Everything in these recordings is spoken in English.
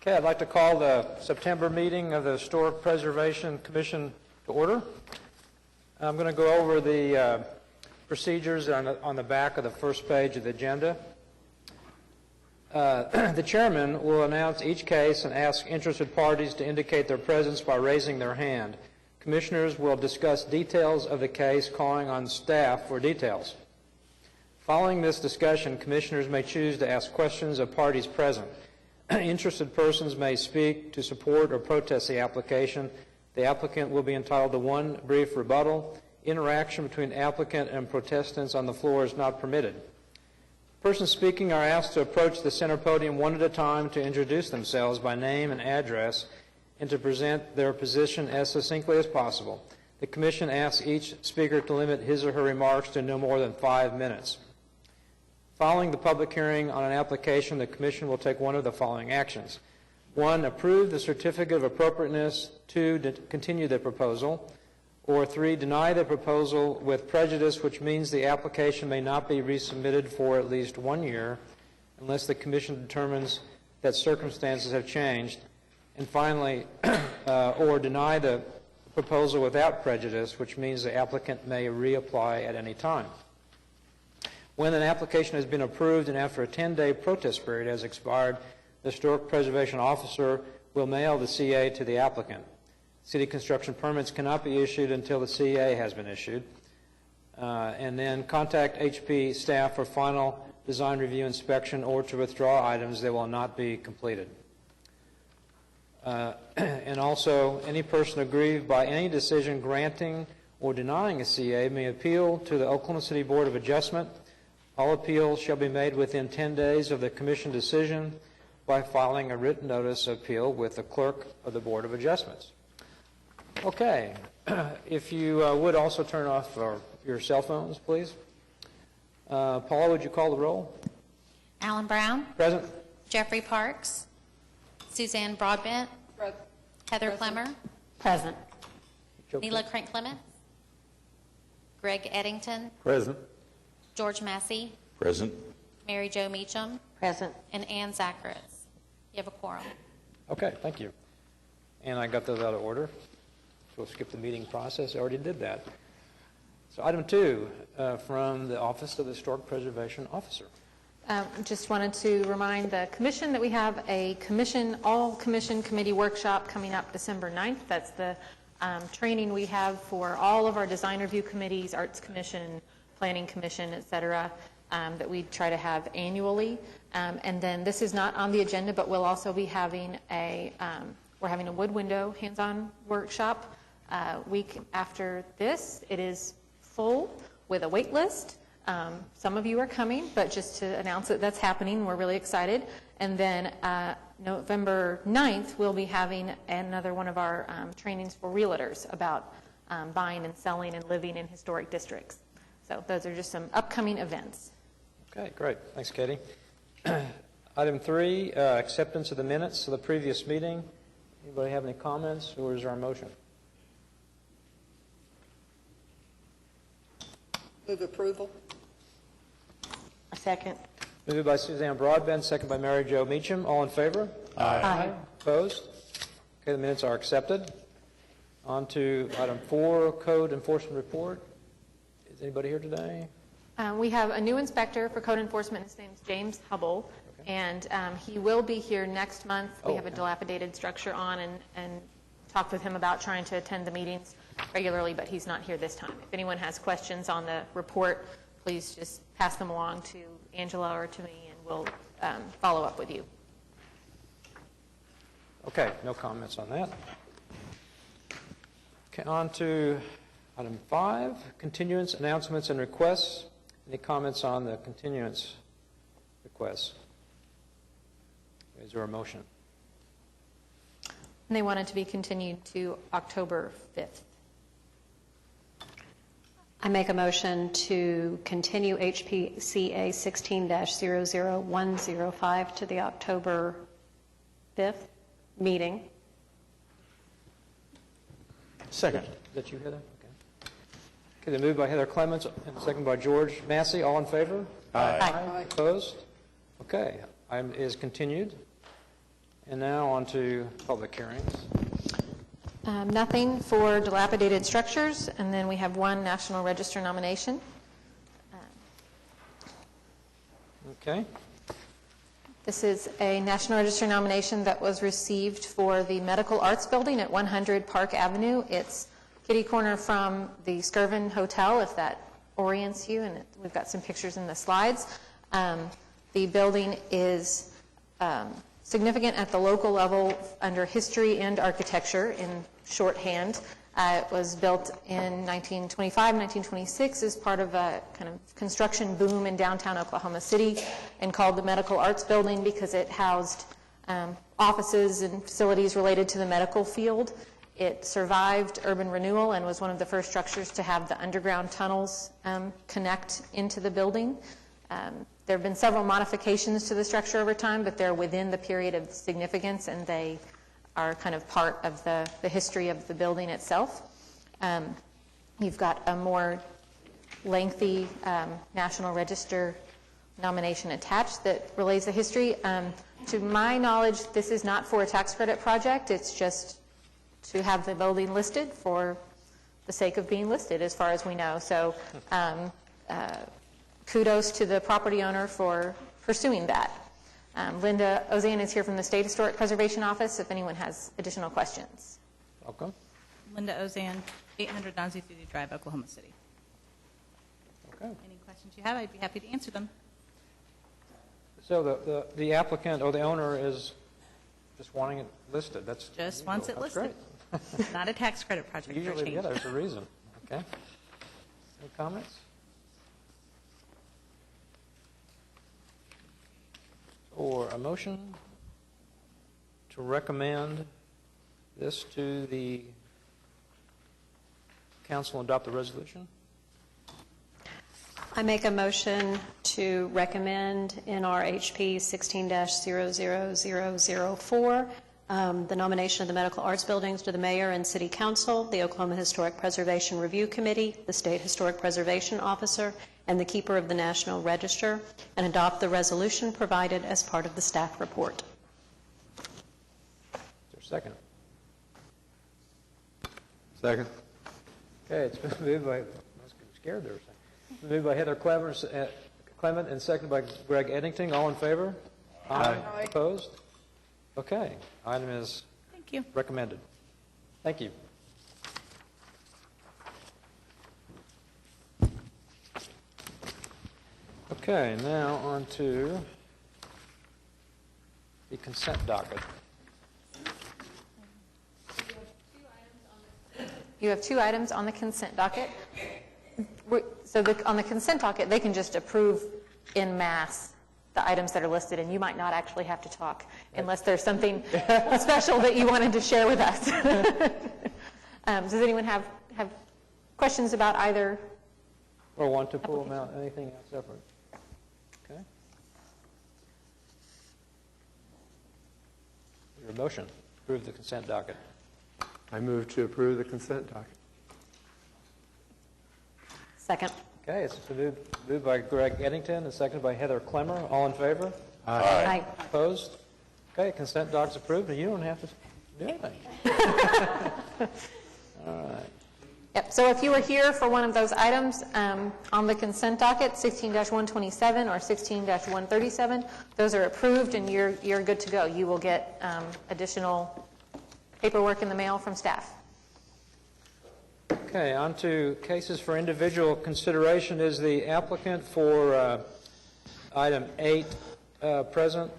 Okay, I'd like to call the September meeting of the Historic Preservation Commission to order. I'm going to go over the procedures on the back of the first page of the agenda. The chairman will announce each case and ask interested parties to indicate their presence by raising their hand. Commissioners will discuss details of the case, calling on staff for details. Following this discussion, commissioners may choose to ask questions of parties present. Interested persons may speak to support or protest the application. The applicant will be entitled to one brief rebuttal. Interaction between applicant and protestants on the floor is not permitted. Persons speaking are asked to approach the center podium one at a time to introduce themselves by name and address and to present their position as succinctly as possible. The Commission asks each speaker to limit his or her remarks to no more than 5 minutes. Following the public hearing on an application, the Commission will take one of the following actions. 1, approve the certificate of appropriateness. 2, continue the proposal. Or 3, deny the proposal with prejudice, which means the application may not be resubmitted for at least 1 year unless the Commission determines that circumstances have changed. And finally, or deny the proposal without prejudice, which means the applicant may reapply at any time. When an application has been approved and after a 10-day protest period has expired, the Historic Preservation Officer will mail the CA to the applicant. City construction permits cannot be issued until the CA has been issued. And then contact HP staff for final design review inspection or to withdraw items that will not be completed. And also, any person aggrieved by any decision granting or denying a CA may appeal to the Oklahoma City Board of Adjustment. All appeals shall be made within 10 days of the Commission decision by filing a written notice of appeal with the clerk of the Board of Adjustments. Okay, if you would also turn off your cell phones, please. Paula, would you call the roll? Alan Brown. Present. Jeffrey Parks. Suzanne Broadbent. Present. Heather Clemmer. Present. Neela Crank-Clements. Greg Eddington. Present. George Massey. Present. Mary Jo Meacham. Present. And Ann Zacharitz. You have a quorum. Okay, thank you. And I got those out of order. So we'll skip the meeting process. I already did that. So item 2 from the Office of the Historic Preservation Officer. Just wanted to remind the Commission that we have a all-Commission committee workshop coming up December 9th. That's the training we have for all of our design review committees, Arts Commission, Planning Commission, et cetera, that we try to have annually. And then this is not on the agenda, but we'll also be having we're having a wood window hands-on workshop week after this. It is full with a wait list. Some of you are coming, but just to announce that that's happening, we're really excited. And then November 9th, we'll be having another one of our trainings for realtors about buying and selling and living in historic districts. So those are just some upcoming events. Okay, great. Thanks, Katie. Item 3, acceptance of the minutes of the previous meeting. Anybody have any comments, or is there a motion? Move approval. A second. Moved by Suzanne Broadbent, second by Mary Jo Meacham. All in favor? Aye. Opposed? Okay, the minutes are accepted. On to item 4, Code Enforcement Report. Is anybody here today? We have a new inspector for code enforcement. His name's James Hubble, and he will be here next month. We have a dilapidated structure on and talked with him about trying to attend the meetings regularly, but he's not here this time. If anyone has questions on the report, please just pass them along to Angela or to me, and we'll follow up with you. Okay, no comments on that. Okay, on to item 5, continuance, announcements, and requests. Any comments on the continuance requests? Is there a motion? And they wanted to be continued to October 5th. I make a motion to continue HPCA 16-00105 to the October 5th meeting. Second. Is that you, Heather? Okay, then moved by Heather Clements and second by George Massey. All in favor? Aye. Aye. Opposed? Okay, item is continued. And now on to public hearings. Nothing for dilapidated structures, and then we have one National Register nomination. Okay. This is a National Register nomination that was received for the Medical Arts Building at 100 Park Avenue. It's kitty corner from the Skirvin Hotel, if that orients you, and we've got some pictures in the slides. The building is significant at the local level under history and architecture in shorthand. It was built in 1925, 1926 as part of a kind of construction boom in downtown Oklahoma City, and called the Medical Arts Building because it housed offices and facilities related to the medical field. It survived urban renewal and was one of the first structures to have the underground tunnels connect into the building. There have been several modifications to the structure over time, but they're within the period of significance, and they are kind of part of the history of the building itself. You've got a more lengthy National Register nomination attached that relays the history. To my knowledge, this is not for a tax credit project. It's just to have the building listed for the sake of being listed, as far as we know. So kudos to the property owner for pursuing that. Linda Ozan is here from the State Historic Preservation Office if anyone has additional questions. Welcome. Linda Ozan, 800 Nazi City Drive, Oklahoma City. Okay. Any questions you have, I'd be happy to answer them. So the applicant or the owner is just wanting it listed. That's Just unusual. wants it That's listed. great. Not a tax credit project for a Usually, yeah, change. there's a reason. Okay. Any comments? Or a motion to recommend this to the council and adopt the resolution? I make a motion to recommend NRHP 16-00004, the nomination of the medical arts buildings to the mayor and city council, the Oklahoma Historic Preservation Review Committee, the State Historic Preservation Officer, and the keeper of the National Register, and adopt the resolution provided as part of the staff report. Is there a second? Second. Okay, it's been moved by, I was scared there. Moved by Heather Clement and seconded by Greg Eddington. All in favor? Aye. Opposed? Okay, item is Thank you. recommended. Thank you. Okay, now on to the consent docket. You have two items on the consent docket. So on the consent docket, they can just approve en masse the items that are listed, and you might not actually have to talk unless there's something special that you wanted to share with us. Does anyone have questions about either? Or want to pull them out, anything else separate? Okay. Your motion, approve the consent docket. I move to approve the consent docket. Second. Okay, it's been moved by Greg Eddington and seconded by Heather Clemmer. All in favor? Aye. Opposed? Okay, consent doc's approved, and you don't have to do anything. All right. Yep, so if you were here for one of those items on the consent docket, 16-127 or 16-137, those are approved and you're good to go. You will get additional paperwork in the mail from staff. Okay, on to cases for individual consideration. Is the applicant for item 8 present,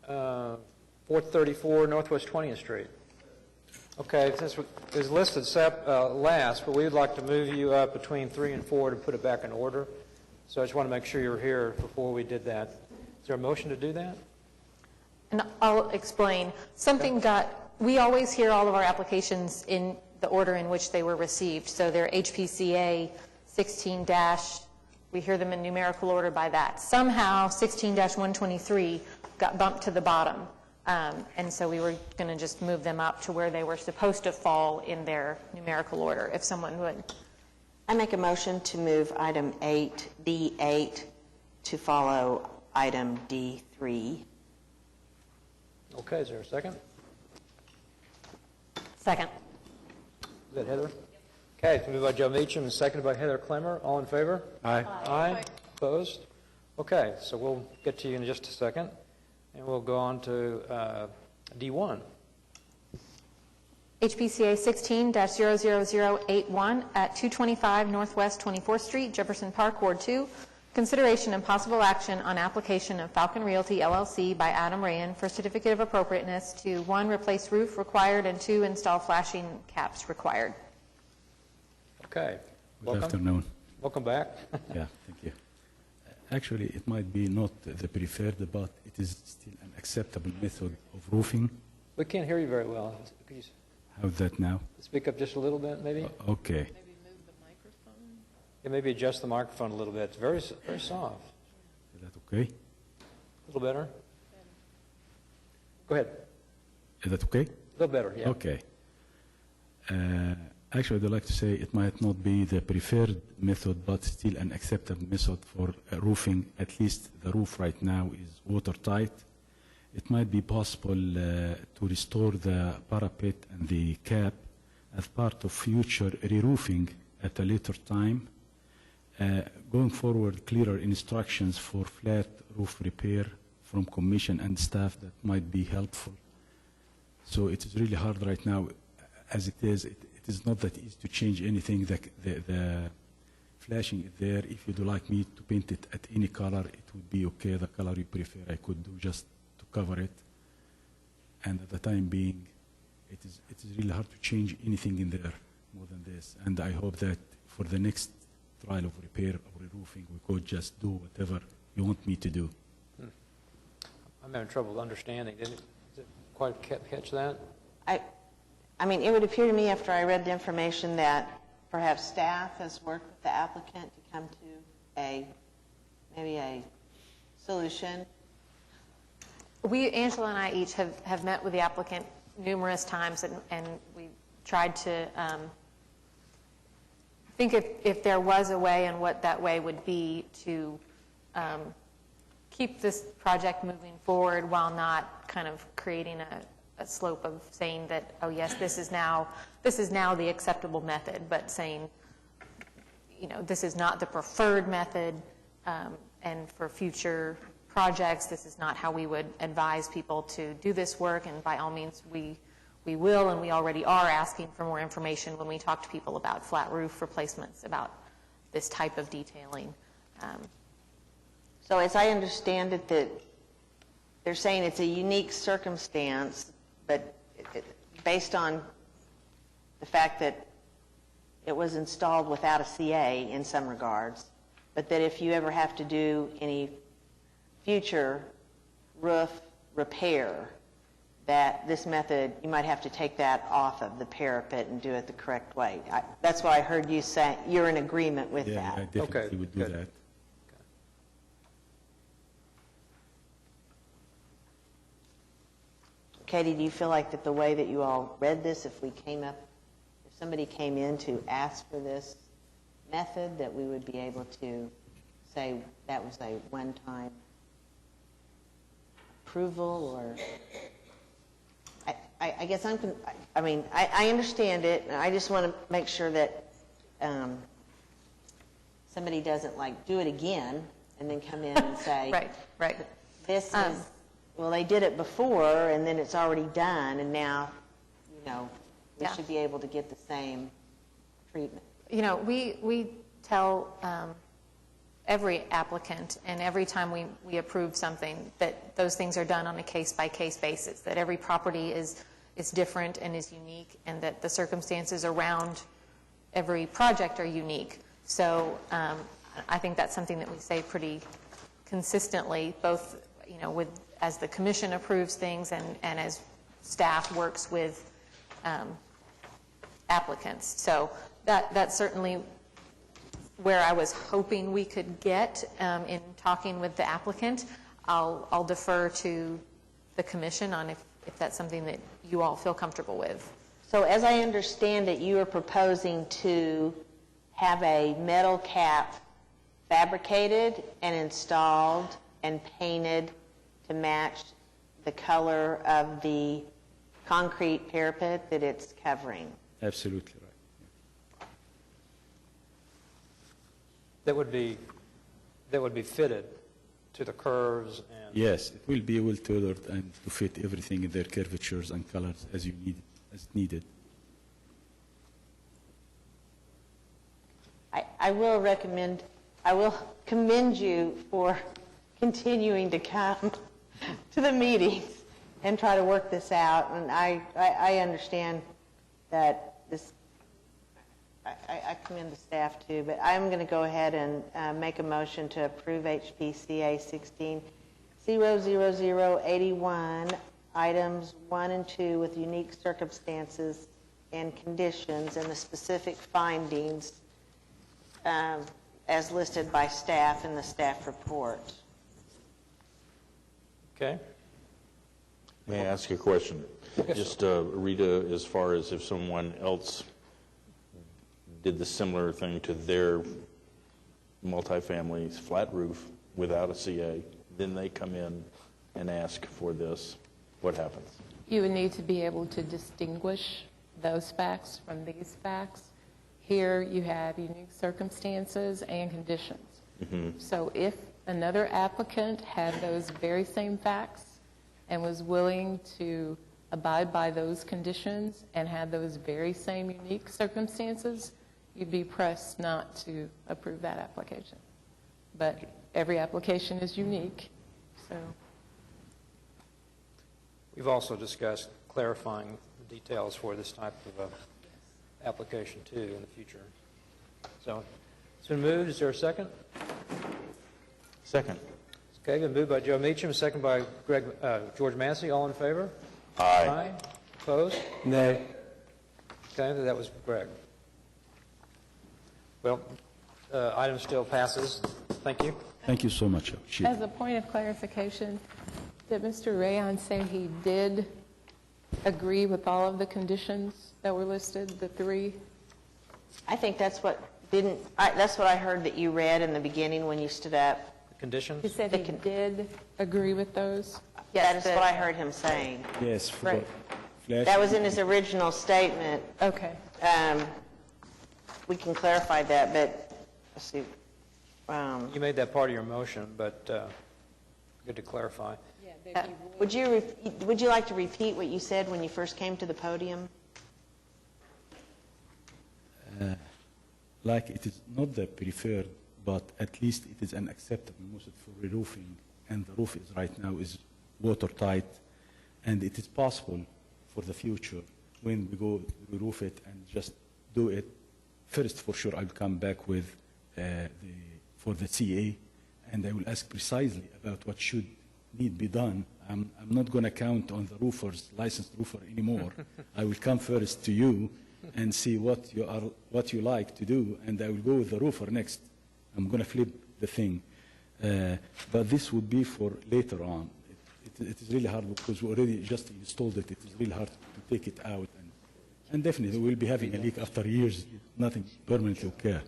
434 Northwest 20th Street? Okay, this is listed last, but we would like to move you up between 3 and 4 to put it back in order. So I just want to make sure you're here before we did that. Is there a motion to do that? And I'll explain. We always hear all of our applications in the order in which they were received. So they're HPCA 16- we hear them in numerical order by that. Somehow 16-123 got bumped to the bottom. And so we were going to just move them up to where they were supposed to fall in their numerical order, if someone would. I make a motion to move item 8, D8, to follow item D3. Okay, is there a second? Second. Is that Heather? Okay, it's moved by Joe Meacham and seconded by Heather Clemmer. All in favor? Aye. Aye. Opposed? Okay, so we'll get to you in just a second, and we'll go on to D1. HPCA 16-00081 at 225 Northwest 24th Street, Jefferson Park, Ward 2. Consideration and possible action on application of Falcon Realty LLC by Adam Rayan for certificate of appropriateness to 1, replace roof required, and 2, install flashing caps required. Okay. Good Welcome. afternoon. Welcome back. Yeah, thank you. Actually, it might be not the preferred, but it is still an acceptable method of roofing. We can't hear you very well. Could you How's that now? speak up just a little bit, maybe? Okay. Yeah, maybe adjust the microphone a little bit. It's very soft. Is that okay? A little better? Go ahead. Is that okay? A little better, yeah. Okay. Actually, I'd like to say it might not be the preferred method, but still an acceptable method for roofing. At least the roof right now is watertight. It might be possible to restore the parapet and the cap as part of future re-roofing at a later time. Going forward, clearer instructions for flat roof repair from commission and staff that might be helpful. So it is really hard right now, as it is. It is not that easy to change anything. The flashing is there. If you'd like me to paint it at any color, it would be okay. The color you prefer, I could do just to cover it. And at the time being, it is really hard to change anything in there more than this. And I hope that for the next trial of repair or roofing, we could just do whatever you want me to do. I'm having trouble understanding. Did it quite catch that? I mean, it would appear to me after I read the information that perhaps staff has worked with the applicant to come to maybe a solution. Angela and I each have met with the applicant numerous times, and we tried to think if there was a way and what that way would be to keep this project moving forward while not kind of creating a slope of saying that, oh yes, this is now the acceptable method, but saying, you know, this is not the preferred method, and for future projects, this is not how we would advise people to do this work, and by all means, we will, and we already are asking for more information when we talk to people about flat roof replacements, about this type of detailing. So as I understand it, that they're saying it's a unique circumstance, but based on the fact that it was installed without a CA in some regards, but that if you ever have to do any future roof repair, that this method, you might have to take that off of the parapet and do it the correct way. That's why I heard you say you're in agreement with Yeah, that. I definitely Okay, would do good. that. Katie, do you feel like that the way that you all read this, if somebody came in to ask for this method, that we would be able to say that was a one-time approval, or... I guess I understand it, and I just want to make sure that somebody doesn't do it again and then come in and say, Right. this is, well, they did it before, and then it's already done, and now, we Yeah. should be able to get the same treatment. You know, we tell every applicant, and every time we approve something, that those things are done on a case-by-case basis, that every property is different and is unique, and that the circumstances around every project are unique. So I think that's something that we say pretty consistently, both, as the commission approves things and as staff works with applicants. So that's certainly where I was hoping we could get in talking with the applicant. I'll defer to the commission on if that's something that you all feel comfortable with. So as I understand it, you are proposing to have a metal cap fabricated and installed and painted to match the color of the concrete parapet that it's covering. Absolutely right. That would be fitted to the curves and... Yes, it will be well tailored and to fit everything in their curvatures and colors as you need, as needed. I will commend you for continuing to come to the meetings and try to work this out. And I understand that this, I commend the staff too, but I'm going to go ahead and make a motion to approve HPCA 16-00081, items 1 and 2 with unique circumstances and conditions and the specific findings as listed by staff in the staff report. Okay? May I ask a question? Yes, Just, Rita, as far as if someone else did the similar thing to their multifamily flat roof without a CA, then they come in and ask for this, what happens? You would need to be able to distinguish those facts from these facts. Here you have unique circumstances and conditions. So if another applicant had those very same facts and was willing to abide by those conditions and had those very same unique circumstances, you'd be pressed not to approve that application. But every application is unique, so. We've also discussed clarifying the details for this type of application too in the future. So it's been moved. Is there a second? Second. Okay, been moved by Joe Meacham, second by George Massey. All in favor? Aye. Opposed? Nay. Okay, that was Greg. Well, item still passes. Thank you. Thank you so much. As a point of clarification, did Mr. Rayon say he did agree with all of the conditions that were listed, the 3? I think that's what that's what I heard that you read in the beginning when you stood up. Conditions? He said he did agree with those? That is what I heard him saying. Yes, for Right. flash. That was in his original statement. Okay. We can clarify that, but let's see. You made that part of your motion, but good to clarify. Would you like to repeat what you said when you first came to the podium? Like it is not the preferred, but at least it is an acceptable method for re-roofing, and the roof is right now is watertight, and it is possible for the future when we go re-roof it and just do it. First, for sure, I'll come back with for the CA, and I will ask precisely about what should need be done. I'm not going to count on the roofers, licensed roofer anymore. I will come first to you and see what you like to do, and I will go with the roofer next. I'm going to flip the thing. But this would be for later on. It is really hard because we already just installed it. It is really hard to take it out. And definitely we'll be having a leak after years, nothing permanently occur.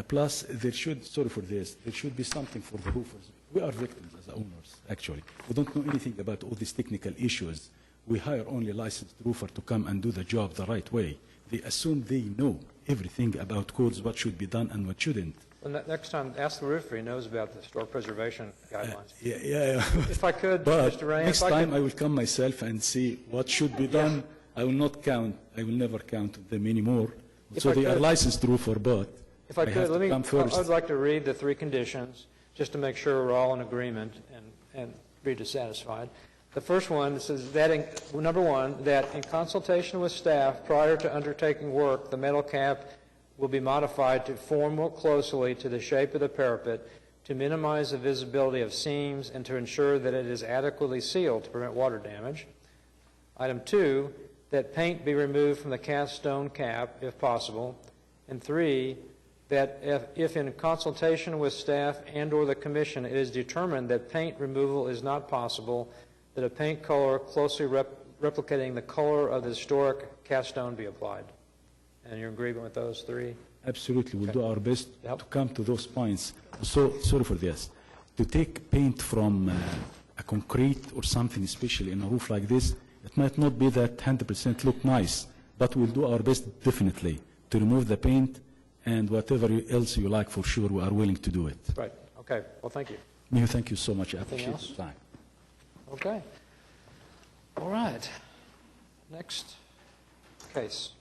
Plus, there should, sorry for this, there should be something for the roofers. We are victims as owners, actually. We don't know anything about all these technical issues. We hire only a licensed roofer to come and do the job the right way. They assume they know everything about codes, what should be done and what shouldn't. Well, next time, ask the roofer. He knows about the historic preservation guidelines. Yeah. If I could, But Mr. Rayan, next if I time could- I will come myself and see what should be done. I will not count. I will never count them anymore. If So I they are could- licensed roofer, but If I have could, to let me, come first. I'd like to read the 3 conditions, just to make sure we're all in agreement and be dissatisfied. The first one says that, number 1, that in consultation with staff prior to undertaking work, the metal cap will be modified to form more closely to the shape of the parapet to minimize the visibility of seams and to ensure that it is adequately sealed to prevent water damage. Item 2, that paint be removed from the cast stone cap if possible. And 3, that if in consultation with staff and/or the commission it is determined that paint removal is not possible, that a paint color closely replicating the color of the historic cast stone be applied. And you're in agreement with those 3? Absolutely, we'll do our best Yep. to come to those points. So, sorry for this. To take paint from a concrete or something, especially in a roof like this, it might not be that 100% look nice, but we'll do our best definitely to remove the paint and whatever else you like, for sure, we are willing to do it. Right, okay, well, thank you. Mayor, thank you so much. I Anything appreciate else? your time. Okay. All right. Next case.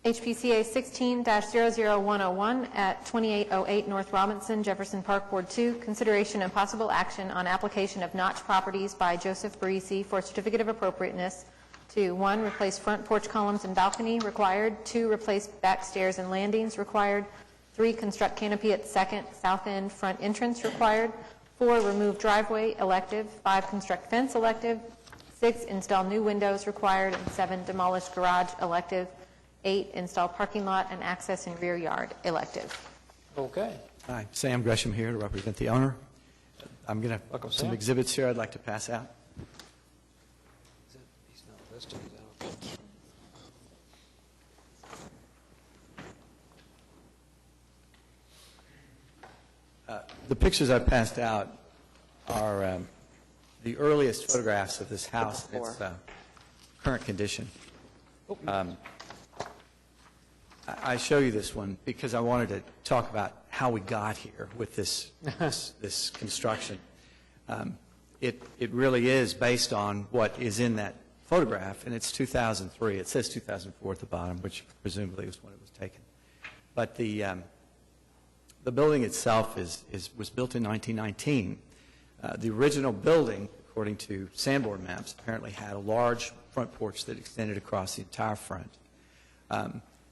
HPCA 16-00101 at 2808 North Robinson, Jefferson Park, Ward 2, consideration and possible action on application of Notch Properties by Joseph Barisi for a certificate of appropriateness to 1, replace front porch columns and balcony required, 2, replace back stairs and landings required, 3, construct canopy at second south end front entrance required, 4, remove driveway elective, 5, construct fence elective, 6, install new windows required, and 7, demolish garage elective, 8, install parking lot and access in rear yard elective. Okay. Hi, Sam Gresham here to represent the owner. I'm going to Welcome, have some Sam. exhibits here I'd like to pass out. He's not listed. I don't think. The pictures I passed out are the earliest photographs of this house in its current condition. I show you this one because I wanted to talk about how we got here with this construction. It really is based on what is in that photograph, and it's 2003. It says 2004 at the bottom, which presumably was when it was taken. But the building itself was built in 1919. The original building, according to Sanborn maps, apparently had a large front porch that extended across the entire front.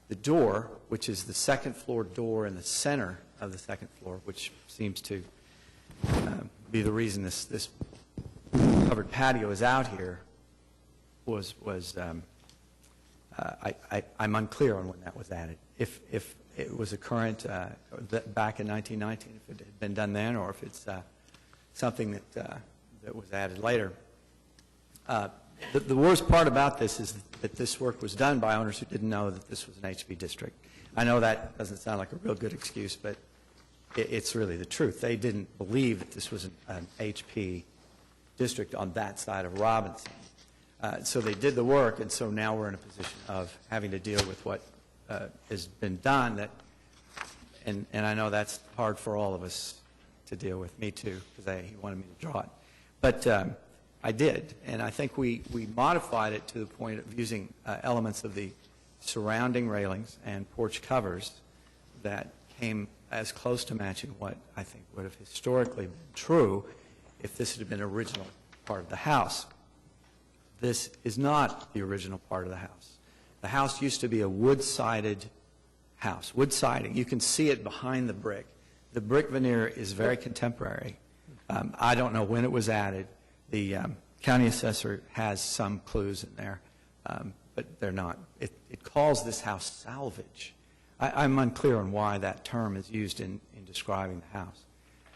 The door, which is the second floor door in the center of the second floor, which seems to be the reason this covered patio is out here, I'm unclear on when that was added. If it was a current back in 1919, if it had been done then, or if it's something that was added later. The worst part about this is that this work was done by owners who didn't know that this was an HB district. I know that doesn't sound like a real good excuse, but it's really the truth. They didn't believe that this was an HP district on that side of Robinson. So they did the work, and so now we're in a position of having to deal with what has been done. And I know that's hard for all of us to deal with, me too, because he wanted me to draw it. But I did, and I think we modified it to the point of using elements of the surrounding railings and porch covers that came as close to matching what I think would have historically been true if this had been an original part of the house. This is not the original part of the house. The house used to be a wood-sided house, wood siding. You can see it behind the brick. The brick veneer is very contemporary. I don't know when it was added. The county assessor has some clues in there, but they're not. It calls this house salvage. I'm unclear on why that term is used in describing the house.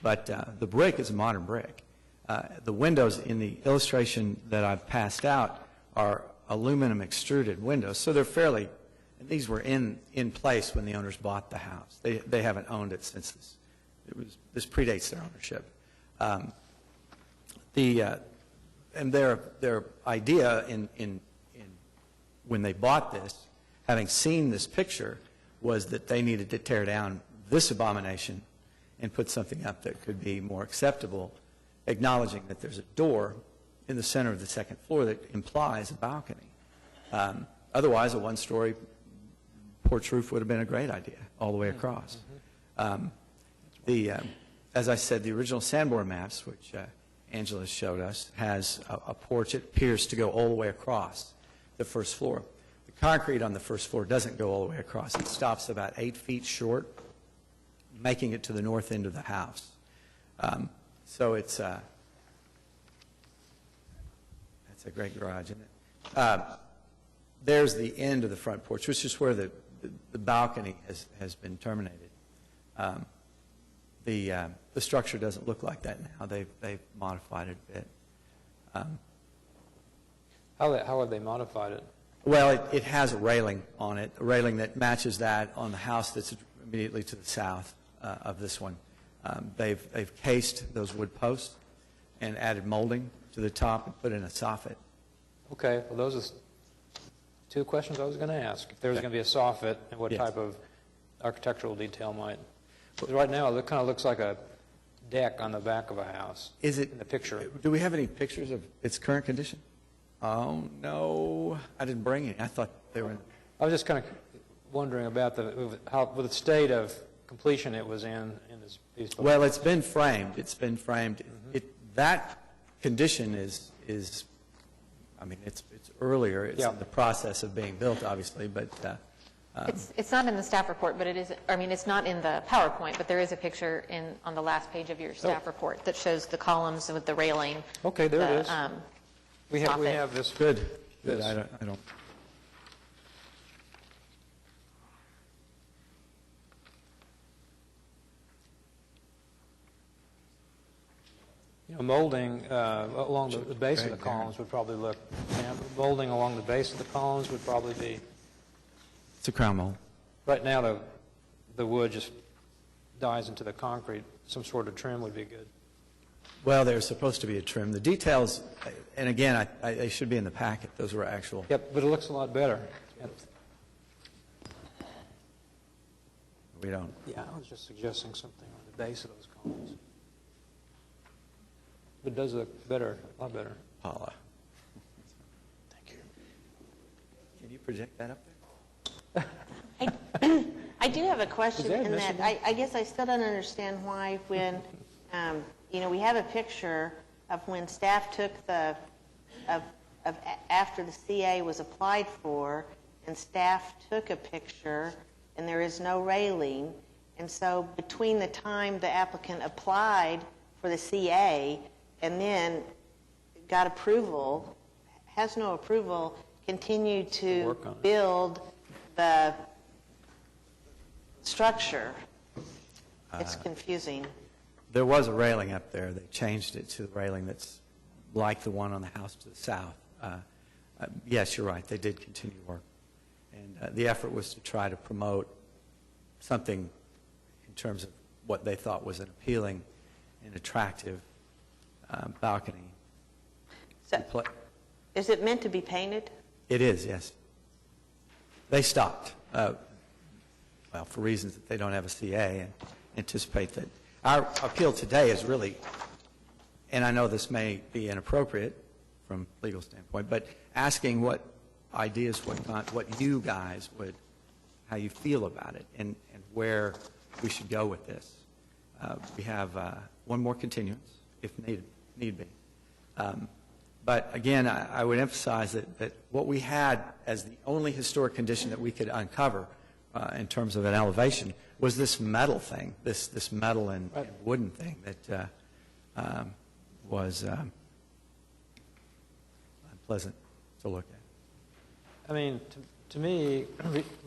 But the brick is a modern brick. The windows in the illustration that I've passed out are aluminum extruded windows, so they're fairly, and these were in place when the owners bought the house. They haven't owned it since this predates their ownership. And their idea in when they bought this, having seen this picture, was that they needed to tear down this abomination and put something up that could be more acceptable, acknowledging that there's a door in the center of the second floor that implies a balcony. Otherwise, a one-story porch roof would have been a great idea all the way across. As I said, the original Sanborn maps, which Angela showed us, has a porch that appears to go all the way across the first floor. The concrete on the first floor doesn't go all the way across. It stops about 8 feet short, making it to the north end of the house. So it's that's a great garage, isn't it? There's the end of the front porch, which is where the balcony has been terminated. The structure doesn't look like that now. They've modified it a bit. How have they modified it? Well, it has a railing on it, a railing that matches that on the house that's immediately to the south of this one. They've cased those wood posts and added molding to the top and put in a soffit. Okay, well, those are two questions I was going to ask. If there was going to be a soffit, and what Yes. type of architectural detail might... 'Cause right now, it kind of looks like a deck on the back of a house. Is it in the picture? Do we have any pictures of its current condition? Oh, no, I didn't bring any. I thought they were in. I was just kind of wondering about how, with the state of completion it was in this piece. Well, it's been framed. It's been framed. That condition is, I mean, it's earlier. It's in the process of being built, obviously, but. It's not in the staff report, but it is, I mean, it's not in the PowerPoint, but there is a picture on the last page of your staff report that shows the columns with the railing. Okay, there it is. We soffit. have this. Good. Good. I don't. You know, molding along the base of the columns would probably look, molding along the base of the columns would probably be, It's a crown mold. right now the wood just dies into the concrete. Some sort of trim would be good. Well, there's supposed to be a trim. The details, and again, they should be in the packet. Those were actual. Yep, but it looks a lot better. We don't. Yeah, I was just suggesting something on the base of those columns. It does look better, a lot better. Paula. Thank you. Can you project that up there? I do have a question Is that in that, admissible? I guess I still don't understand why when, we have a picture of when staff took after the CA was applied for, and staff took a picture, and there is no railing, and so between the time the applicant applied for the CA and then got approval, has no approval, continued to work on it. build the structure. It's confusing. There was a railing up there. They changed it to the railing that's like the one on the house to the south. Yes, you're right. They did continue work. And the effort was to try to promote something in terms of what they thought was an appealing and attractive balcony. So, is it meant to be painted? It is, yes. They stopped, well, for reasons that they don't have a CA, and anticipate that. Our appeal today is really, and I know this may be inappropriate from a legal standpoint, but asking what ideas, what you guys would, how you feel about it, and where we should go with this. We have one more continuance, if need be. But again, I would emphasize that what we had as the only historic condition that we could uncover in terms of an elevation was this metal thing, this metal and wooden thing that was unpleasant to look at. I mean, to me,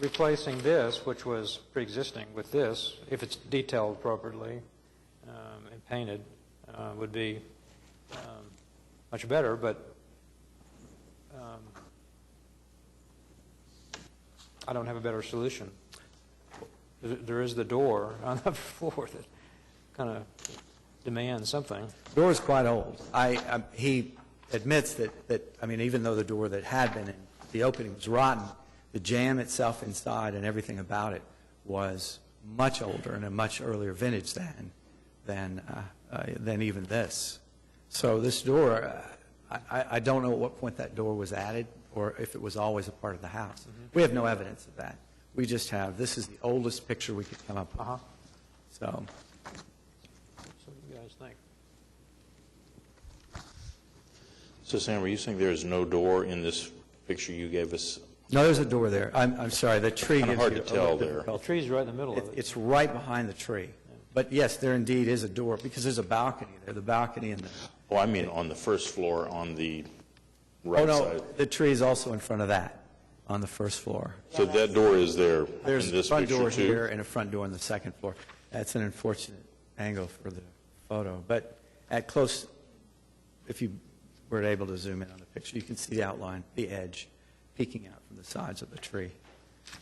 replacing this, which was pre-existing, with this, if it's detailed appropriately and painted, would be much better, but I don't have a better solution. There is the door on the floor that kind of demands something. The door is quite old. He admits that, I mean, even though the door that had been in, the opening was rotten, the jamb itself inside and everything about it was much older and a much earlier vintage than even this. So this door, I don't know at what point that door was added or if it was always a part of the house. Mm-hmm. We have no evidence of that. We just have, this is the oldest picture we could come up with. So. What do you guys think? So Sam, were you saying there's no door in this picture you gave us? No, there's a door there. I'm sorry, the tree Kind of gives hard you to a little tell there. difficulty. The tree's right in the middle of it. It's right behind the tree. But yes, there indeed is a door because there's a balcony there. The balcony and the. Oh, I mean on the first floor on the right Oh no, side. the tree is also in front of that on the first floor. So that door is there There's in a this front picture door too? here and a front door on the second floor. That's an unfortunate angle for the photo. But at close, if you were able to zoom in on the picture, you can see the outline, the edge, peeking out from the sides of the tree.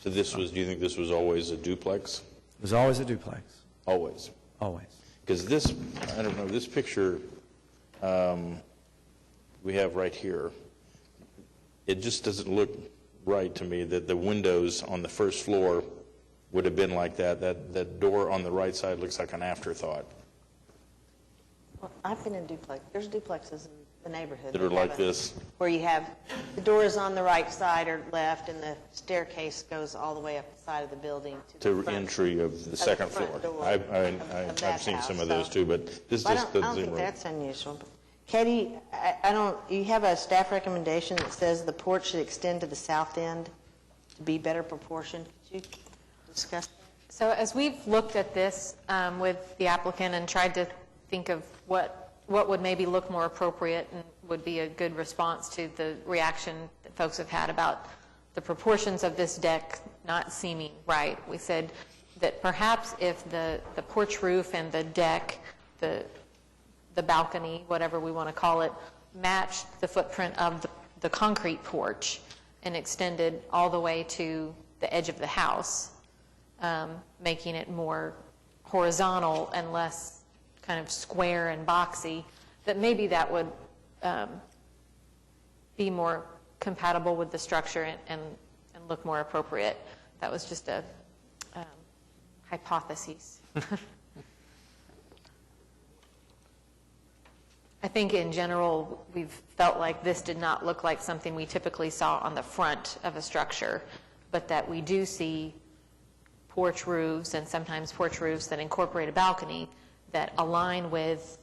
So this was, do you think this was always a duplex? It was always a duplex, Always? always. Because this, I don't know, this picture, we have right here, it just doesn't look right to me that the windows on the first floor would have been like that. That door on the right side looks like an afterthought. Well, I've been in duplex. There's duplexes in the neighborhood. That are like this? Where you have the doors on the right side or left, and the staircase goes all the way up the side of the building to the front. Entry of the second floor. front door I've seen some of those too, but this I just don't doesn't seem think right. that's unusual. Katie, I don't, you have a staff recommendation that says the porch should extend to the south end to be better proportioned. Could you discuss that? So as we've looked at this with the applicant and tried to think of what would maybe look more appropriate and would be a good response to the reaction that folks have had about the proportions of this deck not seeming right, we said that perhaps if the porch roof and the deck, the balcony, whatever we want to call it, matched the footprint of the concrete porch and extended all the way to the edge of the house, making it more horizontal and less kind of square and boxy, that maybe that would be more compatible with the structure and look more appropriate. That was just a hypothesis. I think in general, we've felt like this did not look like something we typically saw on the front of a structure, but that we do see porch roofs and sometimes porch roofs that incorporate a balcony that align with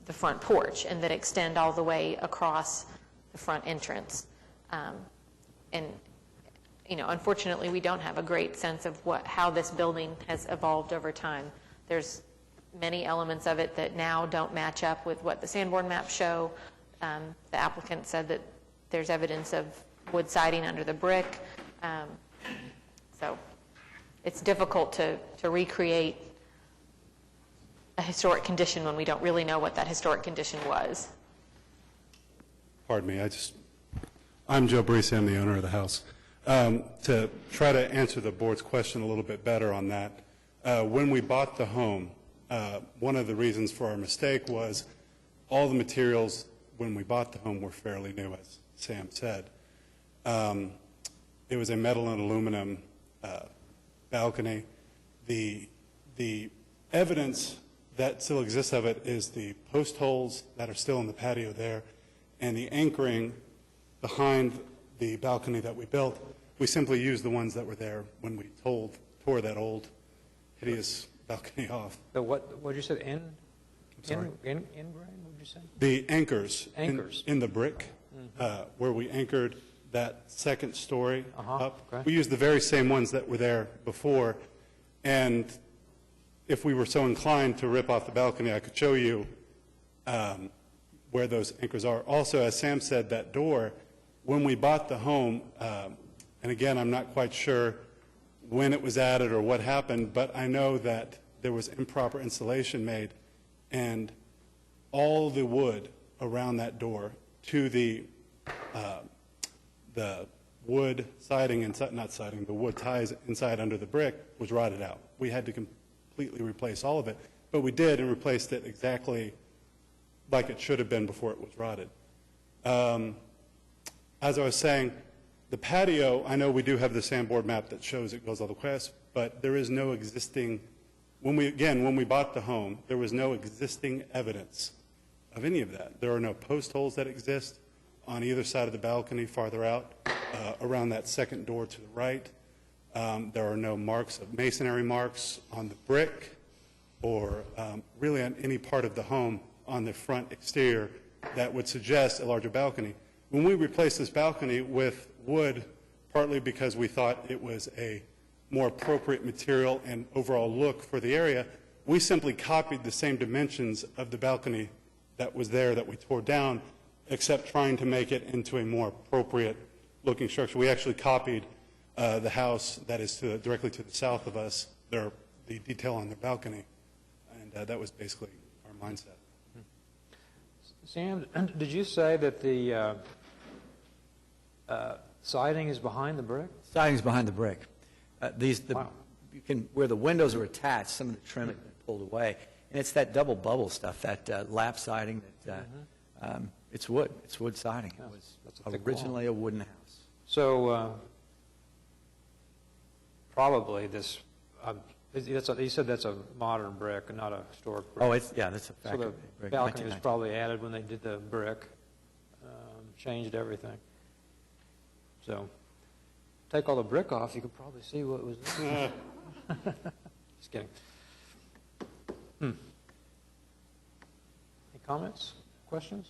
the front porch and that extend all the way across the front entrance. And, you know, unfortunately, we don't have a great sense of how this building has evolved over time. There's many elements of it that now don't match up with what the Sanborn maps show. The applicant said that there's evidence of wood siding under the brick. So it's difficult to recreate a historic condition when we don't really know what that historic condition was. Pardon me, I'm Joe Barisi, I'm the owner of the house. To try to answer the board's question a little bit better on that, when we bought the home, one of the reasons for our mistake was all the materials when we bought the home were fairly new, as Sam said. It was a metal and aluminum balcony. The evidence that still exists of it is the post holes that are still in the patio there and the anchoring behind the balcony that we built. We simply used the ones that were there when we tore that old hideous balcony off. So what you said, I'm sorry? ingrain, what did you say? The anchors. Anchors. In the brick, where we anchored that second story up. Okay. We used the very same ones that were there before, and if we were so inclined to rip off the balcony, I could show you where those anchors are. Also, as Sam said, that door, when we bought the home, and again, I'm not quite sure when it was added or what happened, but I know that there was improper insulation made, and all the wood around that door to the wood siding, not siding, the wood ties inside under the brick was rotted out. We had to completely replace all of it, but we did and replaced it exactly like it should have been before it was rotted. As I was saying, the patio, I know we do have the Sanborn map that shows it goes all the way west, but there is no existing, when we bought the home, there was no existing evidence of any of that. There are no post holes that exist on either side of the balcony farther out, around that second door to the right. There are no marks of masonry marks on the brick or really on any part of the home on the front exterior that would suggest a larger balcony. When we replaced this balcony with wood, partly because we thought it was a more appropriate material and overall look for the area, we simply copied the same dimensions of the balcony that was there that we tore down, except trying to make it into a more appropriate looking structure. We actually copied the house that is directly to the south of us, the detail on the balcony, and that was basically our mindset. Sam, did you say that the siding is behind the brick? Siding is behind the brick. Wow. Where the windows are attached, some of the trim has been pulled away. And it's that double bubble stuff, that lap siding that It's wood. It's wood siding. It that's a was thick wall. originally a wooden house. So probably this, you said that's a modern brick and not a historic brick. Oh, that's a So factory the brick. balcony was 1990. probably added when they did the brick, changed everything. So take all the brick off, you could probably see what was there. Just kidding. Any comments, questions?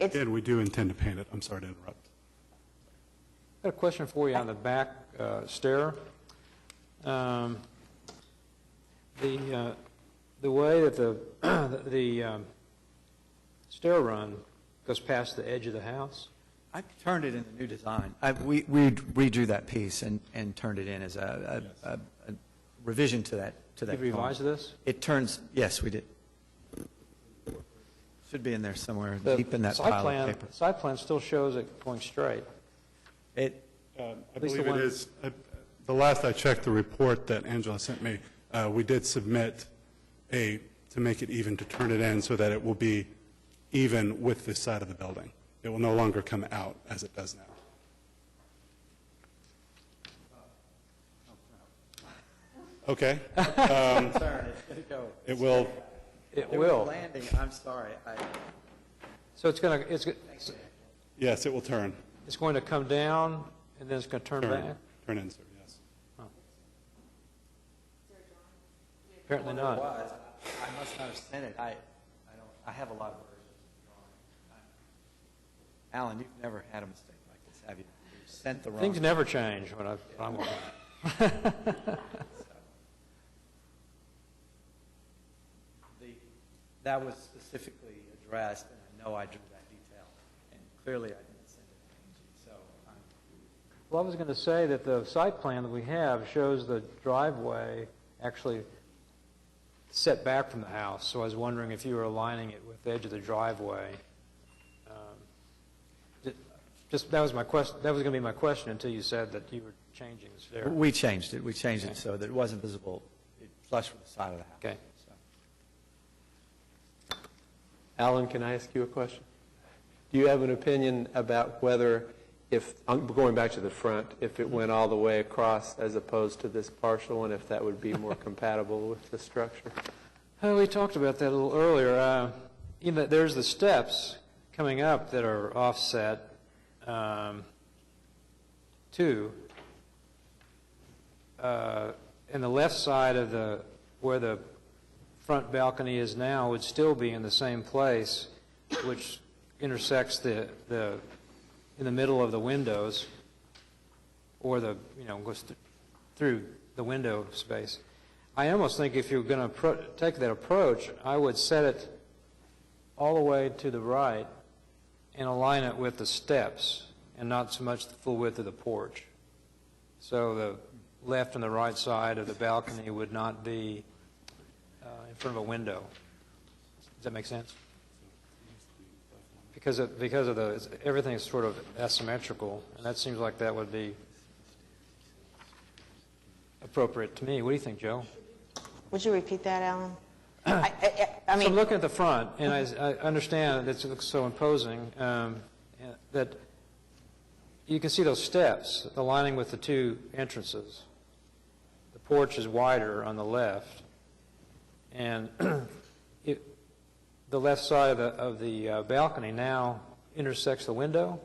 Again, we do intend to paint it. I'm sorry to interrupt. I've got a question for you on the back stair. The way that the stair run goes past the edge of the house. I turned it in the new design. We redrew that piece and turned it in as a revision to that. You revised this? It turns, yes, we did. Should be in there somewhere, The deep in that site pile plan, of paper. site plan still shows it going straight. I least the believe one- it is. The last I checked the report that Angela sent me, we did submit to make it even, to turn it in so that it will be even with this side of the building. It will no longer come out as it does now. Okay. It will. It will. Landing, I'm sorry. So it's going to, Yes, it will turn. it's going to come down and then it's going to turn back? Turn in, sir, yes. Apparently not. I must not have sent it. I have a lot of versions of the drawing. Alan, you've never had a mistake like this, have you? You sent the wrong. Things never change when I'm working. That was specifically addressed, and I know I drew that detail, and clearly I didn't send it to Angie, so Well, I was going to say that the site plan that we have shows the driveway actually set back from the house, so I was wondering if you were aligning it with the edge of the driveway. Just, that was my question, that was going to be my question until you said that you were changing the stair. we changed it. We changed it so that it wasn't visible, flush with the side of the house. Okay. So. Alan, can I ask you a question? Do you have an opinion about whether, if, I'm going back to the front, if it went all the way across as opposed to this partial one, if that would be more compatible with the structure? We talked about that a little earlier. There's the steps coming up that are offset too. And the left side of where the front balcony is now would still be in the same place, which intersects in the middle of the windows, or goes through the window space. I almost think if you're going to take that approach, I would set it all the way to the right and align it with the steps and not so much the full width of the porch. So the left and the right side of the balcony would not be in front of a window. Does that make sense? Because of everything is sort of asymmetrical, and that seems like that would be appropriate to me. What do you think, Joe? Would you repeat that, Alan? I So mean, I'm looking at the front, and I understand that it looks so imposing that you can see those steps aligning with the two entrances. The porch is wider on the left, and the left side of the balcony now intersects the window.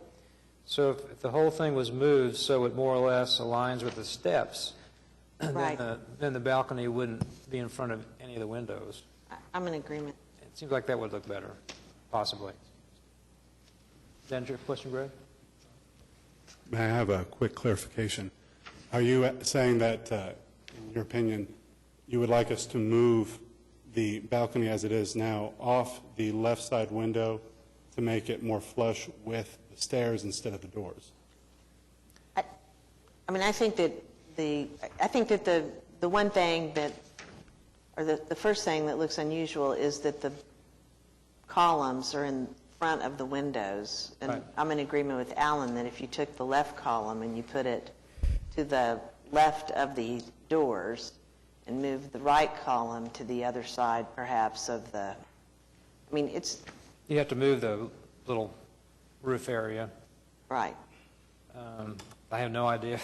So if the whole thing was moved so it more or less aligns with the steps, Right. then the balcony wouldn't be in front of any of the windows. I'm in agreement. It seems like that would look better, possibly. Is that your question, Greg? May I have a quick clarification? Are you saying that, in your opinion, you would like us to move the balcony as it is now off the left side window to make it more flush with the stairs instead of the doors? I mean, I think that the one thing that, or the first thing that looks unusual is that the columns are in front of the windows. And Right. I'm in agreement with Alan that if you took the left column and you put it to the left of the doors, and move the right column to the other side perhaps of the, I mean, it's, You have to move the little roof area. right. I have no idea.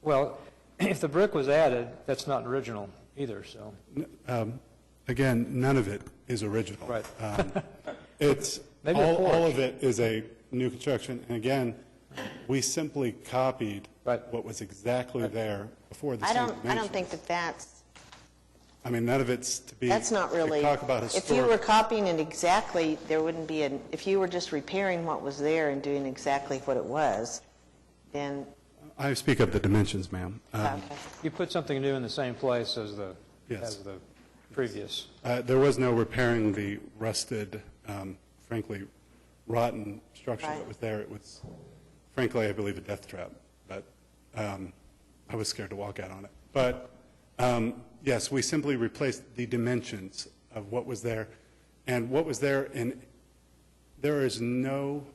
Well, if the brick was added, that's not original either, so. Again, none of it is original. Right. It's, Maybe a porch. all of it is a new construction, and again, we simply copied Right. what was exactly there before the I same don't dimensions. think that that's, I mean, none of it's to be. that's not really, to talk about if you were historic. copying it exactly, there wouldn't be an, if you were just repairing what was there and doing exactly what it was, then, I speak of the dimensions, ma'am. okay. You put something new in the same place as the, Yes. as the previous. There was no repairing the rusted, frankly, rotten structure Right. that was there. It was, frankly, I believe, a death trap, but I was scared to walk out on it. But, yes, we simply replaced the dimensions of what was there. And what was there, and there is no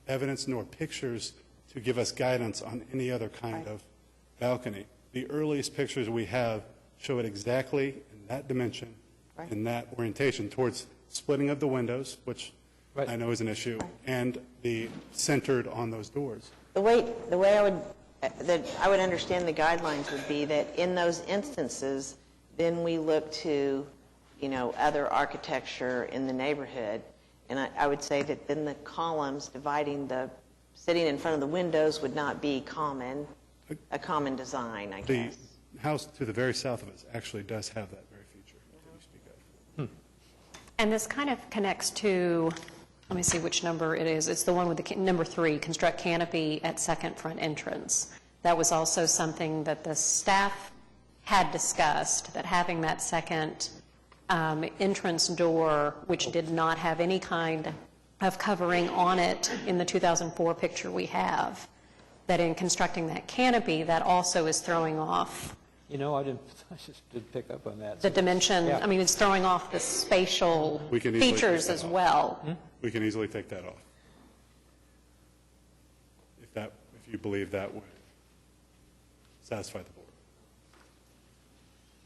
evidence nor pictures to give us guidance on any other kind of balcony. The earliest pictures we have show it exactly in that dimension, Right. in that orientation, towards splitting of the windows, which Right. I know is an issue, and the centered on those doors. The way I would understand the guidelines would be that in those instances, then we look to, other architecture in the neighborhood. And I would say that then the columns sitting in front of the windows would not be a common design, I The guess. house to the very south of us actually does have that very feature that you speak of. And this kind of connects to, let me see which number it is. It's the one with the number 3, construct canopy at second front entrance. That was also something that the staff had discussed, that having that second entrance door, which did not have any kind of covering on it in the 2004 picture we have, that in constructing that canopy, that also is throwing off I just did pick up on that. the dimension. Yeah. I mean, it's throwing off the spatial We can easily features take that as off. well. We can easily take that off. If you believe that would satisfy the board.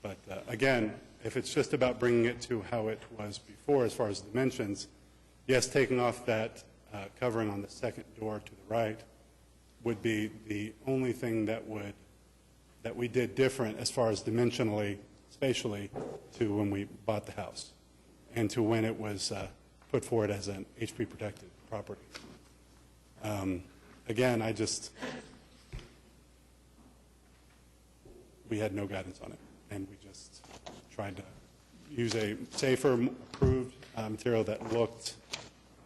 But again, if it's just about bringing it to how it was before as far as dimensions, yes, taking off that covering on the second door to the right would be the only thing that we did different as far as dimensionally, spatially, to when we bought the house and to when it was put forward as an HP protected property. Again, we had no guidance on it, and we just tried to use a safer, approved material that looked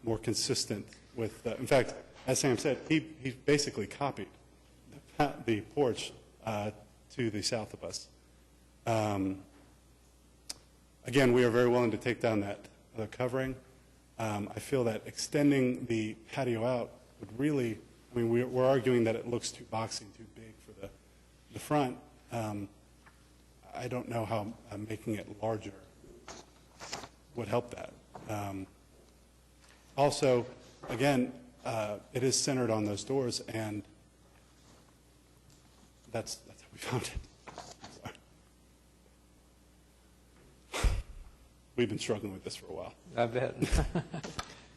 more consistent with, in fact, as Sam said, he basically copied the porch to the south of us. Again, we are very willing to take down that other covering. I feel that extending the patio out would really, we're arguing that it looks too boxy and too big for the front. I don't know how making it larger would help that. Also, again, it is centered on those doors, and that's how we found it. We've been struggling with this for a while. I bet.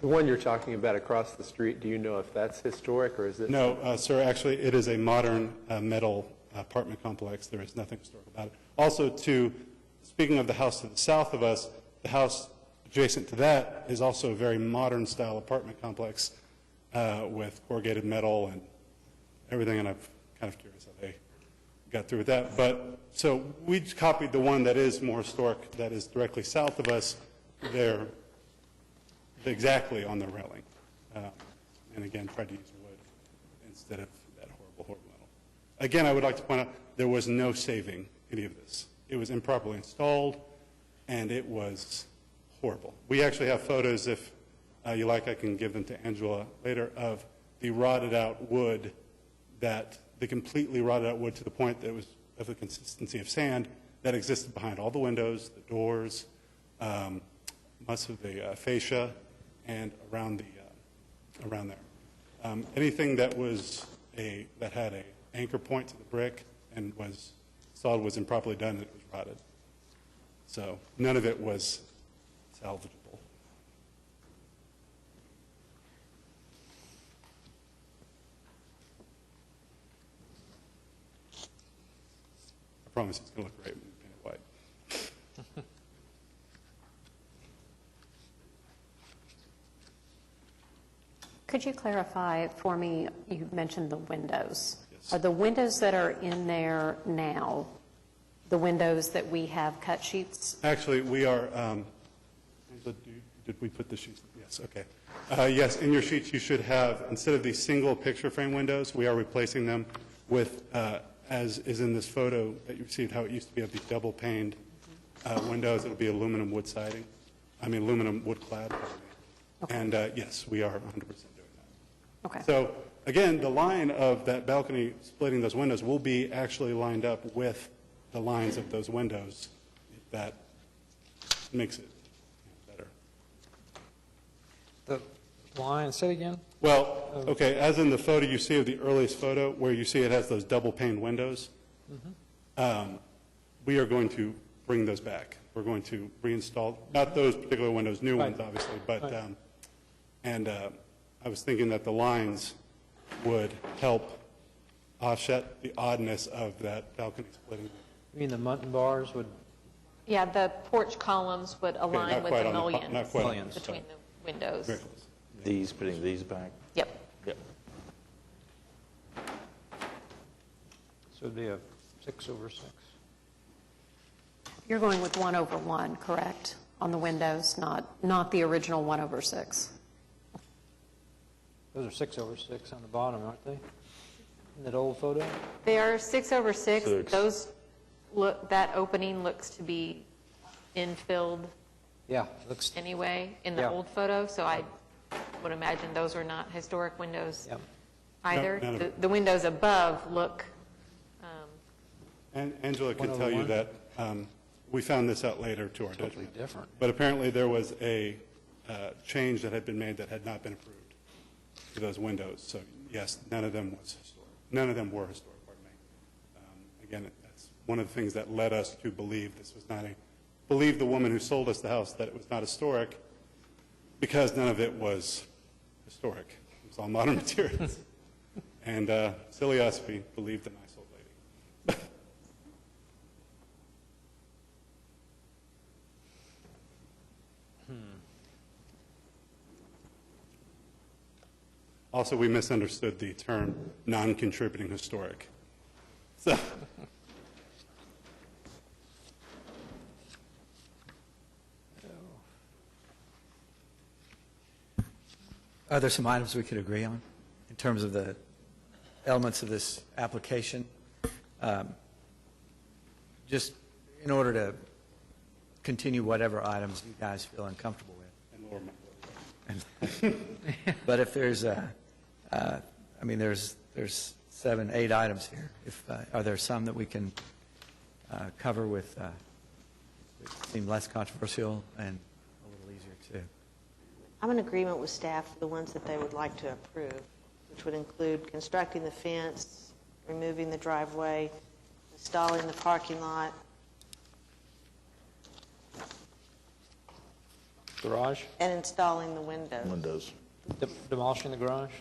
The one you're talking about across the street, do you know if that's historic or is it? No, sir, actually, it is a modern metal apartment complex. There is nothing historic about it. Also, speaking of the house to the south of us, the house adjacent to that is also a very modern style apartment complex with corrugated metal and everything, and I'm kind of curious how they got through with that. But so we copied the one that is more historic, that is directly south of us. They're exactly on the railing, and again tried to use wood instead of that horrible metal. Again, I would like to point out there was no saving any of this. It was improperly installed, and it was horrible. We actually have photos, if you like, I can give them to Angela later, of the rotted out wood, the completely rotted out wood to the point that it was of the consistency of sand that existed behind all the windows, the doors, much of the fascia, and around there. Anything that had an anchor point to the brick and was installed was improperly done, and it was rotted. So none of it was salvageable. I promise it's going to look great when you paint it white. Could you clarify for me, you mentioned the windows. Yes. Are the windows that are in there now the windows that we have cut sheets? Actually, we are, Angela, did we put the sheets? Yes, okay. Yes, in your sheets you should have, instead of these single picture frame windows, we are replacing them with, as is in this photo that you received, how it used to be of these double paned windows. It'll be aluminum wood siding, aluminum wood clad. Okay. And yes, we are 100% doing that. Okay. So again, the line of that balcony splitting those windows will be actually lined up with the lines of those windows. That makes it better. The line, say it again? Well, okay, as in the photo you see of the earliest photo, where you see it has those double pane windows, we are going to bring those back. We're going to reinstall, not those particular windows, new ones, obviously, but, and I was thinking that the lines would help offset the oddness of that balcony splitting. You mean the mutton bars would, Yeah, the porch columns would align not with quite the on the- mullions not quite on Mullions, between sorry. the windows. Very close. These, putting these back? Yep. Yep. so it'd be a 6/6. You're going with 1/1, correct, on the windows, not the original 1/6? Those are 6/6 on the bottom, aren't they? In that old photo? They are 6/6. Six. Those look, that opening looks to be infilled Yeah, looks, anyway in the Yeah. old photo, so I would imagine those are not historic windows Yep. either. none of The- it. The windows above look, And Angela can tell you 101? that we found this out later to our Totally detriment. different. But apparently there was a change that had been made that had not been approved to those windows. So yes, none of them was historic. None of them were historic, pardon me. Again, that's one of the things that led us to believe this was not believe the woman who sold us the house that it was not historic, because none of it was historic. It was all modern materials. And silly us, we believed the nice old lady. Also, we misunderstood the term non-contributing historic. So, Are there some items we could agree on in terms of the elements of this application? Just in order to continue whatever items you guys feel uncomfortable with. and lower my But if there's there's 7, 8 items here. Are there some that we can cover with, that seem less controversial and a little easier too? I'm in agreement with staff for the ones that they would like to approve, which would include constructing the fence, removing the driveway, installing the parking lot, Garage? and installing the windows. Windows. Demolishing the garage?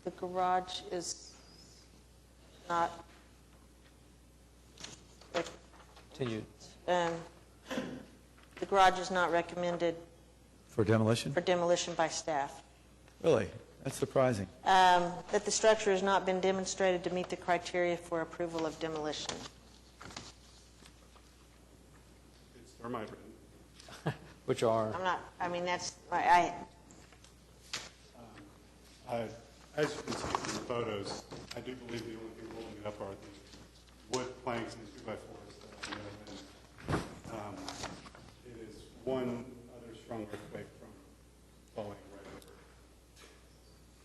The garage is not, Continued. the garage is not recommended For demolition? for demolition by staff. Really? That's surprising. That the structure has not been demonstrated to meet the criteria for approval of demolition. It's thermite written. Which are, I'm not, I mean, that's, As you can see from the photos, I do believe the only thing holding it up are the wood planks and 2x4s that are on the other end. It is one other strong earthquake from falling right over.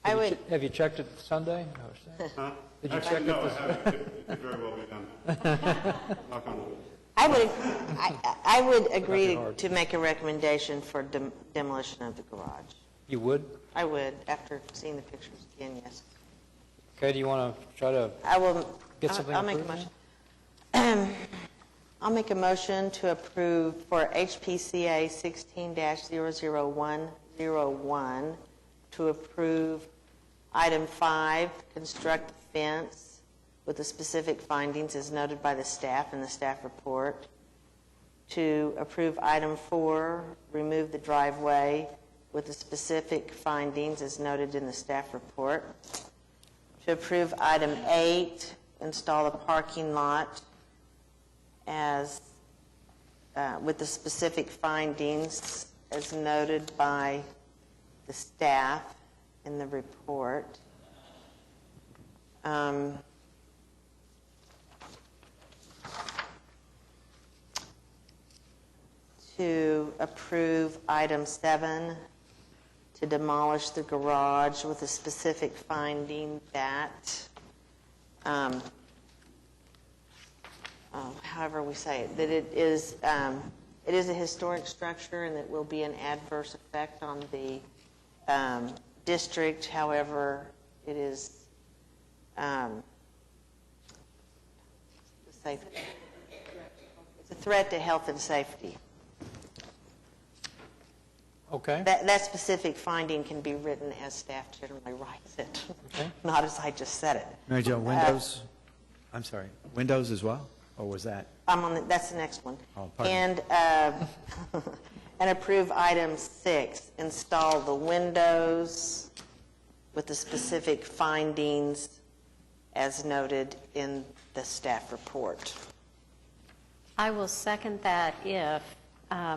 I would, have you checked it Sunday? Huh? Did you Actually, check no, it I haven't. It could very well be done. Knock on wood. I would agree be hard. to make a recommendation for demolition of the garage. You would? I would, after seeing the pictures again, yes. Okay, do you want to try to I will, get something I'll make a approved? motion. I'll make a motion to approve for HPCA 16-00101 to approve item 5, construct the fence with the specific findings as noted by the staff in the staff report. To approve item 4, remove the driveway with the specific findings as noted in the staff report. To approve item 8, install a parking lot as with the specific findings as noted by the staff in the report. To approve item 7, to demolish the garage with a specific finding that, however we say it, that it is a historic structure and that will be an adverse effect on the district. However, it is it's a threat to health and safety. Okay. That specific finding can be written as staff generally writes it, Okay. not as I just said it. Mary Jo, windows, I'm sorry, windows as well? Or was that? That's the next one. Oh, pardon. And and approve item 6, install the windows with the specific findings as noted in the staff report. I will second that if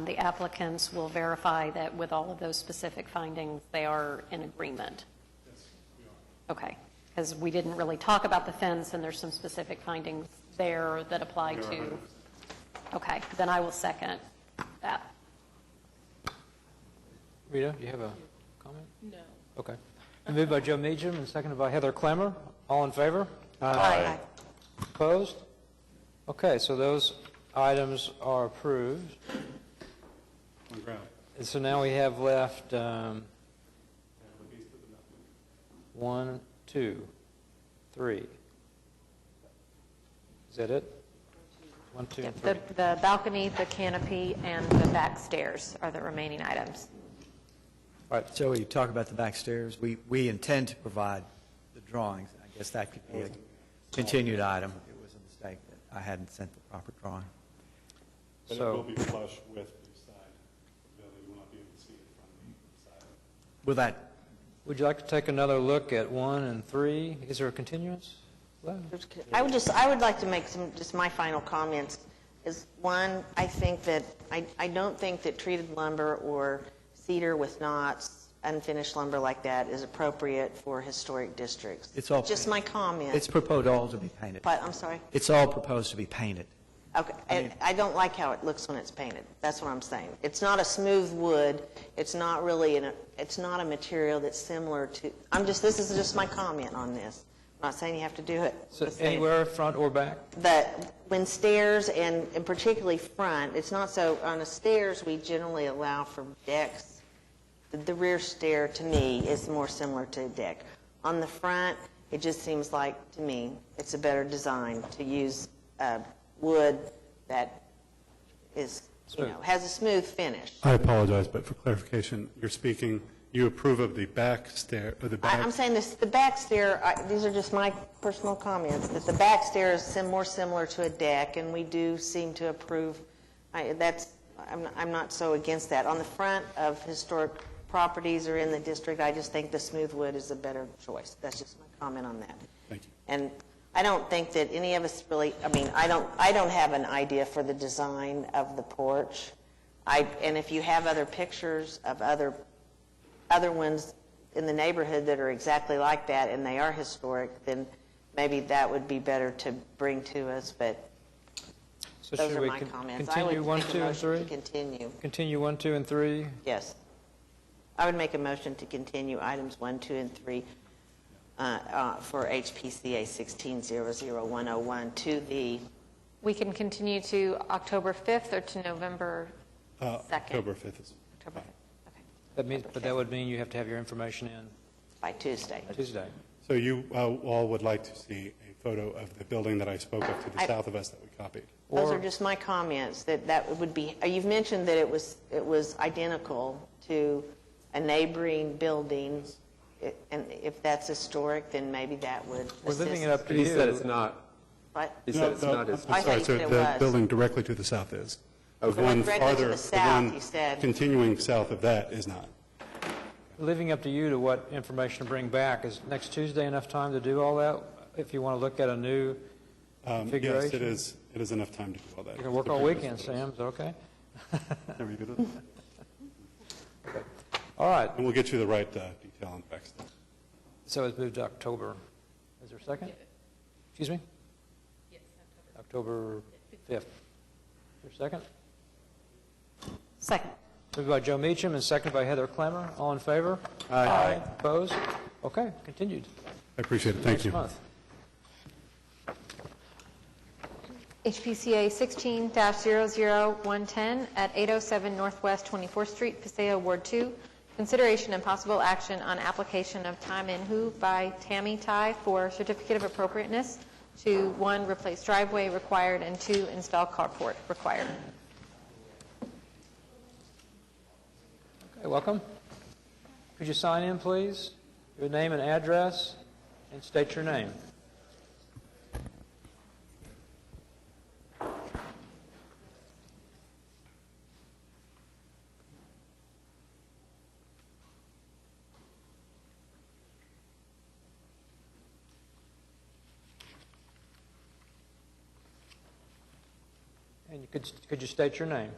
the applicants will verify that with all of those specific findings, they are in agreement. Yes, we are. Okay, because we didn't really talk about the fence, and there's some specific findings there that apply to. Okay, then I will second that. Rita, do you have a comment? No. Okay. Moved by Joe Meacham and seconded by Heather Clemmer. All in favor? Aye. Opposed? Okay, so those items are approved. On ground. And so now we have left 1, 2, 3. Is that it? 1, 2, and 3. The balcony, the canopy, and the back stairs are the remaining items. So you talk about the back stairs. We intend to provide the drawings. I guess that could be a continued item. It was a mistake that I hadn't sent the proper drawing. But it will be flush with the side. The building will not be able to see it from the side. Will that, Would you like to take another look at 1 and 3? Is there a continuance? Well, I would like to make just my final comments. Is one, I think that, I don't think that treated lumber or cedar with knots, unfinished lumber like that is appropriate for historic districts. It's all just my comment. it's proposed all to be painted. But, I'm sorry? It's all proposed to be painted. Okay, I don't like how it looks when it's painted. That's what I'm saying. It's not a smooth wood. It's not really, it's not a material that's similar to, this is just my comment on this. I'm not saying you have to do it. so anywhere, front or back? When stairs, and particularly front, it's not so, on the stairs, we generally allow for decks. The rear stair, to me, is more similar to a deck. On the front, it just seems like, to me, it's a better design to use wood that is, has a smooth finish. I apologize, but for clarification, you approve of the back stair, or the back? I'm saying the back stair, these are just my personal comments, that the back stair is more similar to a deck, and we do seem to approve. I'm not so against that. On the front of historic properties or in the district, I just think the smooth wood is a better choice. That's just my comment on that. Thank you. And I don't think that any of us really, I don't have an idea for the design of the porch. And if you have other pictures of other ones in the neighborhood that are exactly like that and they are historic, then maybe that would be better to bring to us, but So those should are we my comments. continue 1, I would 2, make a and motion 3? to continue. Continue 1, 2, and 3? Yes. I would make a motion to continue items 1, 2, and 3 for HPCA 16-00101 to the... We can continue to October 5th or to November 2nd? October 5th is October fine. 5th, okay. That means, but that would mean you have to have your information in By Tuesday. Tuesday. So you all would like to see a photo of the building that I spoke of to the south of us that we copied. Those are just my comments, that would be, you've mentioned that it was identical to a neighboring building, and if that's historic, then maybe that would assist. We're leaving it up to But you. he said it's not. What? He said it's not his. I I'm sorry, thought so you said it the was. building directly to the south is. Okay. The one Directly to farther, the the south, one you said. continuing south of that is not. Leaving up to you to what information to bring back. Is next Tuesday enough time to do all that? If you want to look at a new configuration? Yes, it is enough time to do all that. You can work all weekend, Sam, is that okay? Are you good with that? All right, And we'll get you the right detail on the backstop. so it's moved to October. Is there a second? Excuse me? Yes, October 5th. Is there a second? Second. Moved by Joe Meacham and seconded by Heather Clemmer. All in favor? Aye. Opposed? Okay, continued. I appreciate it. Thank you. Next month. HPCA 16-00110 at 807 Northwest 24th Street, Paseo Ward 2. Consideration and possible action on application of Time in Hu by Tammy Tai for certificate of appropriateness to 1, replace driveway required, and 2, install carport required. Okay, welcome. Could you sign in, please? Your name and address, and state your name. And you could you state your name?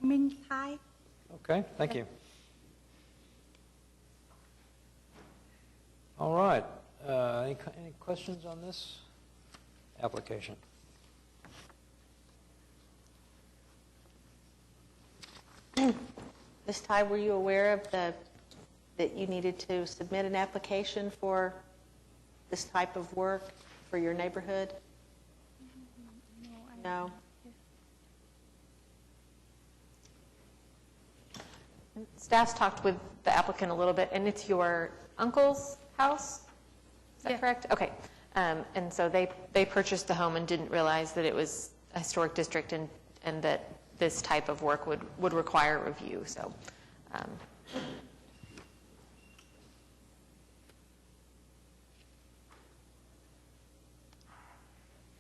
Minh Thai. Okay, thank you. All right. Any questions on this application? Ms. Ty, were you aware of that you needed to submit an application for this type of work for your neighborhood? No? Staff's talked with the applicant a little bit, and it's your uncle's house? Is that correct? Okay. And so they purchased the home and didn't realize that it was a historic district and that this type of work would require review, so.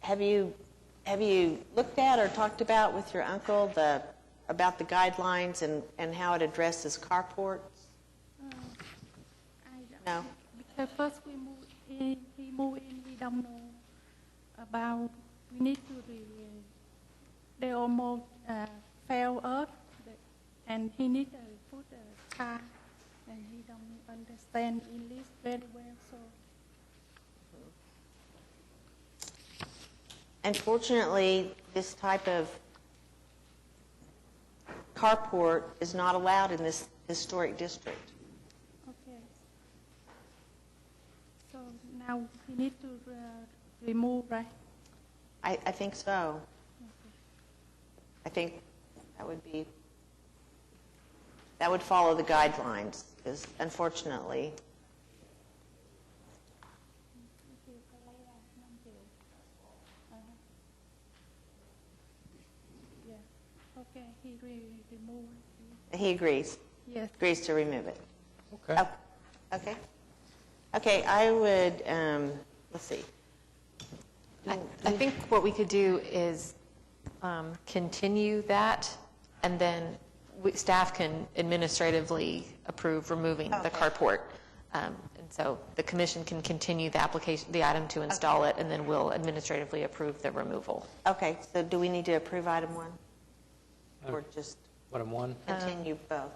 Have you looked at or talked about with your uncle about the guidelines and how it addresses carports? No? Because first he moved in, we don't know about, we need to they almost fell off, and he need to put a car, and he don't understand English very well, so. Unfortunately, this type of carport is not allowed in this historic district. Okay. So now we need to remove, right? I think so. I think that would follow the guidelines, because unfortunately, Okay, he remove. he agrees. Yes. Agrees to remove it. Okay. Oh, okay. Okay, I would, let's see. I think what we could do is continue that, and then staff can administratively approve removing the carport. And so the commission can continue the application, the item to install it, and then we'll administratively approve the removal. Okay, so do we need to approve item 1? Or just Item 1? continue both?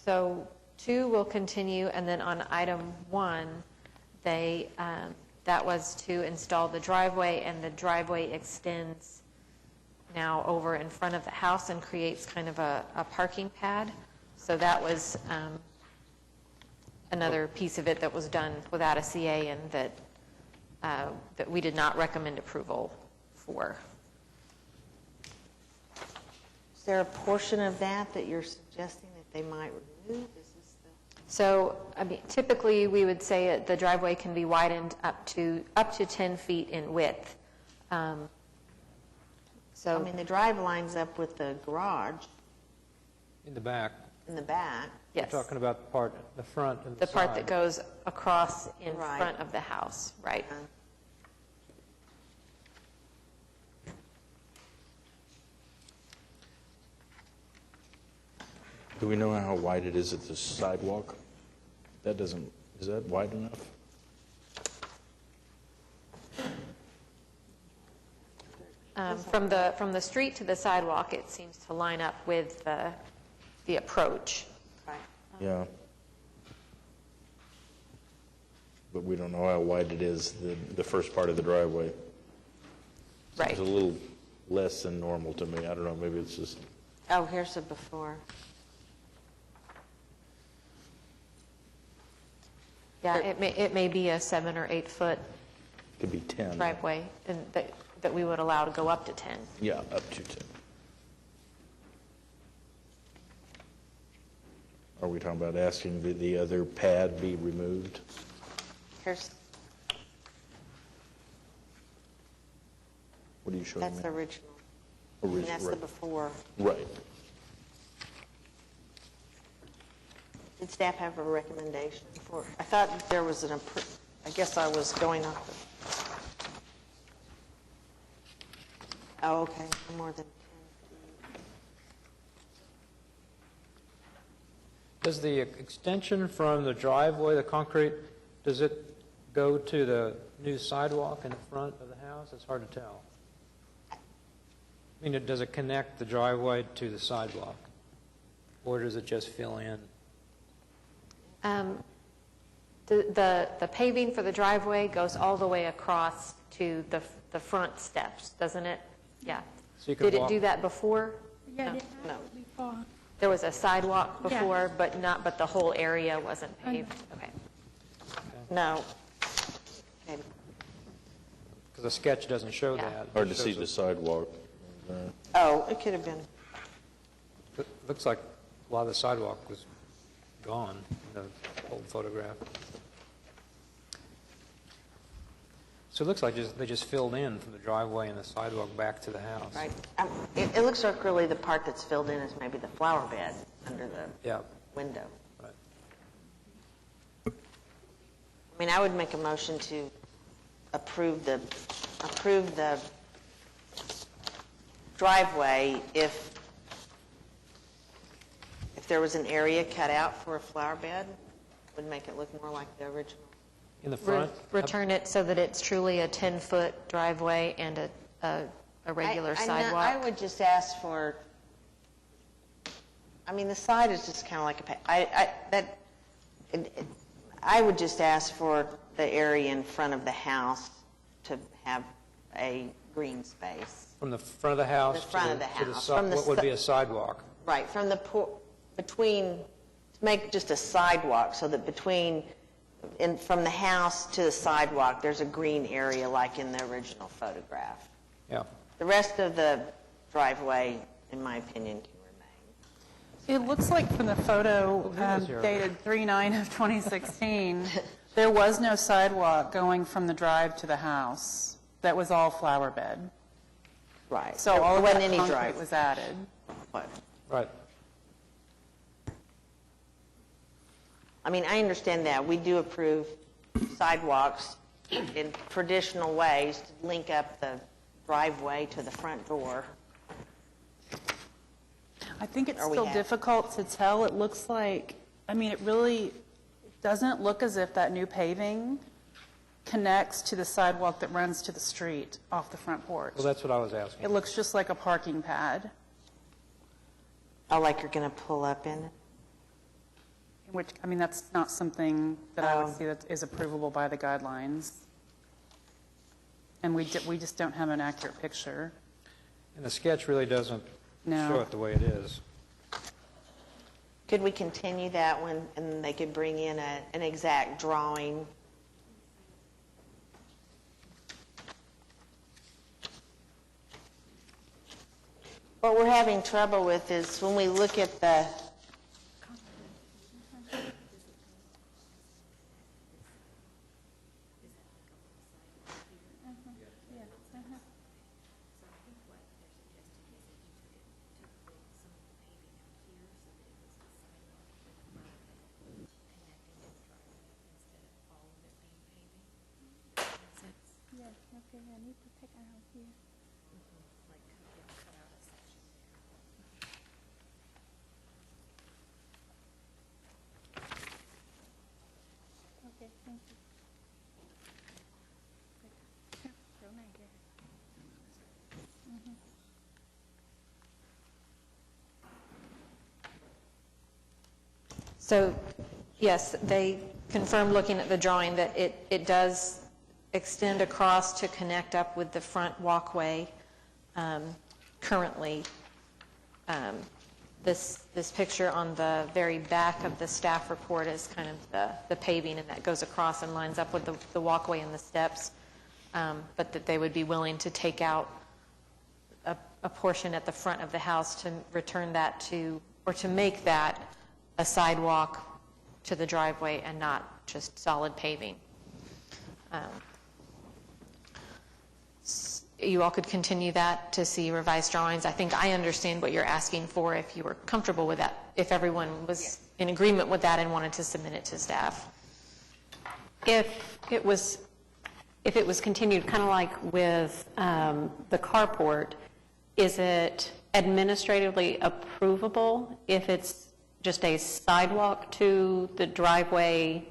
So 2 will continue, and then on item 1, that was to install the driveway, and the driveway extends now over in front of the house and creates kind of a parking pad. So that was another piece of it that was done without a CA, and that we did not recommend approval for. Is there a portion of that you're suggesting that they might remove? Is this So, I mean, typically, we would say the driveway can be widened up to 10 feet in width. I So, mean, the drive lines up with the garage In the back. in the back. yes, We're talking about the part, the front and the the part side. that goes across in Right. front of the house, right? Do we know how wide it is at the sidewalk? That doesn't, is that wide enough? From the street to the sidewalk, it seems to line up with the approach. Right. Yeah. But we don't know how wide it is, the first part of the driveway. Right. It's a little less than normal to me. I don't know, maybe it's just, Oh, here's the before. Yeah, it may be a 7 or 8 foot could be 10. driveway, and that we would allow to go up to 10. Yeah, up to 10. Are we talking about asking the other pad be removed? Here's, What are you showing me? that's the original. And that's the Right. before. Right. Did staff have a recommendation for, I thought there was I guess I was going off. Oh, okay, more than 10 feet. Does the extension from the driveway, the concrete, does it go to the new sidewalk in the front of the house? It's hard to tell. I mean, does it connect the driveway to the sidewalk? Or does it just fill in? The paving for the driveway goes all the way across to the front steps, doesn't it? Yeah. So you can Did it walk- do that before? Yeah, No. they have before. There was a sidewalk Yeah. before, but the whole area wasn't paved? Okay. No. Okay. Because the sketch doesn't show Yeah. that. Hard It to see shows the it- sidewalk. Oh, it could have been. It looks like a lot of the sidewalk was gone in the old photograph. So it looks like they just filled in from the driveway and the sidewalk back to the house. Right. It looks like really the part that's filled in is maybe the flower bed under the Yeah, window. right. I mean, I would make a motion to approve the driveway if there was an area cut out for a flower bed, would make it look more like the original. In the front? Return it so that it's truly a 10-foot driveway and a regular sidewalk? I would just ask for, I mean, the side is just kind of like I would just ask for the area in front of the house to have a green space. From the front of the house? The front of the to house. si- From the What would be a sidewalk? Right, from the, to make just a sidewalk, so that from the house to the sidewalk, there's a green area like in the original photograph. Yeah. The rest of the driveway, in my opinion, can remain. It looks like from the photo Who is your- dated 3/9 of 2016, there was no sidewalk going from the drive to the house. That was all flower bed. Right. So There all of wasn't that any concrete drive. was added. Right. I mean, I understand that. We do approve sidewalks in traditional ways to link up the driveway to the front door. I think it's Or we still have- difficult to tell. It looks like, I mean, it really doesn't look as if that new paving connects to the sidewalk that runs to the street off the front porch. Well, that's what I was asking. It looks just like a parking pad, Oh, like you're going to pull up in it? which, I mean, that's not something that I Oh. would see that is approvable by the guidelines. And we just don't have an accurate picture. And the sketch really doesn't No. show it the way it is. Could we continue that one, and they could bring in an exact drawing? What we're having trouble with is when we look at Yes, okay, I need to take out here. Okay, thank you. Chỗ này kìa. So, yes, they confirmed looking at the drawing that it does extend across to connect up with the front walkway currently. This picture on the very back of the staff report is kind of the paving, and that goes across and lines up with the walkway and the steps, but that they would be willing to take out a portion at the front of the house to return that to, or to make that a sidewalk to the driveway and not just solid paving. You all could continue that to see revised drawings. I think I understand what you're asking for, if you were comfortable with that, if everyone was in agreement with that and wanted to submit it to staff. If it was continued, kind of like with the carport, is it administratively approvable if it's just a sidewalk to the driveway,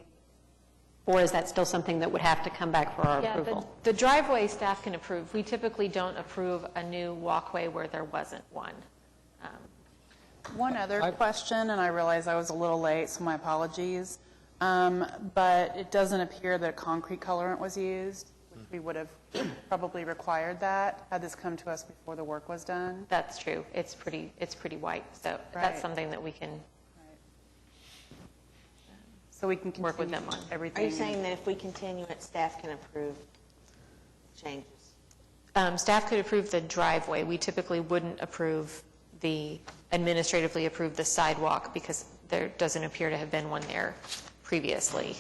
or is that still something that would have to come back for our approval? The driveway staff can approve. We typically don't approve a new walkway where there wasn't one. One other question, and I realize I was a little late, so my apologies, but it doesn't appear that a concrete colorant was used, which we would have probably required that had this come to us before the work was done. That's true. It's pretty white, so that's something that we can So we can work with them on. everything. Are you saying that if we continue it, staff can approve changes? Staff could approve the driveway. We typically wouldn't administratively approve the sidewalk because there doesn't appear to have been one there previously.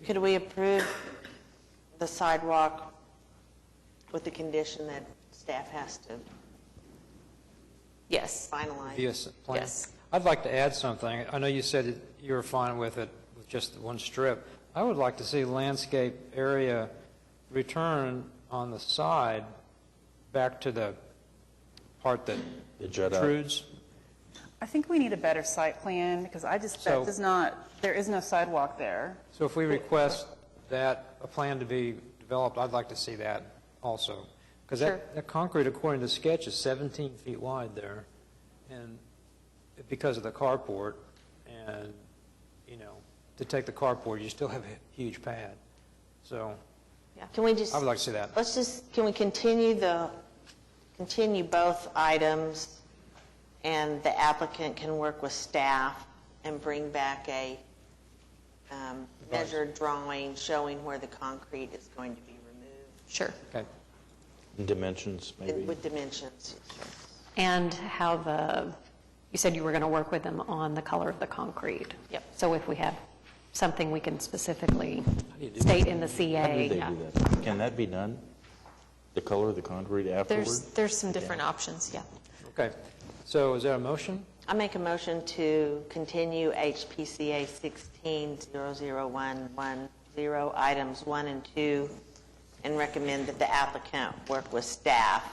Could we approve the sidewalk with the condition that staff has to Yes. finalize? Yes, plan. Yes. I'd like to add something. I know you said that you were fine with it, with just the one strip. I would like to see landscape area return on the side back to the part that protrudes. I think we need a better site plan, because there is no sidewalk there. So if we request that, a plan to be developed, I'd like to see that also. Because that concrete, according to the sketch, is 17 feet wide there, and because of the carport, and, to take the carport, you still have a huge pad. So Can we just? I would like to see that. Can we continue both items, and the applicant can work with staff and bring back a measured drawing showing where the concrete is going to be removed? Sure. Okay. Dimensions, maybe? With dimensions. And how you said you were going to work with them on the color of the concrete. Yep. So if we have something we can specifically state in the CA. How do they do that? Can that be done? The color of the concrete afterwards? There's some different options, yeah. Okay. So is there a motion? I make a motion to continue HPCA 16-00110, items 1 and 2, and recommend that the applicant work with staff.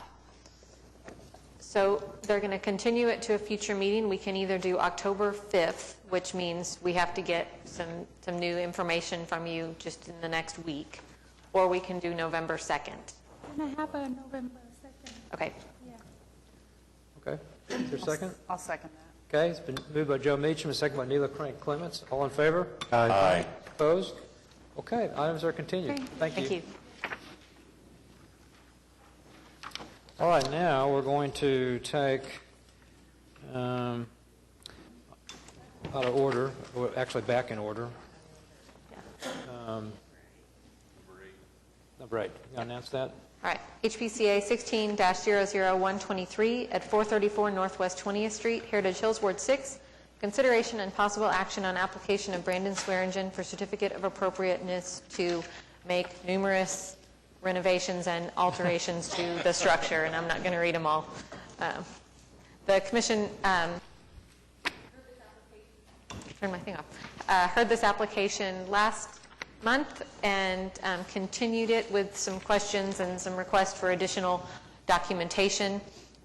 So they're going to continue it to a future meeting. We can either do October 5th, which means we have to get some new information from you just in the next week, or we can do November 2nd. Can I have a November 2nd? Okay. Yeah. Okay. Is there a second? I'll second that. Okay, it's been moved by Joe Meacham and seconded by Neela Crank Clements. All in favor? Aye. Opposed? Okay, items are continued. Okay. Thank you. Thank you. All right, now we're going to take, out of order, or actually back in order. Number 8. You want to announce that? All right. HPCA 16-00123 at 434 Northwest 20th Street, Heritage Hills, Ward 6. Consideration and possible action on application of Brandon Swearingen for certificate of appropriateness to make numerous renovations and alterations to the structure, and I'm not going to read them all. The commission heard this application last month and continued it with some questions and some requests for additional documentation.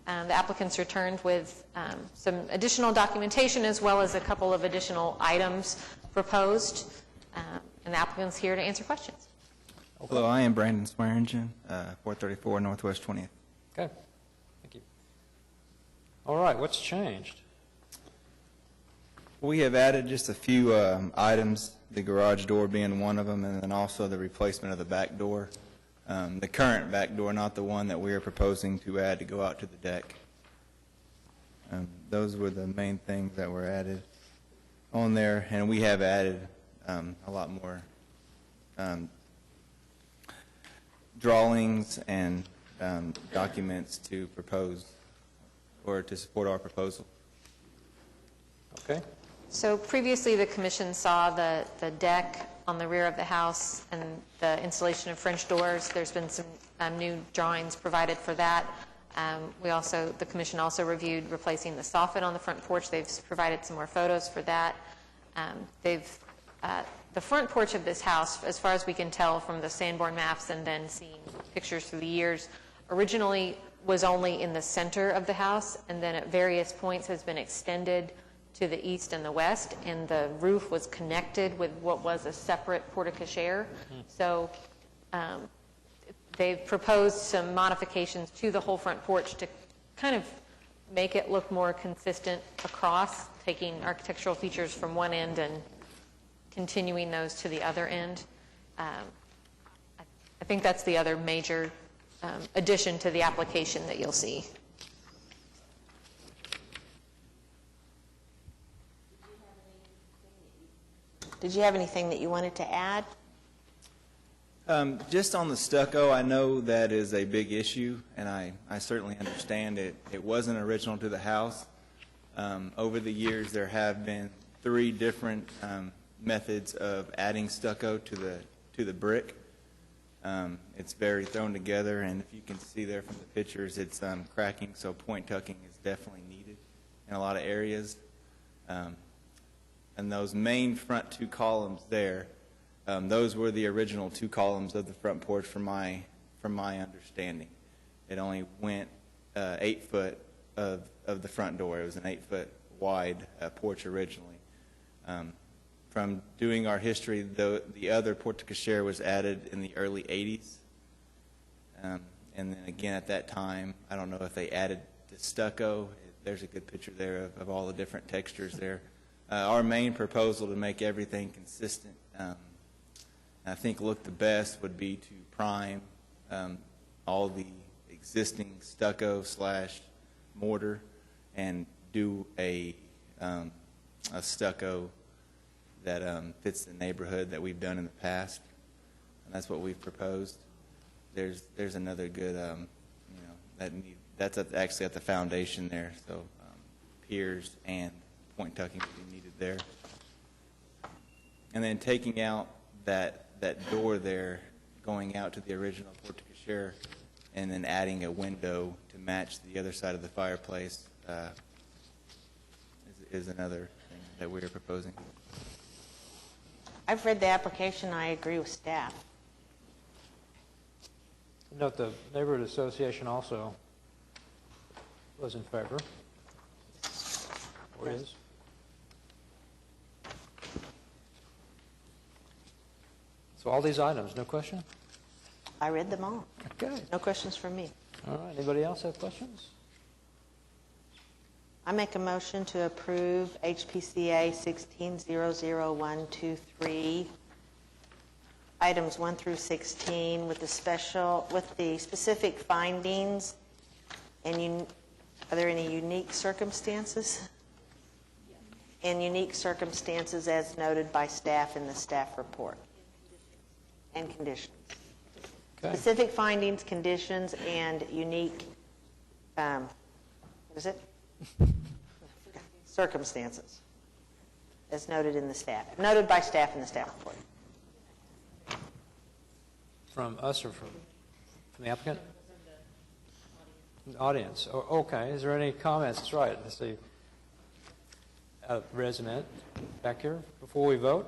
The applicants returned with some additional documentation as well as a couple of additional items proposed. And the applicant's here to answer questions. Hello, I am Brandon Swearingen, 434 Northwest 20th. Okay, thank you. All right, what's changed? We have added just a few items, the garage door being one of them, and then also the replacement of the back door. The current back door, not the one that we are proposing to add to go out to the deck. Those were the main things that were added on there, and we have added a lot more drawings and documents to propose or to support our proposal. Okay. So previously, the commission saw the deck on the rear of the house and the installation of French doors. There's been some new drawings provided for that. The commission also reviewed replacing the soffit on the front porch. They've provided some more photos for that. The front porch of this house, as far as we can tell from the Sanborn maps and then seeing pictures through the years, originally was only in the center of the house, and then at various points has been extended to the east and the west, and the roof was connected with what was a separate porte-cochere. So they've proposed some modifications to the whole front porch to kind of make it look more consistent across, taking architectural features from one end and continuing those to the other end. I think that's the other major addition to the application that you'll see. Did you have anything that you wanted to add? Just on the stucco, I know that is a big issue, and I certainly understand it. It wasn't original to the house. Over the years, there have been 3 different methods of adding stucco to the brick. It's very thrown together, and if you can see there from the pictures, it's cracking, so point tucking is definitely needed in a lot of areas. And those main front 2 columns there, those were the original 2 columns of the front porch from my understanding. It only went 8 foot of the front door. It was an 8 foot wide porch originally. From doing our history, the other porte-cochere was added in the early 80s. And then again at that time, I don't know if they added the stucco. There's a good picture there of all the different textures there. Our main proposal to make everything consistent, I think look the best, would be to prime all the existing stucco / mortar and do a stucco that fits the neighborhood that we've done in the past, and that's what we've proposed. There's another good, that's actually at the foundation there, so piers and point tucking would be needed there. And then taking out that door there, going out to the original porte-cochere, and then adding a window to match the other side of the fireplace is another thing that we're proposing. I've read the application. I agree with staff. Note the neighborhood association also was in favor, or is. So all these items, no question? I read them all. Okay. No questions from me. All right, anybody else have questions? I make a motion to approve HPCA 16000123, items 1 through 16 with the specific findings. And are there any unique circumstances? And unique circumstances as noted by staff in the staff report. And conditions. Okay. Specific findings, conditions, and unique, what is it? Circumstances, as noted by staff in the staff report. From us or from the applicant? From the audience. Oh, okay. Is there any comments? That's right. Let's see. Resident back here before we vote.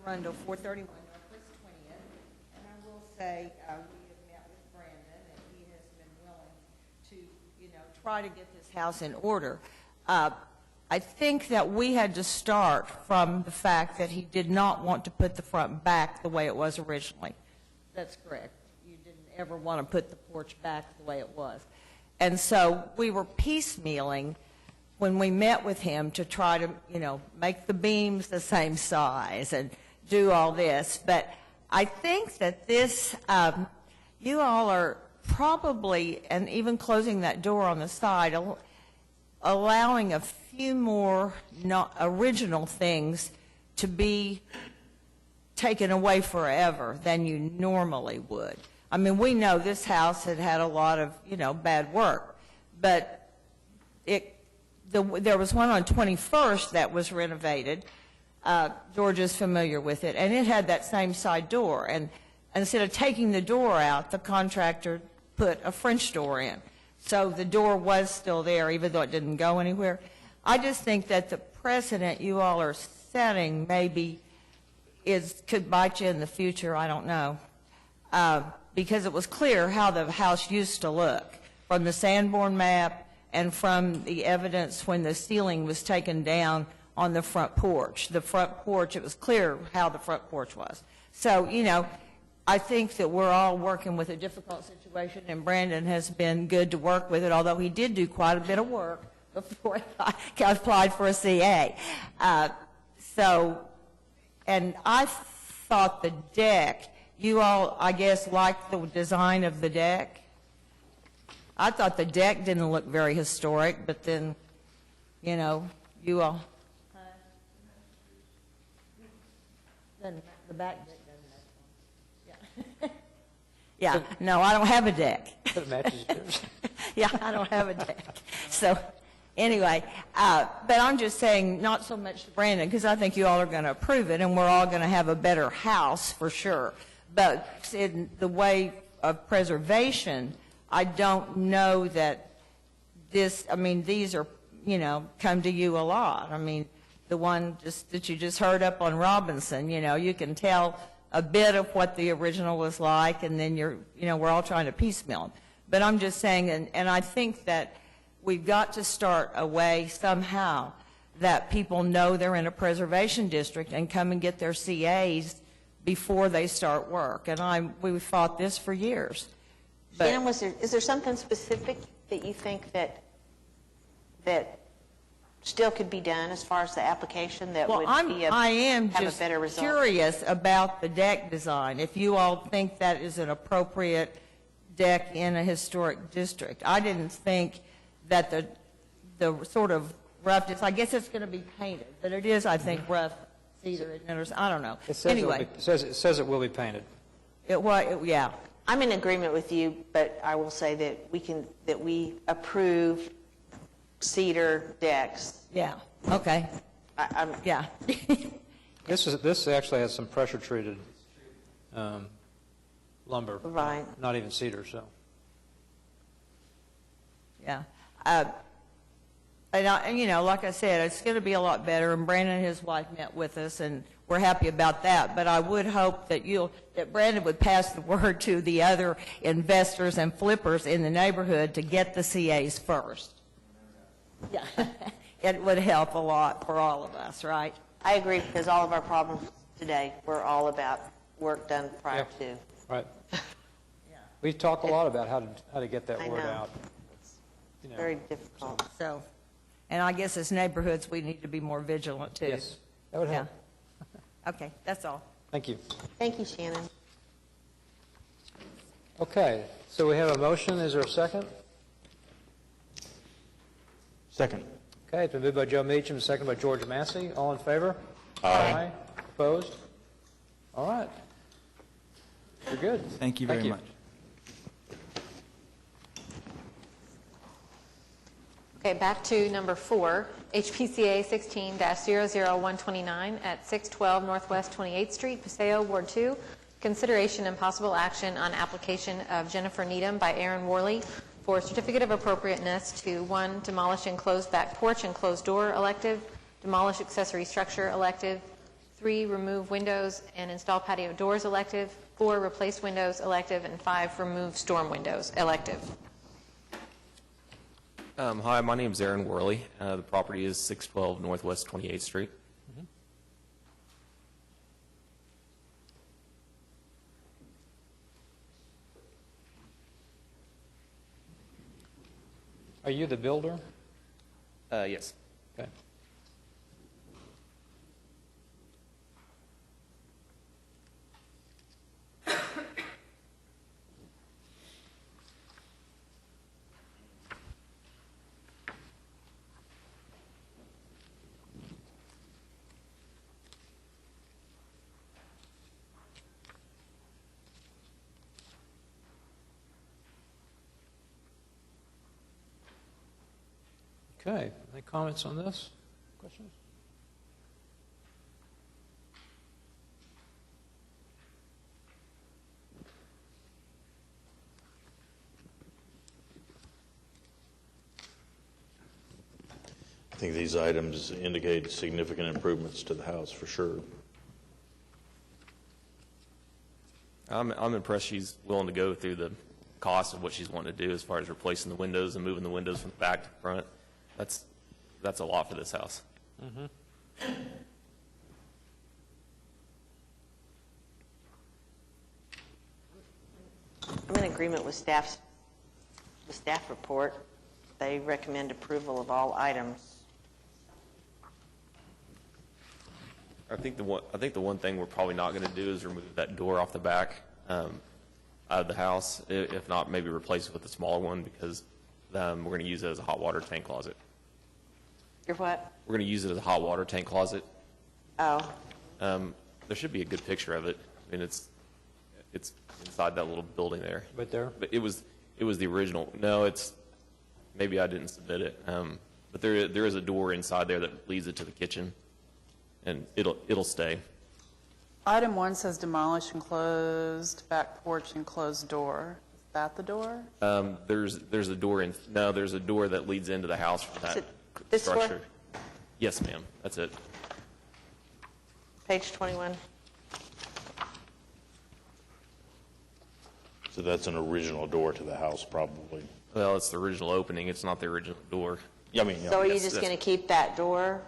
Arundel, 431 Northwest 20th. And I will say, we have met with Brandon, and he has been willing to, try to get this house in order. I think that we had to start from the fact that he did not want to put the front back the way it was originally. That's correct. You didn't ever want to put the porch back the way it was. And so we were piecemealing when we met with him to try to, make the beams the same size and do all this. But I think that this, you all are probably, and even closing that door on the side, allowing a few more original things to be taken away forever than you normally would. I mean, we know this house had had a lot of, bad work, but there was one on 21st that was renovated. George is familiar with it, and it had that same side door. And instead of taking the door out, the contractor put a French door in. So the door was still there, even though it didn't go anywhere. I just think that the precedent you all are setting maybe could bite you in the future. I don't know. Because it was clear how the house used to look from the Sanborn map and from the evidence when the ceiling was taken down on the front porch. The front porch, it was clear how the front porch was. So, I think that we're all working with a difficult situation, and Brandon has been good to work with it, although he did do quite a bit of work before he applied for a CA. And I thought the deck, you all, I guess, liked the design of the deck. I thought the deck didn't look very historic, but then, you all. The back deck doesn't match. Yeah, no, I don't have a deck. It matches yours. Yeah, I don't have a deck. So, anyway, but I'm just saying, not so much to Brandon, because I think you all are going to approve it, and we're all going to have a better house for sure. But in the way of preservation, I don't know that these are, come to you a lot. I mean, the one that you just heard up on Robinson, you can tell a bit of what the original was like, and then we're all trying to piecemeal them. But I'm just saying, and I think that we've got to start a way somehow that people know they're in a preservation district and come and get their CAs before they start work. And we fought this for years. But Shannon, is there something specific that you think that still could be done as far as the application that would have a better result? Curious about the deck design, if you all think that is an appropriate deck in a historic district. I didn't think that the sort of roughness, I guess it's going to be painted, but it is, I think, rough cedar. I don't know. It says anyway. it says it will be painted. Yeah. I'm in agreement with you, but I will say that we approve cedar decks. Yeah, okay. Yeah. This actually has some pressure-treated lumber. Right. Not even cedar, so. Yeah. And like I said, it's going to be a lot better, and Brandon and his wife met with us, and we're happy about that. But I would hope that Brandon would pass the word to the other investors and flippers in the neighborhood to get the CAs first. Yeah. It would help a lot for all of us, right? I agree, because all of our problems today were all about work done prior to. Right. We talk a lot about how to get that word out. It's very difficult. So, and I guess as neighborhoods, we need to be more vigilant, too. Yes, that would help. Yeah. Okay, that's all. Thank you. Thank you, Shannon. Okay, so we have a motion. Is there a second? Second. Okay, it's been moved by Joe Meacham, second by George Massey. All in favor? Aye. Opposed? All right. You're good. Thank you very much. Okay, back to number 4, HPCA 16-00129 at 612 Northwest 28th Street, Paseo, Ward 2. Consideration and possible action on application of Jennifer Needham by Aaron Worley for certificate of appropriateness to 1, demolish enclosed back porch and closed door elective, demolish accessory structure elective, 3, remove windows and install patio doors, elective. 4, replace windows, elective. And 5, remove storm windows, elective. Hi, my name is Aaron Worley. The property is 612 Northwest 28th Street. Are you the builder? Yes. Okay. Okay, any comments on this? Questions? I think these items indicate significant improvements to the house, for sure. I'm impressed she's willing to go through the cost of what she's wanting to do as far as replacing the windows and moving the windows from the back to the front. That's a lot for this house. I'm in agreement with the staff report. They recommend approval of all items. I think the one thing we're probably not going to do is remove that door off the back out of the house. If not, maybe replace it with a smaller one, because we're going to use it as a hot water tank closet. You're what? We're going to use it as a hot water tank closet. Oh. There should be a good picture of it. I mean, it's inside that little building there. Right there? But it was the original. No, maybe I didn't submit it. But there is a door inside there that leads it to the kitchen, and it'll stay. Item 1 says demolish enclosed back porch and closed door. Is that the door? There's a door there's a door that leads into the house from that this structure. door? Yes, ma'am. That's it. Page 21. So that's an original door to the house, probably. Well, it's the original opening. It's not the original door. Yeah, I mean, So are you just going to keep that door?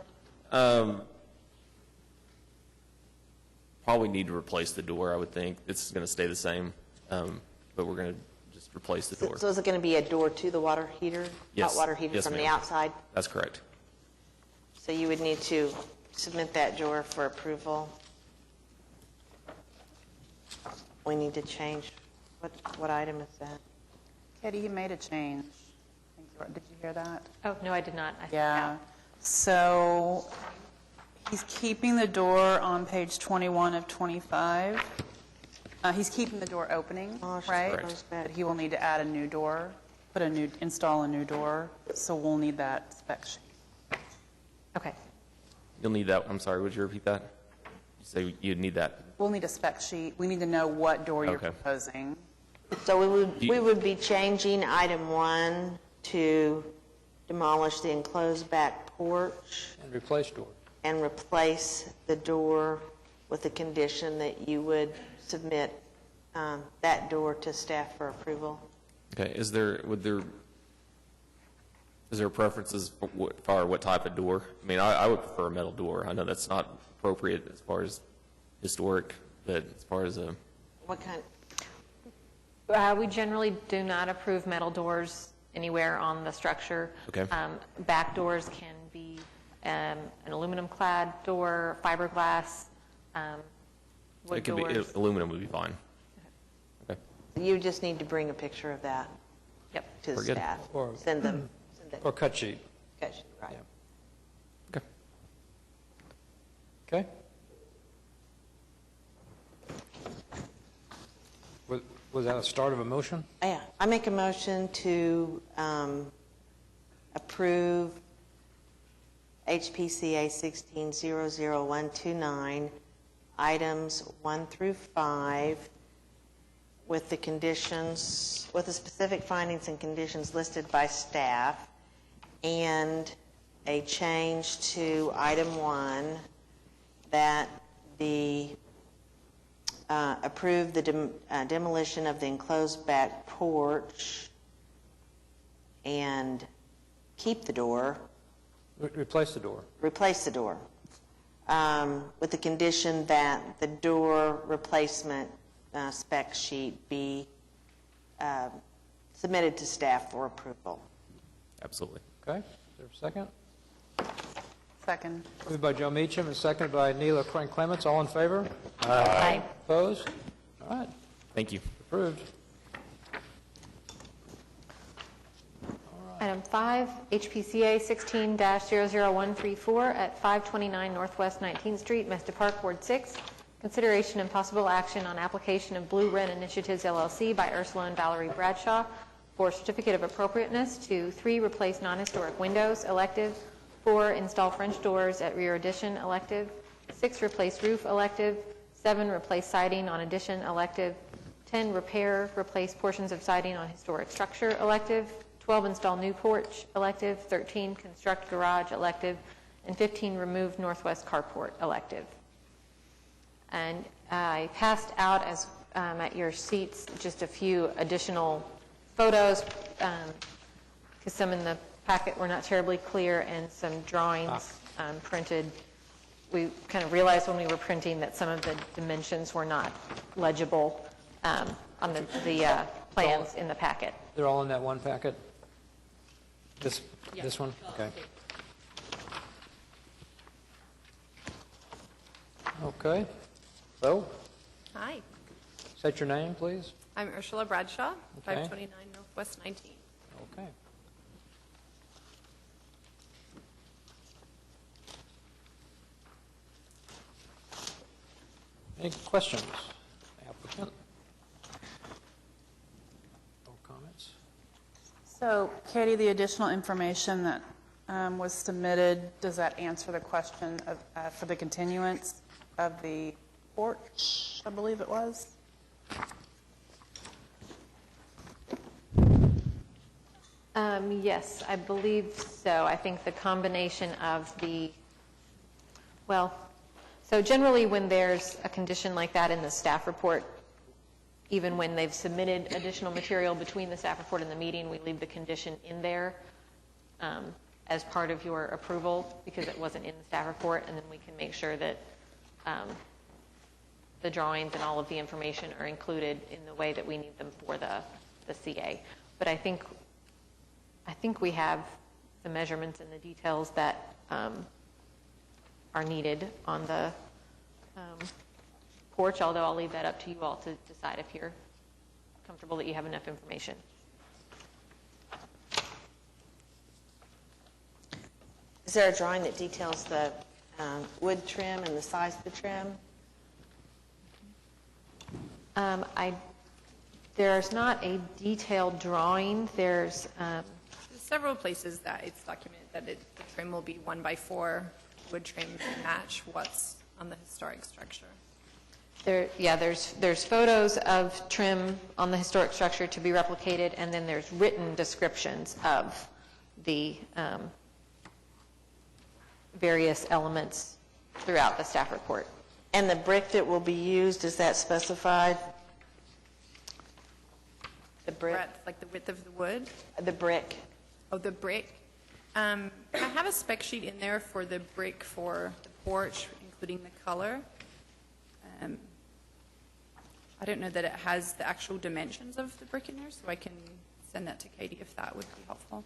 Probably need to replace the door, I would think. It's going to stay the same, but we're going to just replace the door. So is it going to be a door to the water heater? Yes. Hot water heater Yes, from the ma'am. outside? That's correct. So you would need to submit that door for approval. We need to change, what item is that? Katie, you made a change. Did you hear that? Oh, no, I did not. Yeah. So he's keeping the door on page 21 of 25. He's keeping the door opening, right? Correct. But he will need to add a new door, install a new door. So we'll need that spec sheet. Okay. You'll need that. I'm sorry, would you repeat that? You say you'd need that. We'll need a spec sheet. We need to know what door you're Okay. proposing. So we would be changing item 1 to demolish the enclosed back porch And replace door. and replace the door with the condition that you would submit that door to staff for approval. Okay. Is there preferences for what type of door? I mean, I would prefer a metal door. I know that's not appropriate as far as historic, but as far as a... What kind? We generally do not approve metal doors anywhere on the structure. Okay. Back doors can be an aluminum-clad door, fiberglass, wood It could doors. be aluminum would be fine. Okay. You just need to bring a picture of that Yep. to the We're good. staff. Or- Send them. Or cut sheet. Right. Okay. Okay? Was that a start of a motion? Yeah, I make a motion to approve HPCA 1600129, items 1 through 5, with the conditions, with the specific findings and conditions listed by staff, and a change to item 1 that approve the demolition of the enclosed back porch and keep the door, Replace the door. replace the door, with the condition that the door replacement spec sheet be submitted to staff for approval. Absolutely. Okay, is there a second? Second. Moved by Joe Meacham and seconded by Neela Crank Clements. All in favor? Aye. Opposed? All right, Thank you. approved. Item 5, HPCA 16-00134 at 529 Northwest 19th Street, Mesta Park, Ward 6. Consideration and possible action on application of Blue Wren Initiatives LLC by Ursula and Valerie Bradshaw for certificate of appropriateness to 3, replace non-historic windows, elective; 4, install French doors at rear addition, elective; 6, replace roof, elective; 7, replace siding on addition, elective; 10, replace portions of siding on historic structure, elective; 12, install new porch, elective; 13, construct garage, elective; and 15, remove northwest carport, elective. And I passed out as at your seats just a few additional photos, because some in the packet were not terribly clear, and some drawings printed. We kind of realized when we were printing that some of the dimensions were not legible on the plans in the packet. They're all in that one packet? This one? Okay. Okay. So, Hi, state your name, please. I'm Ursula Bradshaw, Okay. 529 Northwest 19. Okay. Any questions? Applicant? No comments? So, Katie, the additional information that was submitted, does that answer the question of, for the continuance of the porch, I believe it was? Yes, I believe so. I think the combination of so generally when there's a condition like that in the staff report, even when they've submitted additional material between the staff report and the meeting, we leave the condition in there as part of your approval because it wasn't in the staff report, and then we can make sure that the drawings and all of the information are included in the way that we need them for the CA. But I think we have the measurements and the details that are needed on the porch, although I'll leave that up to you all to decide if you're comfortable that you have enough information. Is there a drawing that details the wood trim and the size of the trim? There's not a detailed drawing. There's Several places that it's documented that the trim will be 1x4 wood trim to match what's on the historic structure. There's photos of trim on the historic structure to be replicated, and then there's written descriptions of the various elements throughout the staff report. And the brick that will be used, is that specified? The brick? Breadth, like the width of the wood? The brick. Oh, the brick. I have a spec sheet in there for the brick for the porch, including the color. I don't know that it has the actual dimensions of the brick in there, so I can send that to Katie if that would be helpful.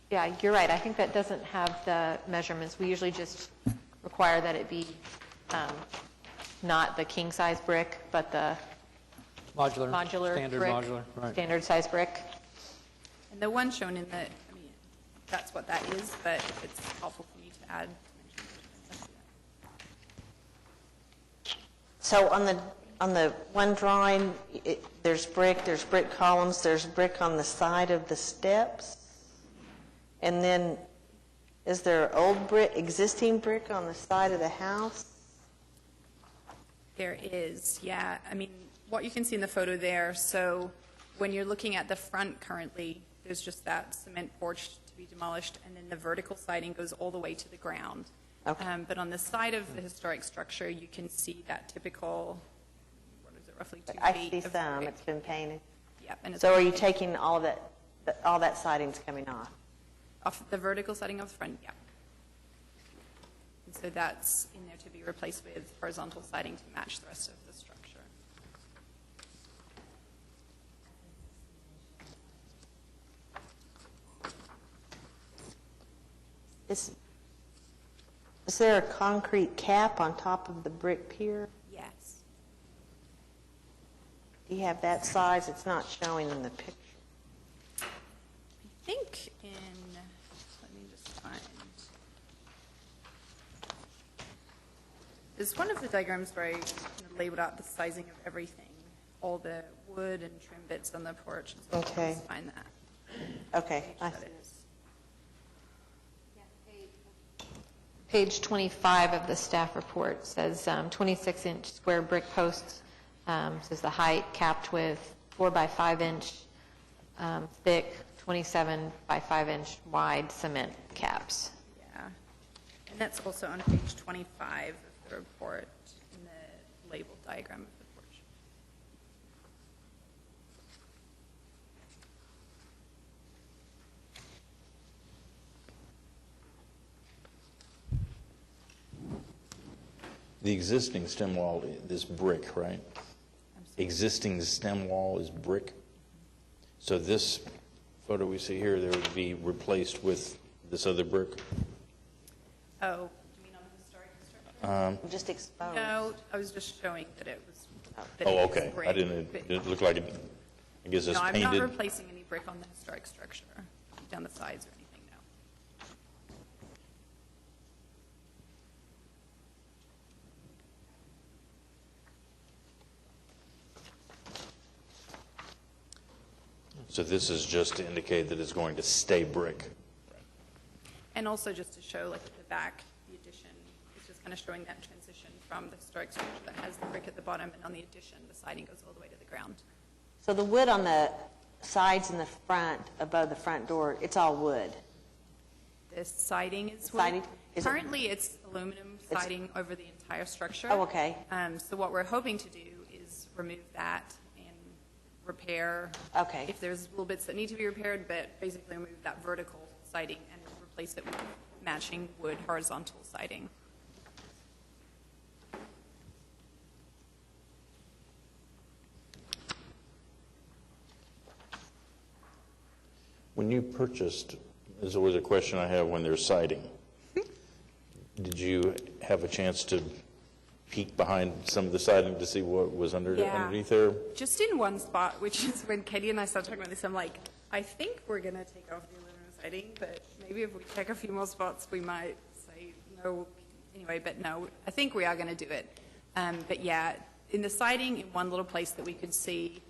Yeah, you're right. I think that doesn't have the measurements. We usually just require that it be not the king-size brick, but the modular standard brick, modular, right. standard size brick. And the one shown in the, that's what that is, but if it's helpful for you to add. So on the one drawing, there's brick columns, there's brick on the side of the steps, and then is there old brick, existing brick on the side of the house? There is, yeah. I mean, what you can see in the photo there, so when you're looking at the front currently, there's just that cement porch to be demolished, and then the vertical siding goes all the way to the ground. Okay. But on the side of the historic structure, you can see that typical, what is it, roughly 2 feet I see of some, brick. it's been painted. Yep, and it's So are you taking all of that, all that siding's coming off? off the vertical siding of the front, yeah. And so that's in there to be replaced with horizontal siding to match the rest of the structure. Is there a concrete cap on top of the brick pier? Yes. Do you have that size? It's not showing in the picture. I think in, let me just find. There's one of the diagrams where I kind of labeled out the sizing of everything, all the wood and trim bits on the porch. And so Okay. Let's find that. Okay, I That see. is. Page 25 of the staff report says 26-inch square brick posts, says the height capped with 4 by 5 inch thick, 27 by 5 inch wide cement caps. Yeah. And that's also on page 25 of the report in the label diagram of the porch. The existing stem wall is brick, right? Existing stem wall is brick. So this photo we see here, there would be replaced with this other brick? Oh, you mean on the historic structure? Just exposed. No, I was just showing that it was. that Oh, it was okay. brick, I didn't, but- it looked like it, I guess it's No, I'm painted. not replacing any brick on the historic structure, down the sides or anything, no. So this is just to indicate that it's going to stay brick. And also just to show, like, at the back, the addition, it's just kind of showing that transition from the historic structure that has the brick at the bottom, and on the addition, the siding goes all the way to the ground. So the wood on the sides and the front, above the front door, it's all wood? The siding is wood. Siding? Is it- Currently, it's aluminum siding over the entire structure. Oh, okay. So what we're hoping to do is remove that and repair. Okay. If there's little bits that need to be repaired, but basically remove that vertical siding and replace it with matching wood horizontal siding. When you purchased, there's always a question I have when there's siding. Did you have a chance to peek behind some of the siding to see what was underneath there? Just in one spot, which is when Katie and I started talking about this, I'm like, I think we're going to take off the aluminum siding, but maybe if we check a few more spots, we might say no. Anyway, but no, I think we are going to do it. But yeah, in the siding, in one little place that we could see,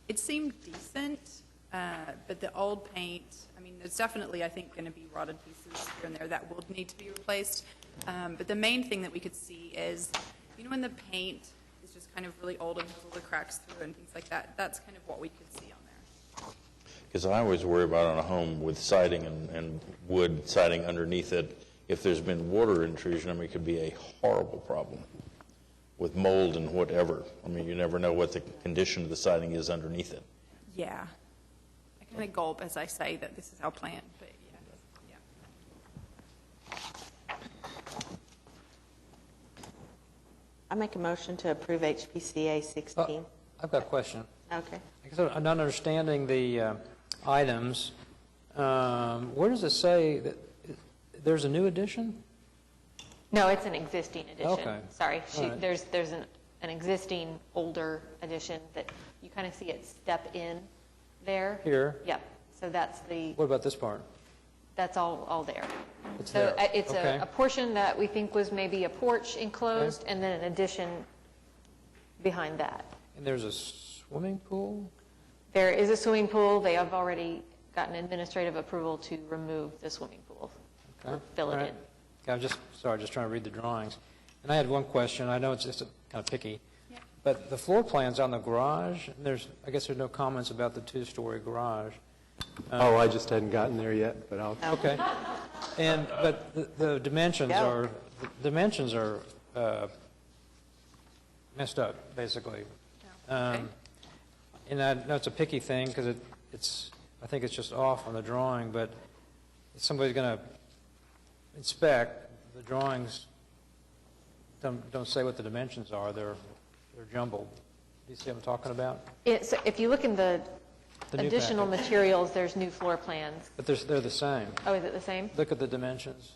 it seemed decent, but the old paint, I mean, there's definitely, I think, going to be rotted pieces here and there that will need to be replaced. But the main thing that we could see is, you know, when the paint is just kind of really old and has all the cracks through and things like that, that's kind of what we could see on there. Because I always worry about on a home with siding and wood siding underneath it, if there's been water intrusion, I mean, it could be a horrible problem with mold and whatever. I mean, you never know what the condition of the siding is underneath it. Yeah. I kind of gulp as I say that this is our plan, but yeah. I make a motion to approve HPCA 16. I've got a question. Okay. I guess I'm not understanding the items. Where does it say that there's a new addition? No, it's an existing addition. Okay. Sorry. All right. There's an existing older addition that you kind of see it step in there. Here? Yep. So that's What about this part? that's all there. It's So there. it's Okay. a portion that we think was maybe a porch enclosed, and then an addition behind that. And there's a swimming pool? There is a swimming pool. They have already gotten administrative approval to remove the swimming pool, Okay. or fill All it right. in. Okay, I'm just trying to read the drawings. And I had one question. I know it's just kind of picky. But the floor plan's on the garage, and I guess there's no comments about the two-story garage. Oh, I just hadn't gotten there yet, but I'll. Okay. But the dimensions are messed up, basically. And I know it's a picky thing because I think it's just off on the drawing, but if somebody's going to inspect, the drawings don't say what the dimensions are. They're jumbled. Do you see what I'm talking about? If you look in the new additional packet. materials, there's new floor plans. But they're the same. Oh, is it the same? Look at the dimensions.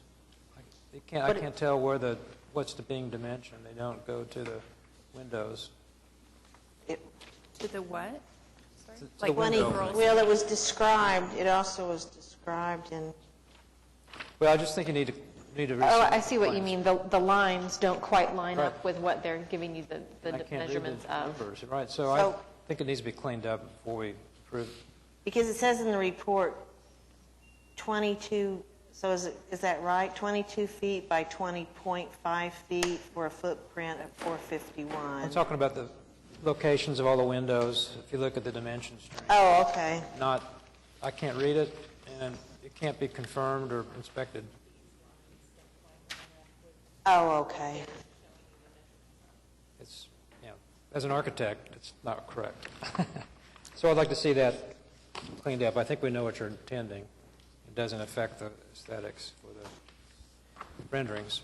I can't tell what's being dimensioned. They don't go to the windows. To the what? Sorry? To Like the window. Well, it was described, it also was described in, Well, I just think you need to Oh, I see what you mean. The lines don't quite line Right. up with what they're giving you the I can't read measurements the of. numbers, right? So I think it needs to be cleaned up before we approve. because it says in the report 22, so is that right? 22 feet by 20.5 feet for a footprint of 451. I'm talking about the locations of all the windows. If you look at the dimensions, Oh, okay. I can't read it, and it can't be confirmed or inspected. Oh, okay. It's, as an architect, it's not correct. So I'd like to see that cleaned up. I think we know what you're intending. It doesn't affect the aesthetics for the renderings.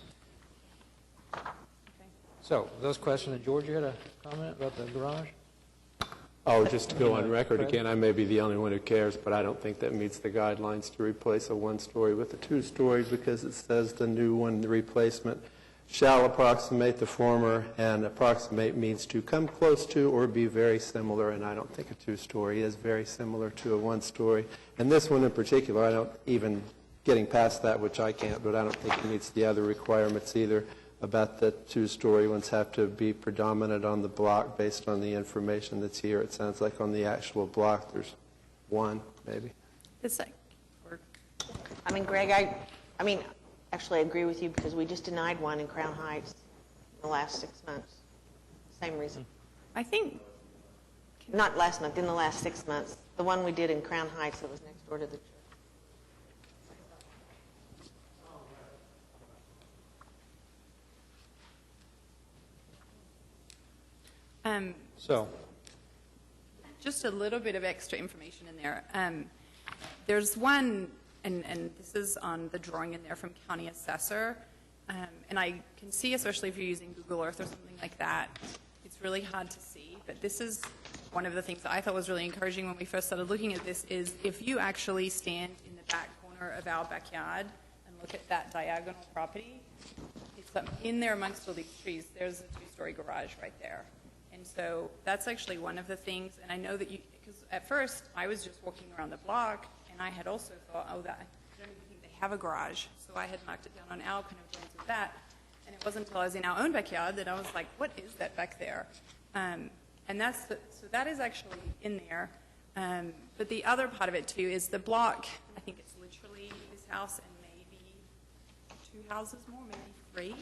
So, those questions. George, you had a comment about the garage? Oh, just to go on record again, I may be the only one who cares, but I don't think that meets the guidelines to replace a one-story with a two-story because it says the new one, the replacement, shall approximate the former, and approximate means to come close to or be very similar, and I don't think a two-story is very similar to a one-story. And this one in particular, I don't even, getting past that, which I can't, but I don't think it meets the other requirements either about the two-story ones have to be predominant on the block based on the information that's here. It sounds like on the actual block there's one, maybe. It's like, I mean, Greg, actually I agree with you because we just denied one in Crown Heights in the last 6 months. Same reason. I think, Not last month, in the last 6 months. The one we did in Crown Heights that was next door to the church. So, just a little bit of extra information in there. There's one, and this is on the drawing in there from County Assessor, and I can see, especially if you're using Google Earth or something like that, it's really hard to see, but this is one of the things that I thought was really encouraging when we first started looking at this is if you actually stand in the back corner of our backyard and look at that diagonal property, it's in there amongst all these trees, there's a two-story garage right there. And so that's actually one of the things, and I know that because at first I was just walking around the block, and I had also thought, I don't even think they have a garage, so I had marked it down on our kind of plans with that, and it wasn't until I was in our own backyard that I was like, what is that back there? And so that is actually in there, but the other part of it too is the block, I think it's literally this house and maybe 2 houses more, maybe 3,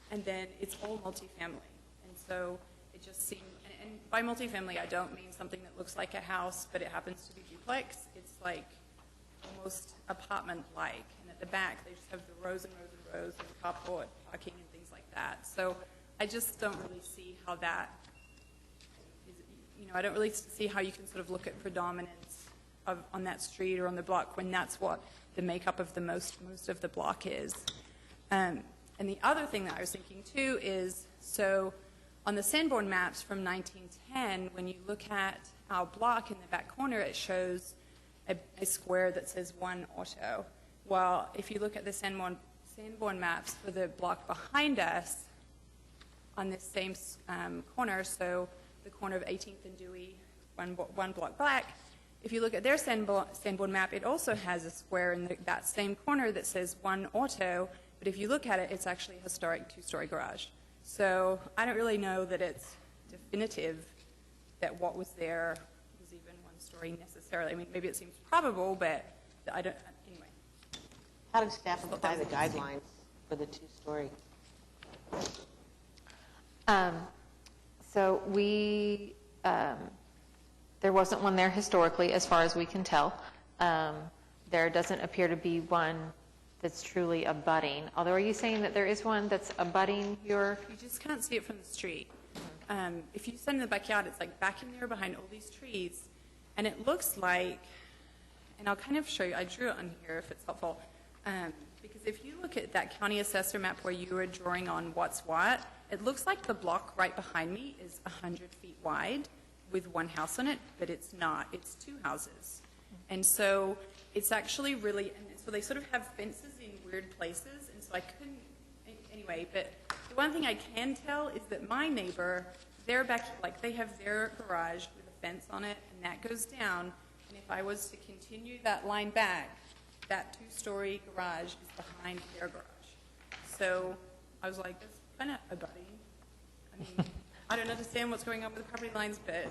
and then it's all multifamily, and so it just seemed, and by multifamily I don't mean something that looks like a house, but it happens to be duplex. It's like almost apartment-like, and at the back they just have the rows and rows and rows of carport parking and things like that. So I just don't really see how that is, I don't really see how you can sort of look at predominance on that street or on the block when that's what the makeup of the most of the block is. And the other thing that I was thinking too is, so on the Sanborn maps from 1910, when you look at our block in the back corner, it shows a square that says 1 auto. Well, if you look at the Sanborn maps for the block behind us, on this same corner, so the corner of 18th and Dewey, one block back, if you look at their Sanborn map, it also has a square in that same corner that says 1 auto, but if you look at it, it's actually a historic 2-story garage. So I don't really know that it's definitive that what was there was even 1 story necessarily. I mean, maybe it seems probable, but I don't, anyway. How did staff apply the guidelines for the 2-story? So there wasn't one there historically, as far as we can tell. There doesn't appear to be one that's truly abutting. Although, are you saying that there is one that's abutting your? You just can't see it from the street. If you stand in the backyard, it's like back in there behind all these trees, and it looks like, and I'll kind of show you, I drew it on here if it's helpful, because if you look at that county assessor map where you were drawing on what's what, it looks like the block right behind me is 100 feet wide with one house on it, but it's not. It's two houses. And so it's actually really, and so they sort of have fences in weird places, and so I couldn't, anyway, but the one thing I can tell is that my neighbor, they're back, like they have their garage with a fence on it, and that goes down, and if I was to continue that line back, that two-story garage is behind their garage. So I was like, that's kind of abutting. I mean, I don't understand what's going on with the property lines, but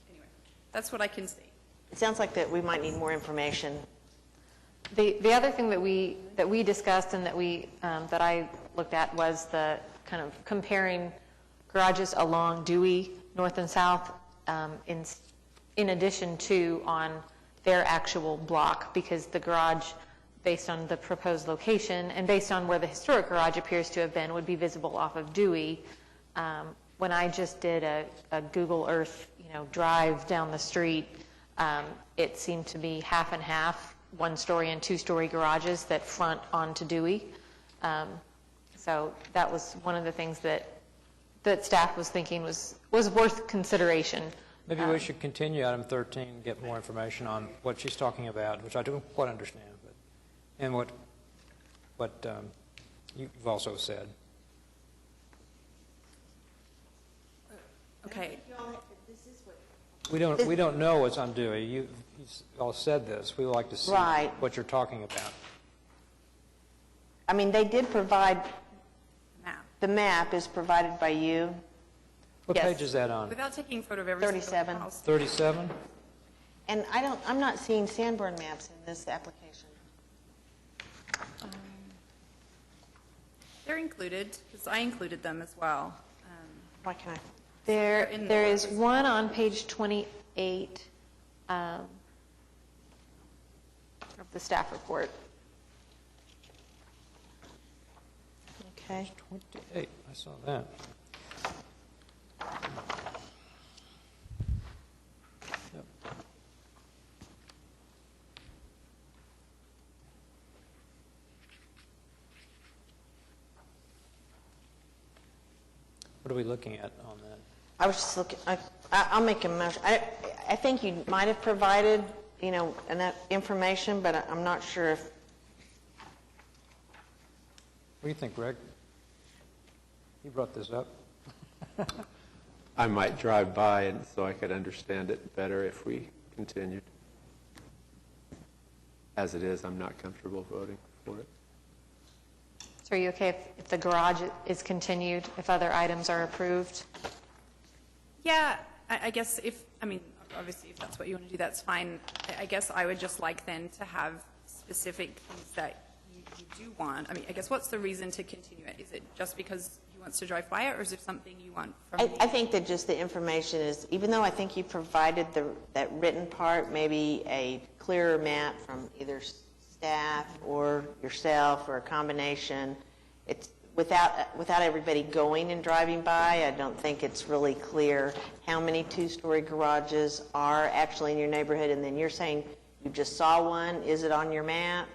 anyway, that's what I can see. It sounds like that we might need more information. The other thing that we discussed and that that I looked at was the kind of comparing garages along Dewey, north and south, in addition to on their actual block, because the garage, based on the proposed location and based on where the historic garage appears to have been, would be visible off of Dewey. When I just did a Google Earth, drive down the street, it seemed to be half and half, one-story and two-story garages that front onto Dewey. So that was one of the things that staff was thinking was worth consideration. Maybe we should continue item 13 and get more information on what she's talking about, which I don't quite understand, and what you've also said. Okay. We don't know what's on Dewey. You all said this. We would like to see what you're talking about. I mean, they did provide, the map is provided by you. What page is that on? Without taking photo of every 37. house. 37? And I'm not seeing Sanborn maps in this application. They're included, because I included them as well. Why can I? There is one on page 28 of the staff report. Okay. 28, I saw that. Yep. What are we looking at on that? I was just looking, I'll make a motion. I think you might have provided, enough information, but I'm not sure if. What do you think, Greg? You brought this up. I might drive by and so I could understand it better if we continued. As it is, I'm not comfortable voting for it. So are you okay if the garage is continued, if other items are approved? Yeah, I guess obviously if that's what you want to do, that's fine. I guess I would just like then to have specific things that you do want. I mean, I guess what's the reason to continue it? Is it just because he wants to drive by it, or is there something you want from me? I think that just the information is, even though I think you provided that written part, maybe a clearer map from either staff or yourself or a combination, it's without everybody going and driving by, I don't think it's really clear how many two-story garages are actually in your neighborhood. And then you're saying you just saw one. Is it on your map?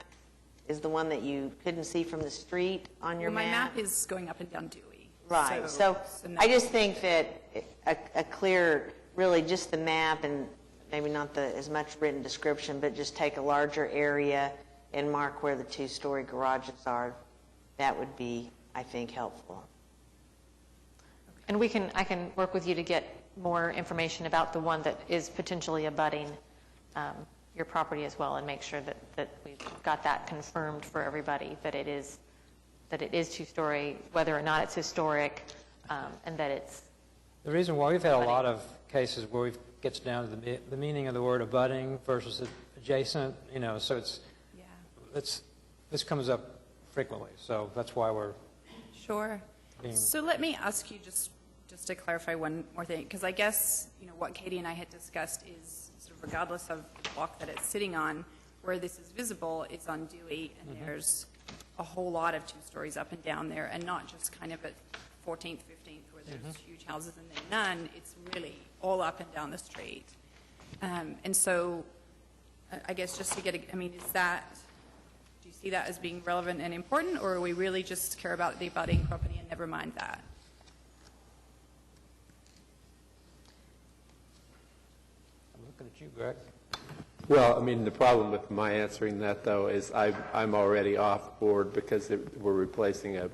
Is the one that you couldn't see from the street on your map? map? My map is going up and down Dewey. Right. So no. I just think that a clear, really just the map and maybe not as much written description, but just take a larger area and mark where the two-story garages are. That would be, I think, helpful. And I can work with you to get more information about the one that is potentially abutting your property as well, and make sure that we've got that confirmed for everybody, that it is two-story, whether or not it's historic, and that it's... The reason why we've had a lot of cases where it gets down to the meaning of the word abutting versus adjacent, so this comes up frequently, so that's why we're... Sure. So let me ask you just to clarify one more thing, because I guess what Katie and I had discussed is sort of regardless of the block that it's sitting on, where this is visible is on Dewey, and there's a whole lot of 2 stories up and down there, and not just kind of at 14th, 15th, where there's huge houses and then none. It's really all up and down the street. And so I guess just to get, I mean, is that, do you see that as being relevant and important, or are we really just care about the abutting property and never mind that? I'm looking at you, Greg. Well, I mean, the problem with my answering that, though, is I'm already off board because we're replacing a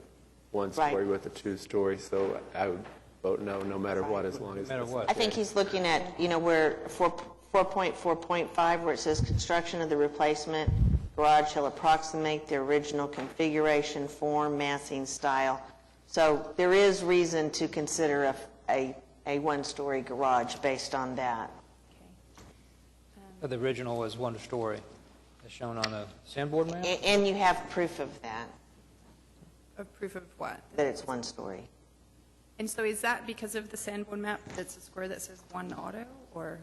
1-story Right. with a 2-story, so I would vote no matter what, as long as. No matter what. I think he's looking at, where 4.4.5, where it says construction of the replacement garage shall approximate the original configuration, form, massing, style. So there is reason to consider a 1-story garage based on that. The original was 1 story, as shown on the sandboard map? And you have proof of that, Of proof of what? that it's 1 story. And so is that because of the Sanborn map that's a square that says 1 auto, or?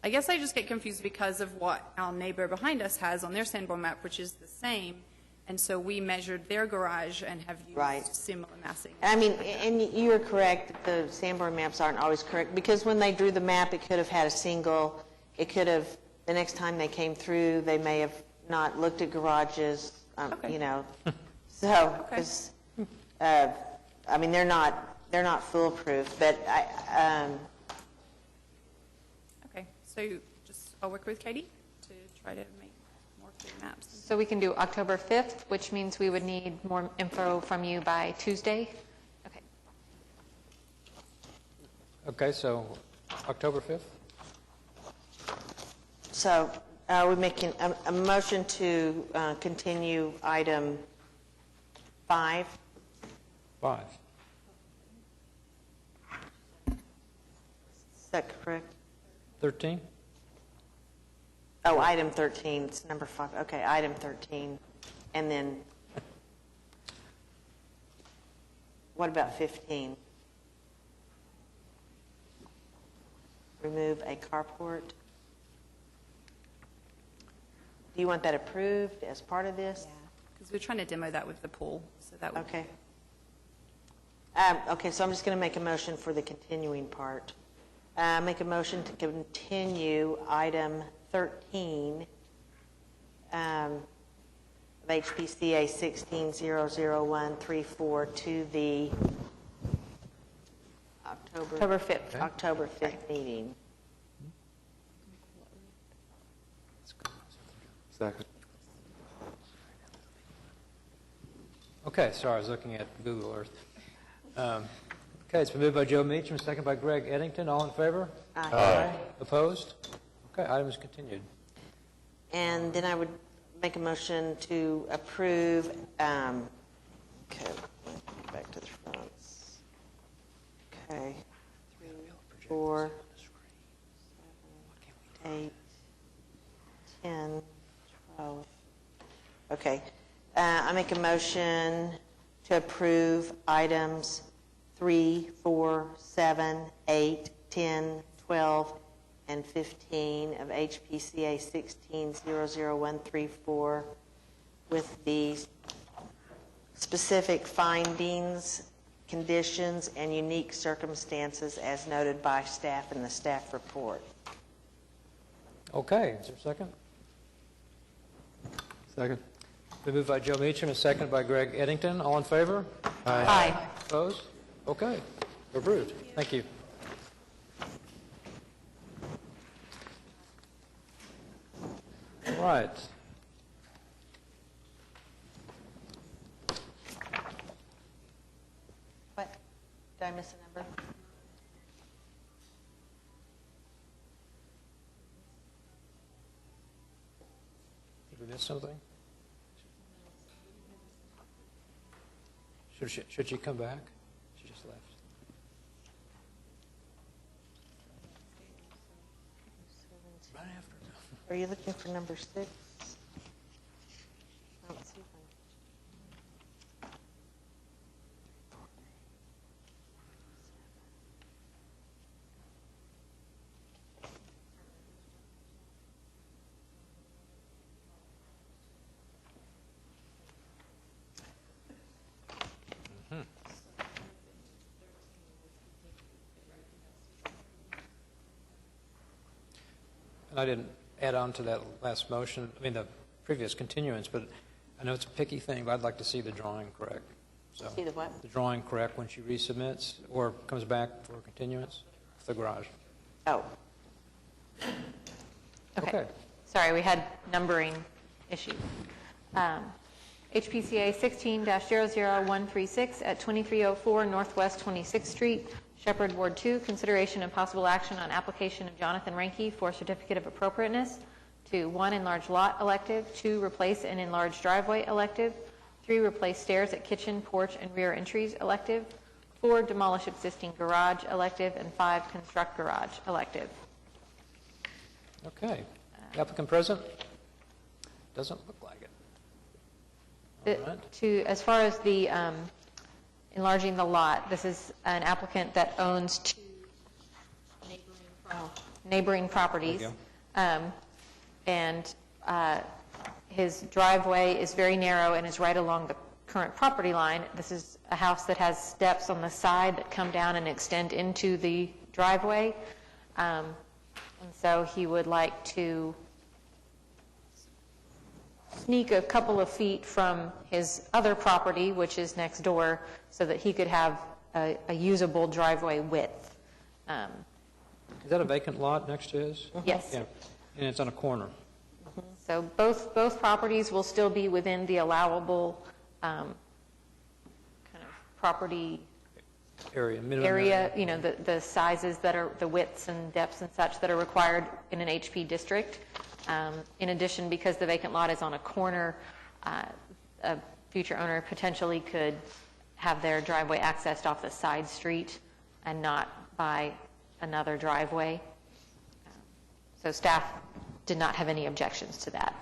I guess I just get confused because of what our neighbor behind us has on their Sanborn map, which is the same, and so we measured their garage and have used similar massing. I mean, and you are correct, the Sanborn maps aren't always correct, because when they drew the map, it could have had a single, it could have, the next time they came through, they may have not looked at garages, so, 'cause, I mean, they're not foolproof, but Okay, so I'll work with Katie to try to make more clear maps. So we can do October 5th, which means we would need more info from you by Tuesday? Okay. Okay, so October 5th? So are we making a motion to continue item 5? 5. Is that correct? 13? Oh, item 13, it's number 5. Okay, item 13. And then, what about 15? Remove a carport. Do you want that approved as part of this? Because we're trying to demo that with the pool, so that would. Okay. Okay, so I'm just going to make a motion for the continuing part. Make a motion to continue item 13 of HPCA 16-00134 to the October 5th. October 5th meeting. Second. Okay, sorry, I was looking at Google Earth. Okay, it's been moved by Joe Meacham, second by Greg Eddington. All in favor? Aye. Opposed? Okay, item is continued. And then I would make a motion to approve, okay, back to the fronts. Okay, 3, 4, 7, 8, 10, 12. Okay, I make a motion to approve items 3, 4, 7, 8, 10, 12, and 15 of HPCA 16-00134 with the specific findings, conditions, and unique circumstances as noted by staff in the staff report. Okay, is there a second? Second. Been moved by Joe Meacham and seconded by Greg Eddington. All in favor? Aye. Opposed? Okay, approved. Thank you. All right. What? Did I miss a number? Did we miss something? Should she come back? She just left. Right after. Are you looking for number 6? I don't see one. and I didn't add on to that last motion, I mean, the previous continuance, but I know it's a picky thing, but I'd like to see the drawing correct. So, See the what? the drawing correct when she resubmits or comes back for continuance, the garage. Oh, Okay. Sorry, we had numbering issues. HPCA 16-00136 at 2304 Northwest 26th Street, Shepherd, Ward 2, consideration and possible action on application of Jonathan Ranke for certificate of appropriateness to 1, enlarge lot elective, 2, replace an enlarged driveway elective, 3, replace stairs at kitchen, porch, and rear entries elective, 4, demolish existing garage elective, and 5, construct garage elective. Okay. Applicant present? Doesn't look like it. All right. As far as the enlarging the lot, this is an applicant that owns 2 neighboring properties. And his driveway is very narrow and is right along the current property line. This is a house that has steps on the side that come down and extend into the driveway. And so he would like to sneak a couple of feet from his other property, which is next door, so that he could have a usable driveway width. Is that a vacant lot next to his? Yes. Yeah. And it's on a corner. So both properties will still be within the allowable kind of property Area, minimum area, you know, the sizes that are, the widths and depths and such that are required in an HP district. In addition, because the vacant lot is on a corner, a future owner potentially could have their driveway accessed off the side street and not by another driveway. So staff did not have any objections to that.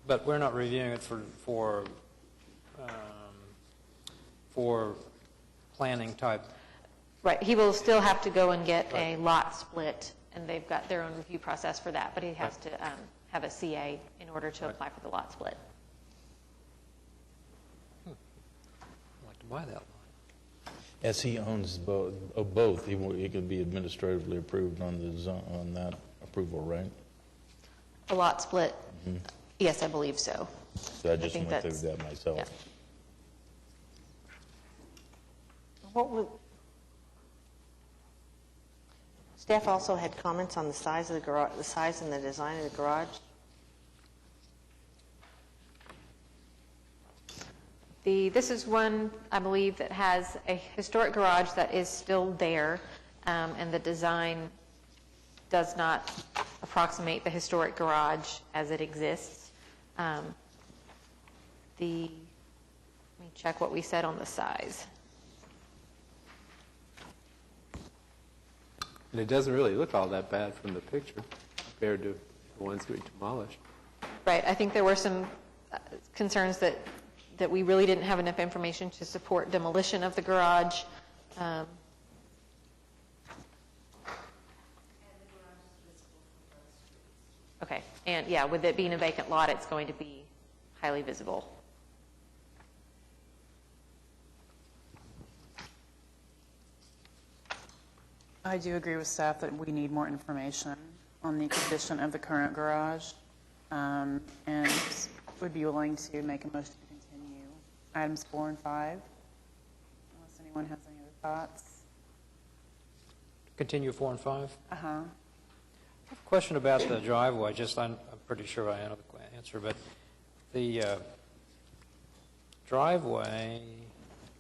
But we're not reviewing it for planning type. Right, he will still have to go and get a lot split, and they've got their own review process for that, but he has to have a CA in order to apply for the lot split. I'd like to buy that lot. As he owns both, he could be administratively approved on that approval, right? A lot split? Yes, I believe so. So I just went through that myself. Yeah. what would, staff also had comments on the size of the garage, the size and the design of the garage? This is one, I believe, that has a historic garage that is still there, and the design does not approximate the historic garage as it exists. Let me check what we said on the size. And it doesn't really look all that bad from the picture compared to the ones we demolished. Right. I think there were some concerns that we really didn't have enough information to support demolition of the garage. Okay. And yeah, with it being a vacant lot, it's going to be highly visible. I do agree with staff that we need more information on the condition of the current garage, and would be willing to make a motion to continue items 4 and 5, unless anyone has any other thoughts. Continue 4 and 5? Uh-huh. I have a question about the driveway. I'm pretty sure I know the answer, but the driveway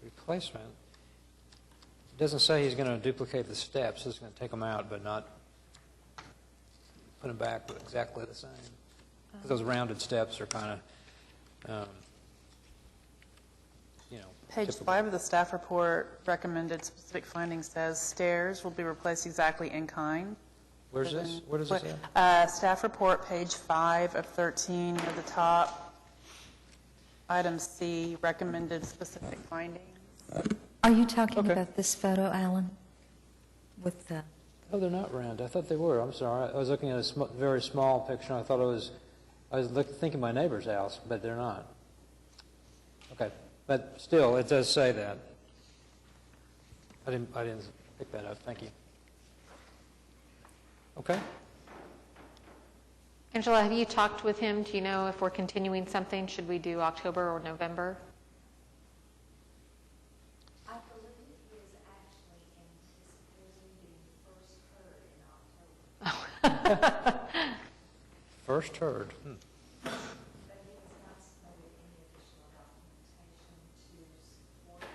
replacement, it doesn't say he's going to duplicate the steps. He's going to take them out, but not put them back exactly the same. Those rounded steps are kind of, Page typical. 5 of the staff report recommended specific findings says stairs will be replaced exactly in kind. Where's this? What does it say? Staff report, page 5 of 13, near the top. Item C, recommended specific findings. Are you talking about this photo, Alan? With the... Oh, they're not round. I thought they were. I'm sorry. I was looking at a very small picture. And I thought I was thinking my neighbor's house, but they're not. Okay. But still, it does say that. I didn't pick that up. Thank you. Okay. Angela, have you talked with him? Do you know if we're continuing something? Should we do October or November? I believe he is actually anticipating being first heard in October. First heard. But he has not submitted any additional documentation to support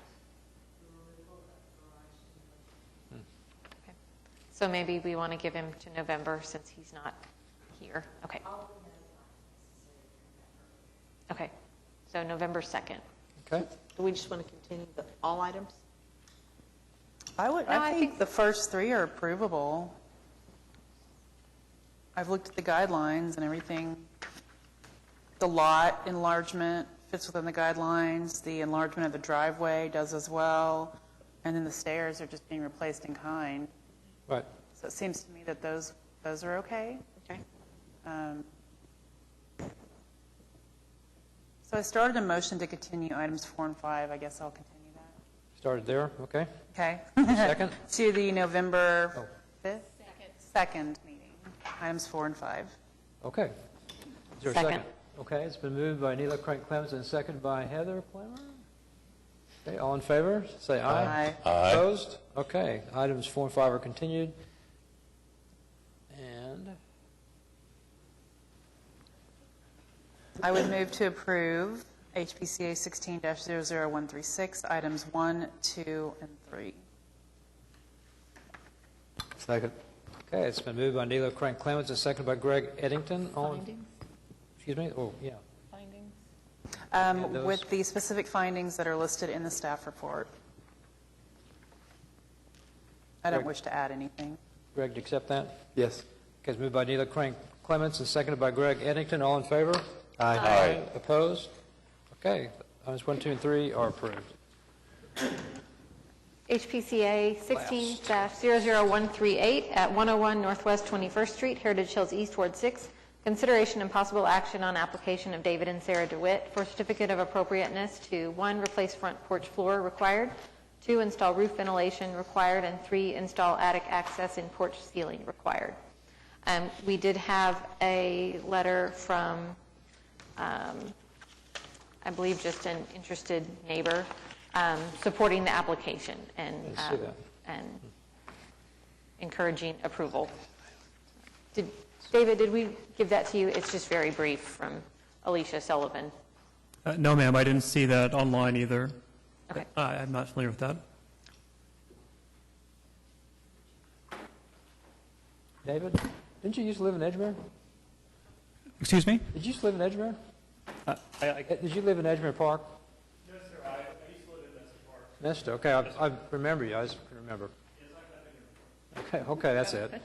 the removal of garage doors. Okay. So maybe we want to give him to November since he's not here. Okay. Okay. So November 2nd. Okay. Do we just want to continue all items? I think the first three are approvable. I've looked at the guidelines and everything. The lot enlargement fits within the guidelines. The enlargement of the driveway does as well. And then the stairs are just being replaced in kind. Right. So it seems to me that those are okay. Okay. So I started a motion to continue items 4 and 5. I guess I'll continue that. Started there. Okay. Okay. Second? To the November 5th? Second meeting, items 4 and 5. Okay. Is there a Second. second? Okay, it's been moved by Neela Crank Clemens and seconded by Heather Clemmer. Okay, all in favor, say aye. Aye. Aye. Opposed? Okay, items 4 and 5 are continued. And I would move to approve HPCA 16-00136, items 1, 2, and 3. Second. Okay, it's been moved by Neela Crank Clemens and seconded by Greg Eddington. Findings? Excuse me? Oh, yeah. Findings? And those- With the specific findings that are listed in the staff report. I don't Greg. wish to add anything. Greg, do you accept that? Yes. Okay, it's moved by Neela Crank Clemens and seconded by Greg Eddington. All in favor? Aye. Aye. Opposed? Okay, items 1, 2, and 3 are approved. HPCA 16-00138 at 101 Northwest 21st Street, Heritage Hills East, Ward 6. Consideration and possible action on application of David and Sarah DeWitt for certificate of appropriateness to 1, replace front porch floor required, 2, install roof ventilation required, and 3, install attic access and porch ceiling required. We did have a letter from, I believe, just an interested neighbor supporting the application and I see that. and encouraging approval. David, did we give that to you? It's just very brief from Alicia Sullivan. No, ma'am, I didn't see that online either. Okay. I'm not familiar with that. David, didn't you used to live in Edgemere? Excuse me? Did you used to live in Edgemere? Did you live in Edgemere Park? No, sir, I used to live in Nestor Park. Nestor, okay, I remember you, I just couldn't remember. Okay, that's it.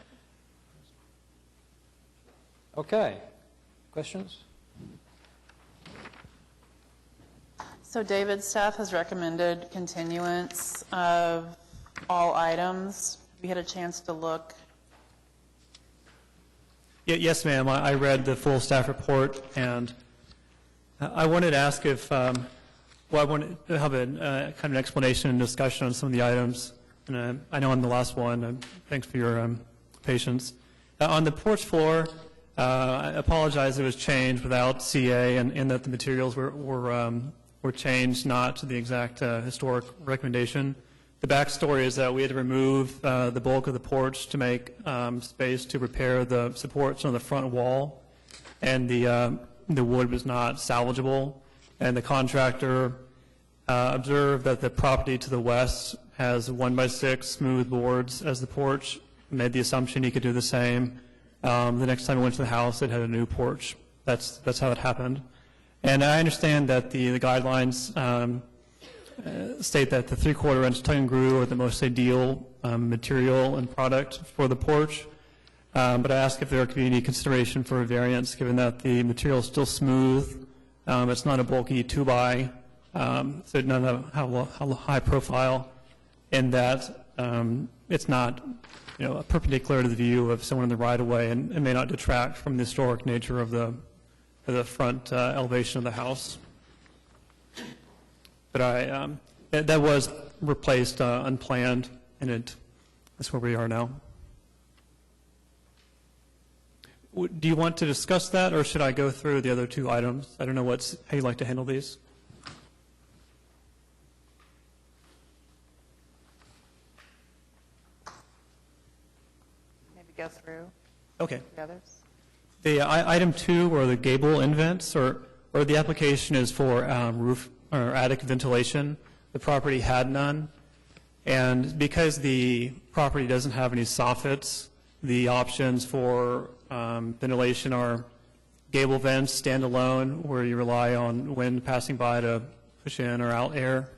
Okay, questions? So David, staff has recommended continuance of all items. We had a chance to look. Yes, ma'am, I read the full staff report, and I wanted to ask if, I wanted to have a kind of an explanation and discussion on some of the items. And I know I'm the last one. Thanks for your patience. On the porch floor, I apologize it was changed without CA and that the materials were changed not to the exact historic recommendation. The backstory is that we had to remove the bulk of the porch to make space to repair the supports on the front wall, and the wood was not salvageable. And the contractor observed that the property to the west has 1x6 smooth boards as the porch, made the assumption he could do the same. The next time he went to the house, it had a new porch. That's how it happened. And I understand that the guidelines state that the 3/4 inch tongue and groove are the most ideal material and product for the porch. But I ask if there could be any consideration for a variance, given that the material is still smooth. It's not a bulky 2x, so it doesn't have a high profile, and that it's not, perpendicular to the view of someone in the right-of-way, and it may not detract from the historic nature of the front elevation of the house. But that was replaced unplanned, and it That's where we are now. Do you want to discuss that, or should I go through the other two items? I don't know how you'd like to handle these. Maybe go through Okay. the others. The item 2, or the gable invents, or the application is for roof or attic ventilation. The property had none, and because the property doesn't have any soffits, the options for ventilation are gable vents, standalone, where you rely on wind passing by to push in or out air.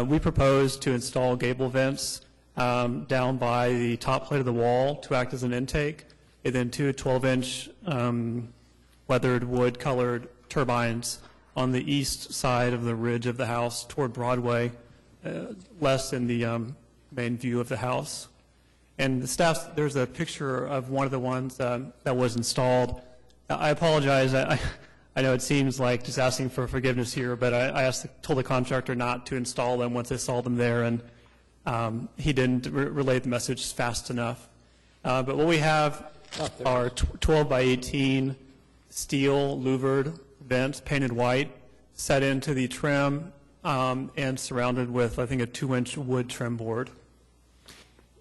We propose to install gable vents down by the top plate of the wall to act as an intake, and then two 12-inch weathered wood-colored turbines on the east side of the ridge of the house toward Broadway, less in the main view of the house. And the staff, there's a picture of one of the ones that was installed. I apologize. I know it seems like just asking for forgiveness here, but I told the contractor not to install them once I saw them there, and he didn't relay the message fast enough. But what we have are 12 by 18 steel louvered vents painted white, set into the trim, and surrounded with, I think, a 2-inch wood trim board.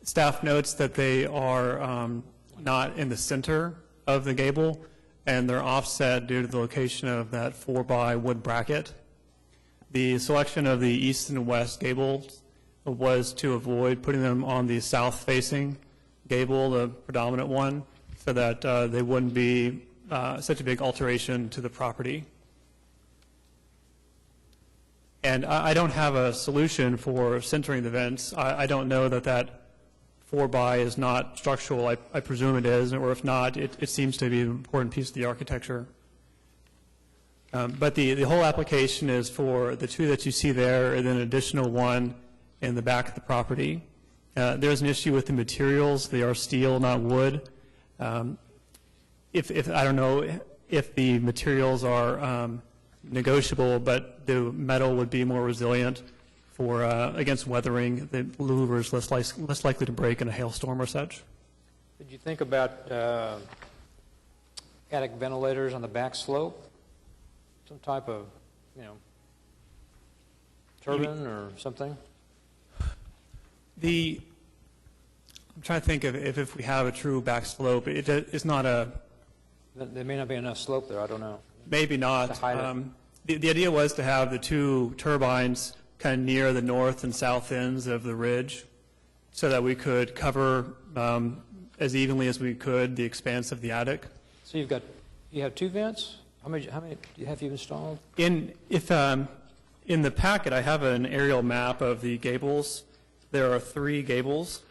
Staff notes that they are not in the center of the gable, and they're offset due to the location of that 4-by wood bracket. The selection of the east and west gables was to avoid putting them on the south-facing gable, the predominant one, so that they wouldn't be such a big alteration to the property. And I don't have a solution for centering the vents. I don't know that 4-by is not structural. I presume it is, or if not, it seems to be an important piece of the architecture. But the whole application is for the two that you see there, and then an additional one in the back of the property. There's an issue with the materials. They are steel, not wood. If I don't know if the materials are negotiable, but the metal would be more resilient for against weathering. The louver is less likely to break in a hailstorm or such. Did you think about attic ventilators on the back slope? Some type of, turbine or something? I'm trying to think if we have a true back slope. It's not a... There may not be enough slope there, I don't know. Maybe not. The idea was to have the two turbines kind of near the north and south ends of the ridge so that we could cover as evenly as we could the expanse of the attic. So you have 2 vents? How many have you installed? In the packet, I have an aerial map of the gables. There are 3 gables.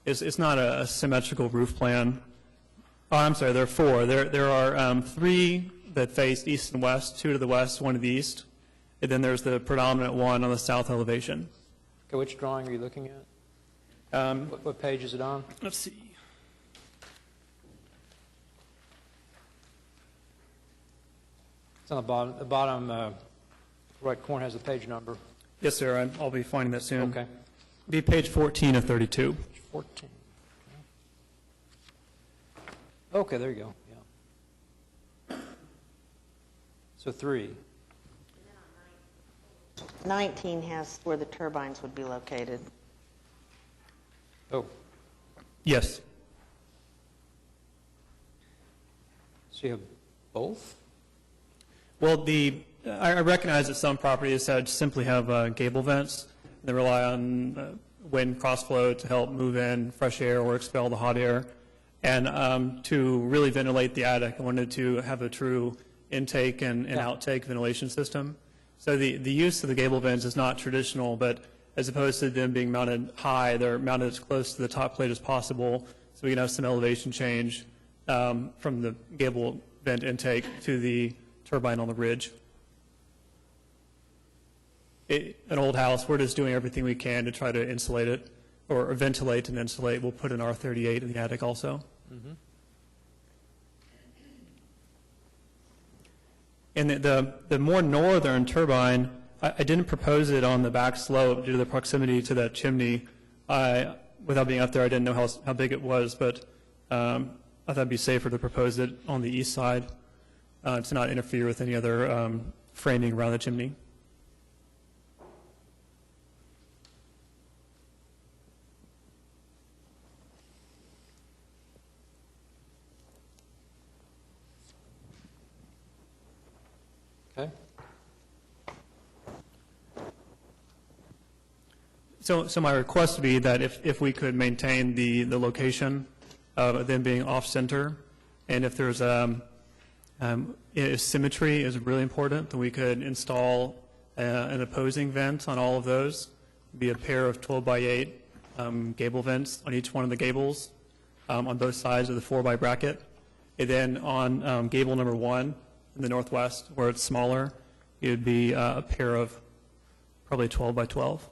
It's not a symmetrical roof plan. Oh, I'm sorry, there are 4. There are 3 that face east and west, 2 to the west, 1 to the east. And then there's the predominant one on the south elevation. Okay, which drawing are you looking at? What page is it on? Let's see. It's on the bottom right corner has the page number. Yes, sir. I'll be finding that soon. Okay. Be page 14 of 32. 14. Okay, there you go. Yeah. So 3. 19 has where the turbines would be located. Oh. Yes. So you have both? Well, I recognize that some properties simply have gable vents. They rely on wind crossflow to help move in fresh air or expel the hot air. And to really ventilate the attic, I wanted to have a true intake and outtake ventilation system. So the use of the gable vents is not traditional, but as opposed to them being mounted high, they're mounted as close to the top plate as possible, so we can have some elevation change from the gable vent intake to the turbine on the ridge. An old house, we're just doing everything we can to try to insulate it, or ventilate and insulate. We'll put an R38 in the attic also. Mm-hmm. And the more northern turbine, I didn't propose it on the back slope due to the proximity to that chimney. I without being up there, I didn't know how big it was, but I thought it'd be safer to propose it on the east side to not interfere with any other framing around the chimney. Okay. So my request would be that if we could maintain the location of them being off-center, and if there's if symmetry is really important, then we could install an opposing vent on all of those, be a pair of 12 by 8 gable vents on each one of the gables on both sides of the 4-by bracket. And then on gable number 1 in the northwest, where it's smaller, it would be a pair of probably 12 by 12.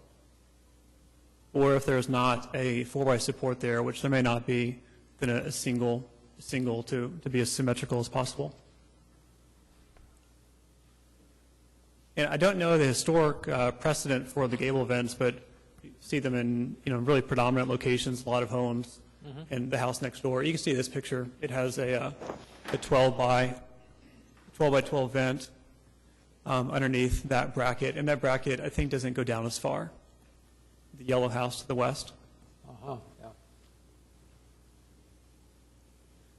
Or if there's not a 4-by support there, which there may not be, then a single to be as symmetrical as possible. And I don't know the historic precedent for the gable vents, but you see them in really predominant locations, a lot of homes, and the house next door. You can see this picture. It has a 12 by 12 vent underneath that bracket, and that bracket I think doesn't go down as far. The yellow house to the west. Uh-huh, yeah.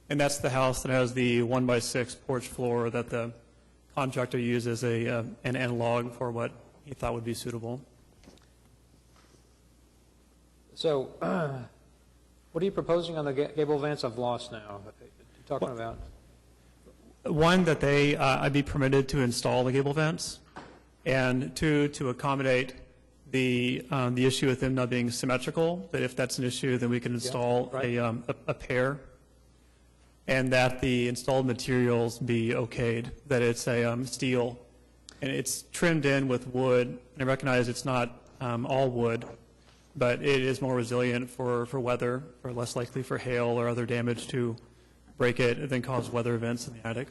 And that's the house that has the 1-by-6 porch floor that the contractor used as an analog for what he thought would be suitable. So, what are you proposing on the gable vents? I've lost now. What are you talking about? One, that I'd be permitted to install the gable vents, and two, to accommodate the issue with them not being symmetrical, that if that's an issue, then we can install a pair, and that the installed materials be okayed, that it's a steel, and it's trimmed in with wood. And I recognize it's not all wood, but it is more resilient for weather, or less likely for hail or other damage to break it than cause weather events in the attic.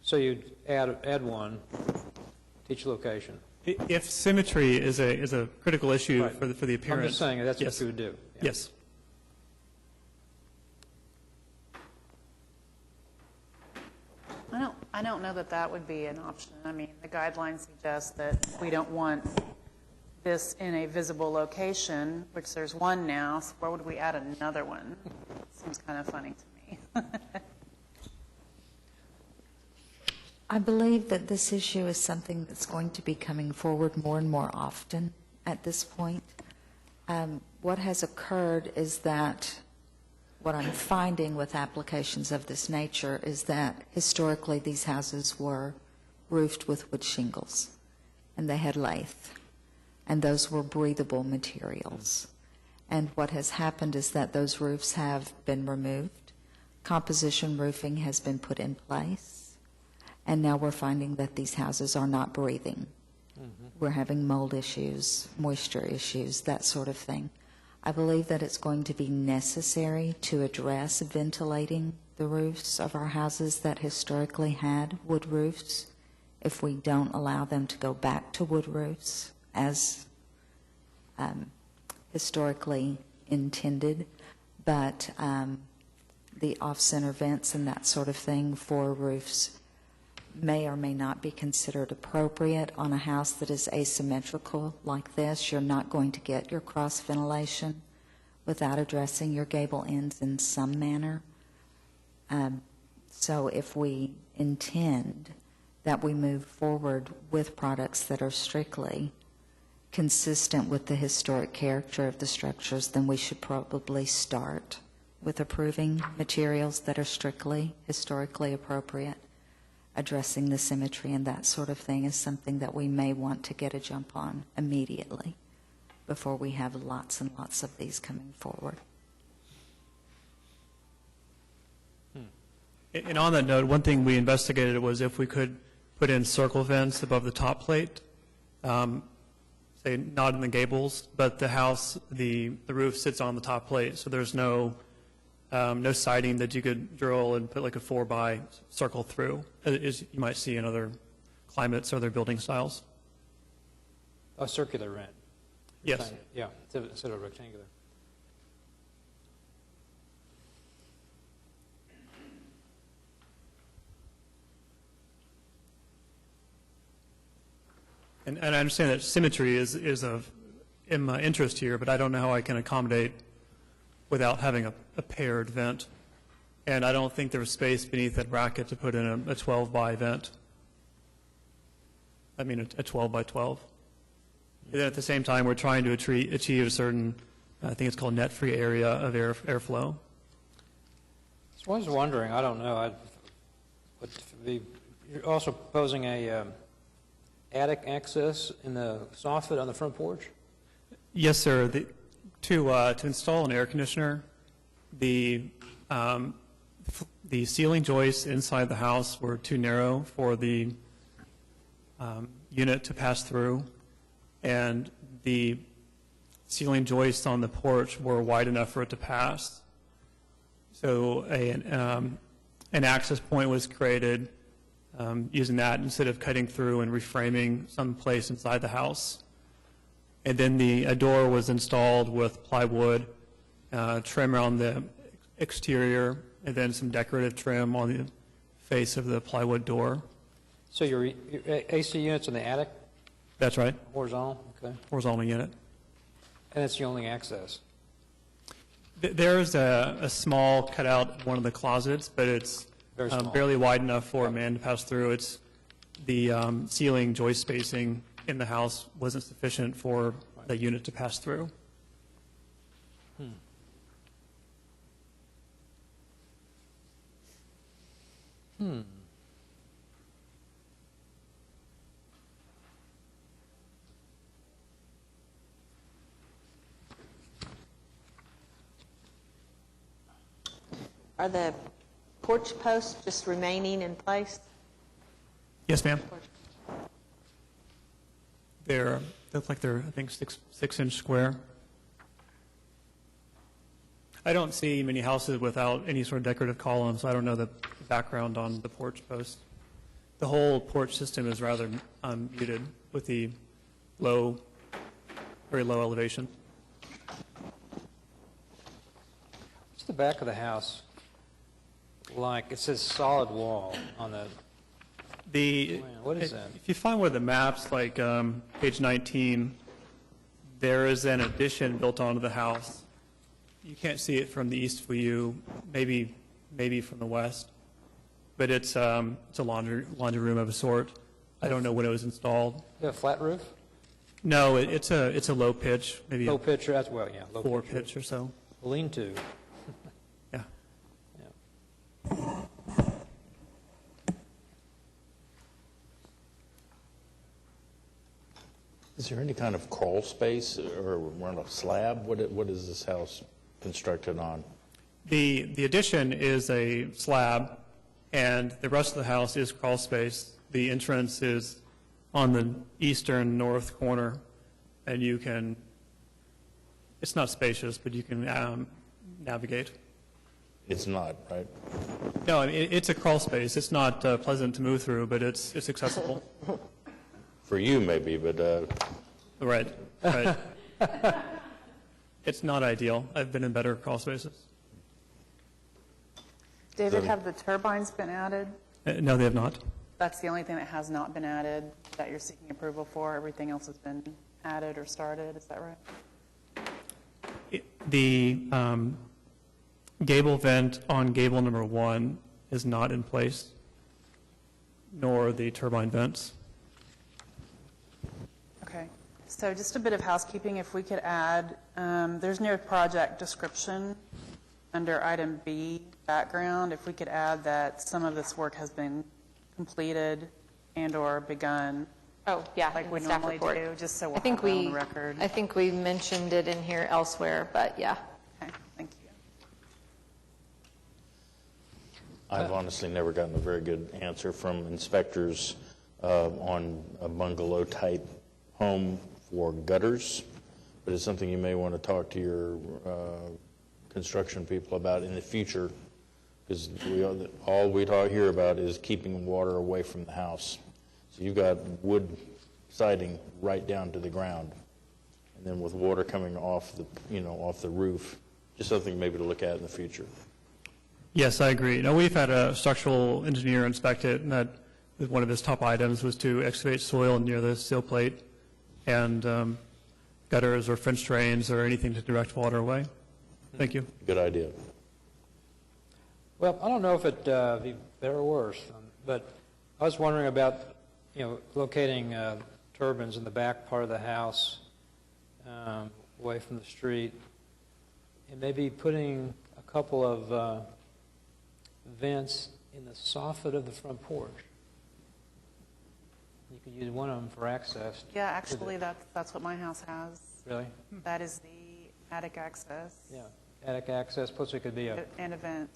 So you'd add one to each location? If symmetry is a critical issue Right. for the appearance. I'm just saying that's yes. what you would do. Yeah. Yes. I don't know that that would be an option. I mean, the guidelines suggest that we don't want this in a visible location, which there's one now, so where would we add another one? Seems kind of funny to me. I believe that this issue is something that's going to be coming forward more and more often at this point. What has occurred is that what I'm finding with applications of this nature is that historically these houses were roofed with wood shingles, and they had lath, and those were breathable materials. And what has happened is that those roofs have been removed, composition roofing has been put in place, and now we're finding that these houses are not breathing. We're having mold issues, moisture issues, that sort of thing. I believe that it's going to be necessary to address ventilating the roofs of our houses that historically had wood roofs if we don't allow them to go back to wood roofs as historically intended. But the off-center vents and that sort of thing for roofs may or may not be considered appropriate on a house that is asymmetrical like this. You're not going to get your cross ventilation without addressing your gable ends in some manner. So if we intend that we move forward with products that are strictly consistent with the historic character of the structures, then we should probably start with approving materials that are strictly historically appropriate. Addressing the symmetry and that sort of thing is something that we may want to get a jump on immediately before we have lots and lots of these coming forward. And on that note, one thing we investigated was if we could put in circle vents above the top plate, say not in the gables, but the house, the roof sits on the top plate, so there's no siding that you could drill and put like a 4-by circle through, as you might see in other climates or other building styles. A circular vent. Yes. Yeah, instead of rectangular. And I understand that symmetry is of interest here, but I don't know how I can accommodate without having a paired vent. And I don't think there was space beneath that bracket to put in a 12 by vent. I mean, a 12 by 12. And then at the same time, we're trying to achieve a certain, I think it's called net-free area of airflow. So I was wondering, I don't know, you're also proposing a attic access in the soffit on the front porch? Yes, sir. To install an air conditioner, the ceiling joists inside the house were too narrow for the unit to pass through, and the ceiling joists on the porch were wide enough for it to pass. So an access point was created using that instead of cutting through and reframing some place inside the house. And then a door was installed with plywood, trim around the exterior, and then some decorative trim on the face of the plywood door. So your AC unit's in the attic? That's right. Horizontal? Okay. Horizontal unit. And it's the only access? There's a small cutout in one of the closets, but it's barely wide enough for a man to pass through. It's the ceiling joist spacing in the house wasn't sufficient for the unit to pass through. Are the porch posts just remaining in place? Yes, ma'am. They look like they're, I think, 6-inch square. I don't see many houses without any sort of decorative columns, so I don't know the background on the porch post. The whole porch system is rather muted with the very low elevation. What's the back of the house like? It says solid wall on the plan. What is that? If you find one of the maps, like page 19, there is an addition built onto the house. You can't see it from the east view, maybe from the west, but it's a laundry room of a sort. I don't know when it was installed. You have a flat roof? No, it's a low pitch, maybe low pitch. That's well, yeah, low 4 pitch or so. Lean-to. Yeah. Is there any kind of crawl space or around a slab? What is this house constructed on? The addition is a slab, and the rest of the house is crawl space. The entrance is on the eastern north corner, and it's not spacious, but you can navigate. It's not, right? No, I mean, it's a crawl space. It's not pleasant to move through, but it's accessible. For you, maybe, but... Right. It's not ideal. I've been in better crawl spaces. David, have the turbines been added? No, they have not. That's the only thing that has not been added that you're seeking approval for. Everything else has been added or started. Is that right? The gable vent on gable number 1 is not in place, nor the turbine vents. Okay. So just a bit of housekeeping, if we could add, there's no project description under item B, background. If we could add that some of this work has been completed and/or begun. Oh, yeah, like in we the staff normally report. do, just so we'll I think have that on we, the record. I think we mentioned it in here elsewhere, but yeah. Okay, thank you. I've honestly never gotten a very good answer from inspectors on a bungalow-type home for gutters, but it's something you may want to talk to your construction people about in the future, because all we hear about is keeping water away from the house. So you've got wood siding right down to the ground, and then with water coming off the roof, just something maybe to look at in the future. Yes, I agree. Now, we've had a structural engineer inspect it, and that one of his top items was to excavate soil near the sill plate and gutters or French drains or anything to direct water away. Thank you. Good idea. Well, I don't know if it'd be better or worse, but I was wondering about, locating turbines in the back part of the house, away from the street, and maybe putting a couple of vents in the soffit of the front porch. You could use one of them for access. Yeah, actually, that's what my house has. Really? That is the attic access. Yeah, attic access, plus it could be a And a vent.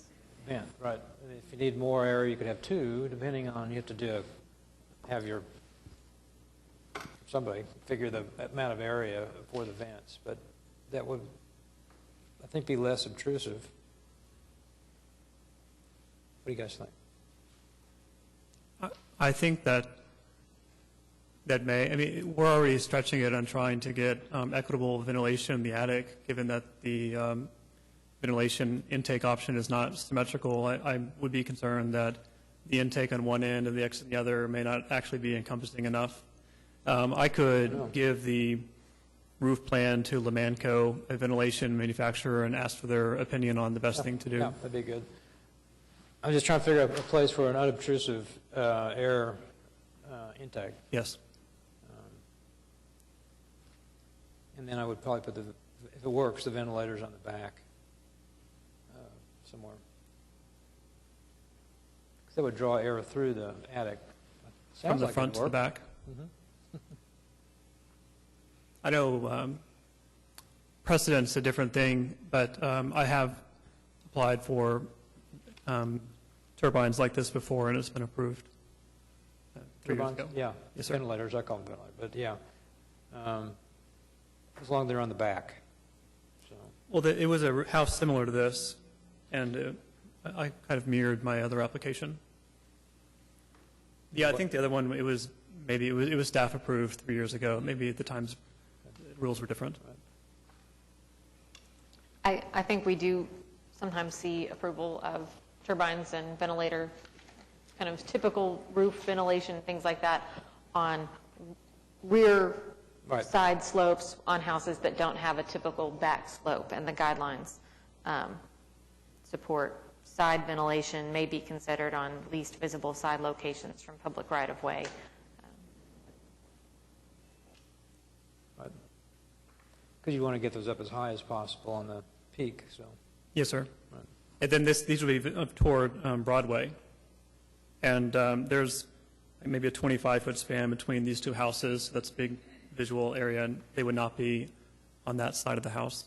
vent, right. If you need more area, you could have two, depending on, you have to have somebody figure the amount of area for the vents, but that would, I think, be less obtrusive. What do you guys think? I think that we're already stretching it on trying to get equitable ventilation in the attic, given that the ventilation intake option is not symmetrical. I would be concerned that the intake on one end and the exit on the other may not actually be encompassing enough. I could give the roof plan to Lamanco, a ventilation manufacturer, and ask for their opinion on the best thing to do. Yeah, that'd be good. I'm just trying to figure out a place for an unobtrusive air intake. Yes. And then I would probably put if it works, the ventilators on the back somewhere. Because that would draw air through the attic. From the front to the back? Mm-hmm. I know precedent's a different thing, but I have applied for turbines like this before, and it's been approved 3 years ago. Yeah, Yes, sir. ventilators, I call them ventilators, but yeah. As long as they're on the back. So. Well, it was a house similar to this, and I kind of mirrored my other application. Yeah, I think the other one, it was staff approved 3 years ago. Maybe at the times rules were different. I think we do sometimes see approval of turbines and ventilator, kind of typical roof ventilation, things like that, on rear side slopes on houses that don't have a typical back slope, and the guidelines support side ventilation may be considered on least visible side locations from public right-of-way. Because you want to get those up as high as possible on the peak, so. Yes, sir. Right. And then these will be up toward Broadway. And there's maybe a 25-foot span between these two houses. So that's a big visual area, and they would not be on that side of the house.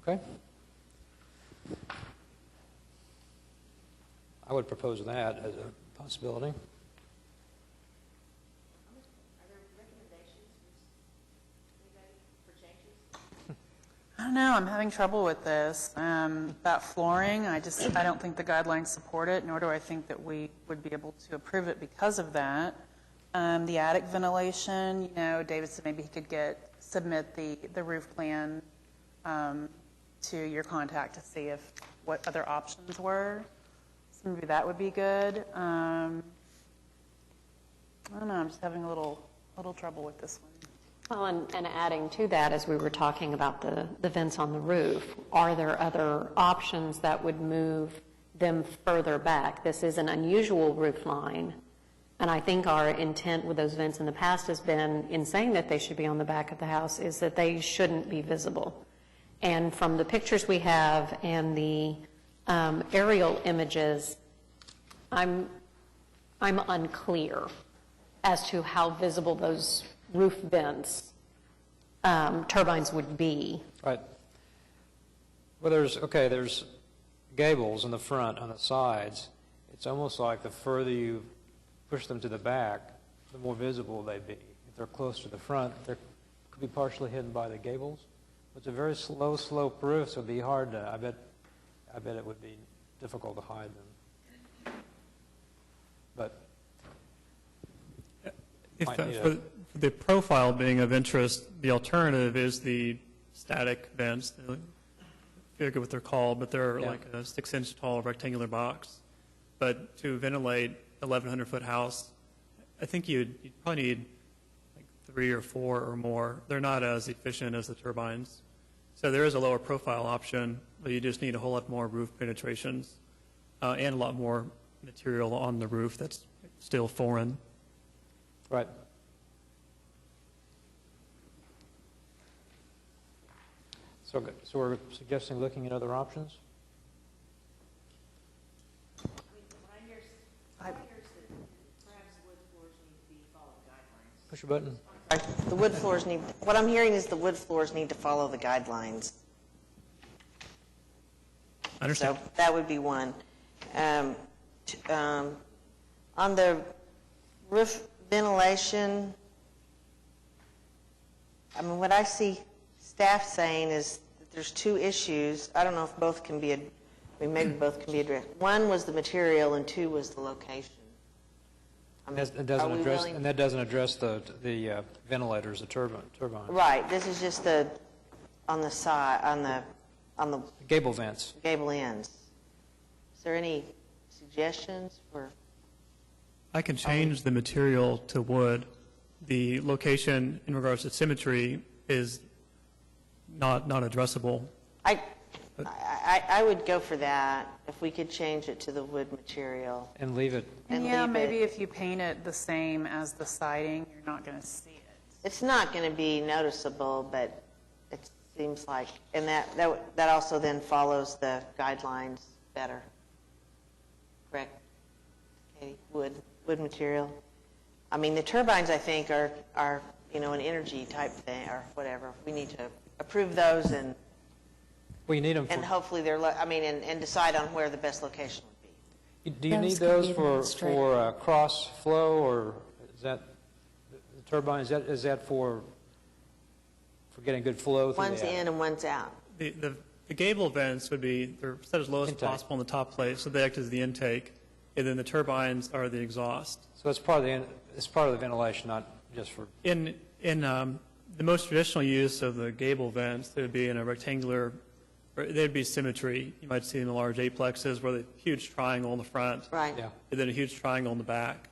Okay. I would propose that as a possibility. I don't know, I'm having trouble with this. That flooring, I don't think the guidelines support it, nor do I think that we would be able to approve it because of that. The attic ventilation, David said maybe he could submit the roof plan to your contact to see what other options were. So maybe that would be good. I don't know, I'm just having a little trouble with this one. Well, and adding to that, as we were talking about the vents on the roof, are there other options that would move them further back? This is an unusual roof line, and I think our intent with those vents in the past has been, in saying that they should be on the back of the house, is that they shouldn't be visible. And from the pictures we have and the aerial images, I'm unclear as to how visible those roof vents turbines would be. Right. Well, there's gables in the front, on the sides. It's almost like the further you push them to the back, the more visible they'd be. If they're close to the front, they could be partially hidden by the gables. It's a very slow slope roof, so it'd be hard to, I bet it would be difficult to hide them. But For the profile being of interest, the alternative is the static vents, forget what they're called, but they're Yeah. like a 6-inch tall rectangular box. But to ventilate a 1,100-foot house, I think you'd probably need like 3 or 4 or more. They're not as efficient as the turbines. So there is a lower profile option, but you just need a whole lot more roof penetrations and a lot more material on the roof that's still foreign. Right. So we're suggesting looking at other options? Push a button. The wood floors need, what I'm hearing is the wood floors need to follow the guidelines. I understand. So that would be one. On the roof ventilation, I mean, what I see staff saying is that there's 2 issues. I don't know if both can be, maybe both can be addressed. 1 was the material and 2 was the location. I mean, It doesn't are we address, willing- and that doesn't address the ventilators, the turbine. Right, this is just the, on the side, on the Gable vents. gable ends. Is there any suggestions for? I can change the material to wood. The location in regards to symmetry is not addressable. I would go for that, if we could change it to the wood material. And leave it. And Yeah, leave maybe it. if you paint it the same as the siding, you're not going to see it. It's not going to be noticeable, but it seems like, and that also then follows the guidelines better. Correct? Katie, wood material. I mean, the turbines, I think, are an energy type thing, or whatever. We need to approve those and Well, you need them and hopefully they're, and decide on where the best location would be. Do you need those for cross flow, or is that, the turbine, is that for getting good flow through the One's attic? in and one's out. The gable vents would be, they're set as low as Intake. possible on the top plate, so they act as the intake, and then the turbines are the exhaust. So it's part of the ventilation, not just for... In the most traditional use of the gable vents, they would be in a rectangular, or they'd be symmetry. You might see in the large aplexes where the huge triangle in the front, Right. Yeah. and then a huge triangle in the back,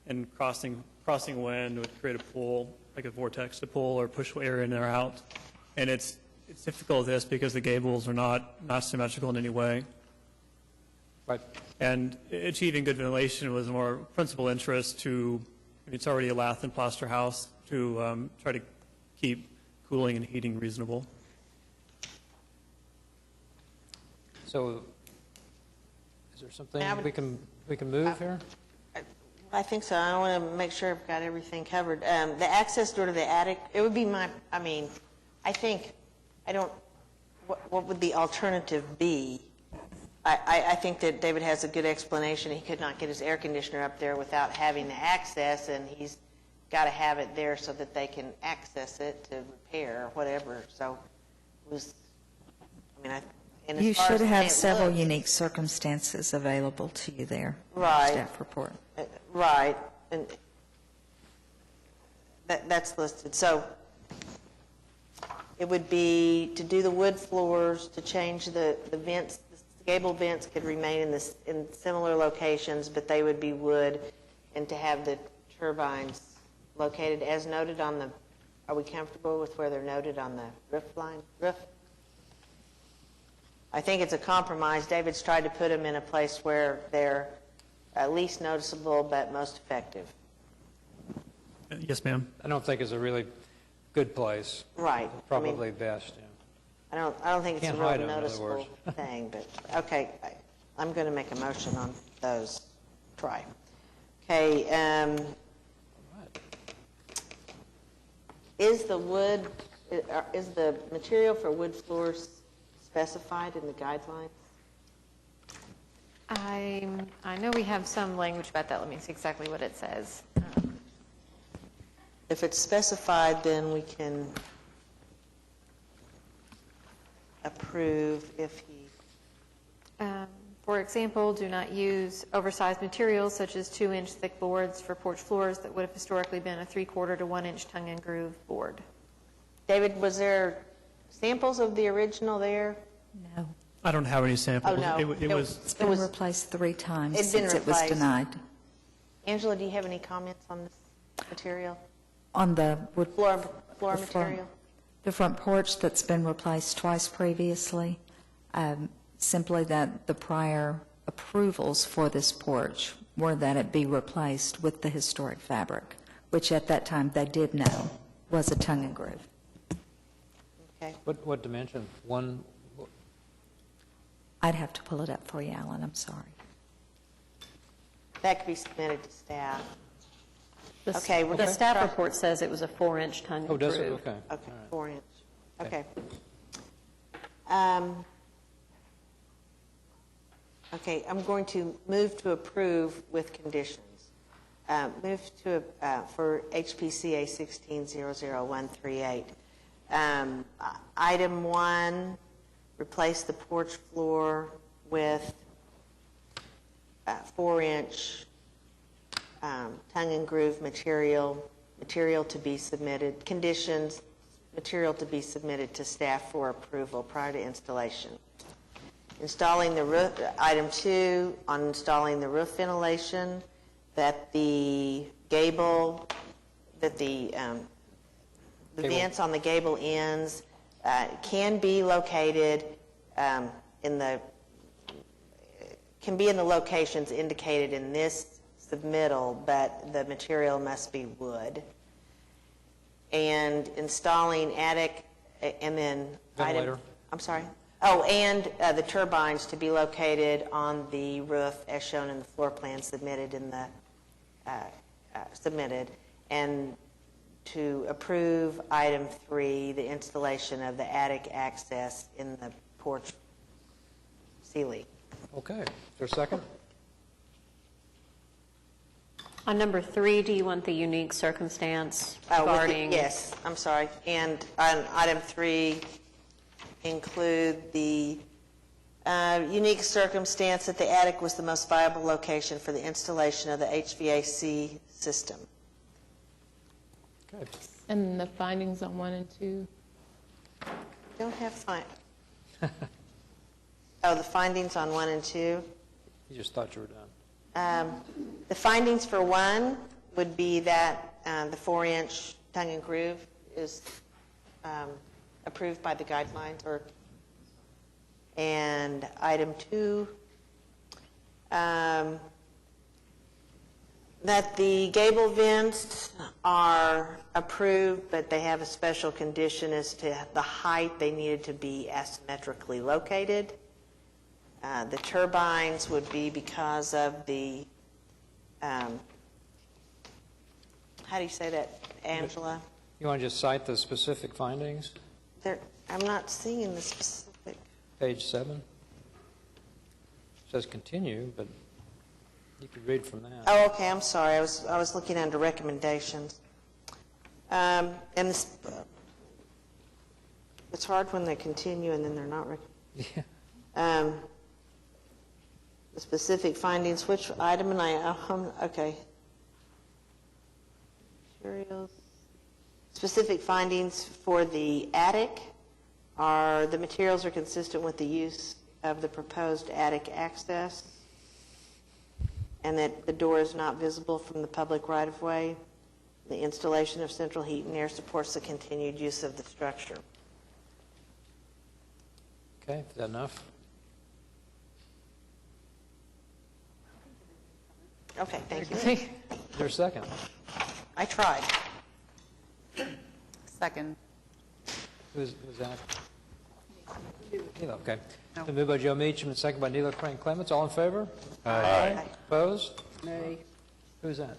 and crossing wind would create a pull, like a vortex to pull or push air in or out. And it's difficult with this because the gables are not symmetrical in any way. Right. And achieving good ventilation was a more principal interest to, it's already a lath and plaster house, to try to keep cooling and heating reasonable. So is there something I would- we can move here? I think so. I want to make sure I've got everything covered. The access door to the attic, it would be what would the alternative be? I think that David has a good explanation. He could not get his air conditioner up there without having the access, and he's got to have it there so that they can access it to repair or whatever. So it was, and as You far should as have it several looked- unique circumstances available to you there. in the Right. Staff report. Right, and that's listed. So it would be to do the wood floors, to change the vents, the gable vents could remain in similar locations, but they would be wood, and to have the turbines located as noted on the, are we comfortable with where they're noted on the roof? I think it's a compromise. David's tried to put them in a place where they're at least noticeable but most effective. Yes, ma'am. I don't think it's a really good place. Right. Probably best, yeah. I don't think it's a Can't real hide 'em, in other noticeable words. thing, but, okay, I'm going to make a motion on those. Try. Okay, is the material for wood floors specified in the guidelines? I know we have some language about that. Let me see exactly what it says. If it's specified, then we can approve if he... For example, do not use oversized materials such as 2-inch thick boards for porch floors that would have historically been a 3/4 to 1-inch tongue and groove board. David, was there samples of the original there? No. I don't have any samples. Oh, no. It was, It's been replaced 3 times It's been since it was replaced. denied. Angela, do you have any comments on this material? On the wood Floor the front- material? The front porch that's been replaced twice previously, simply that the prior approvals for this porch were that it be replaced with the historic fabric, which at that time they did know was a tongue and groove. Okay. What dimension? One, I'd have to pull it up for you, Alan, I'm sorry. That could be submitted to staff. The s- Okay, we're The gonna staff try- report says it was a 4-inch tongue and oh, does it? groove. Okay. Okay, 4 inch. Okay. Okay. Okay, I'm going to move to approve with conditions. Move to, for HPCA 1600138. Item 1, replace the porch floor with 4-inch tongue and groove material to be submitted, conditions, material to be submitted to staff for approval prior to installation. Installing the roof, item 2, on installing the roof ventilation, that the gable, that the vents on the gable ends can be located in the, can be in the locations indicated in this submittal, but the material must be wood. And installing attic, and then Ventilator. I'm sorry. Oh, and the turbines to be located on the roof as shown in the floor plan submitted in the submitted, and to approve item 3, the installation of the attic access in the porch ceiling. Okay. Is there a second? On number 3, do you want the unique circumstance With the- regarding? Yes, I'm sorry. And on item 3, include the unique circumstance that the attic was the most viable location for the installation of the HVAC system. Okay. And the findings on 1 and 2? Don't have oh, the findings on 1 and 2? You just thought you were done. The findings for 1 would be that the 4-inch tongue and groove is approved by the guidelines, and item 2, that the gable vents are approved, but they have a special condition as to the height. They needed to be asymmetrically located. The turbines would be because of the, how do you say that, Angela? You want to just cite the specific findings? I'm not seeing the specific. Page 7. It says continue, but you could read from that. Oh, okay, I'm sorry. I was looking under recommendations. And this, it's hard when they continue and then they're not. Yeah. The specific findings, which item, and okay. Materials. Specific findings for the attic are the materials are consistent with the use of the proposed attic access, and that the door is not visible from the public right-of-way. The installation of central heat and air supports the continued use of the structure. Okay, is that enough? Okay, thank you. Is there a second? I tried. Second. Who's that? Neela, okay. Been moved by Joe Meacham and second by Neela Crank Clements. All in favor? Aye. Opposed? Nay. Who's that?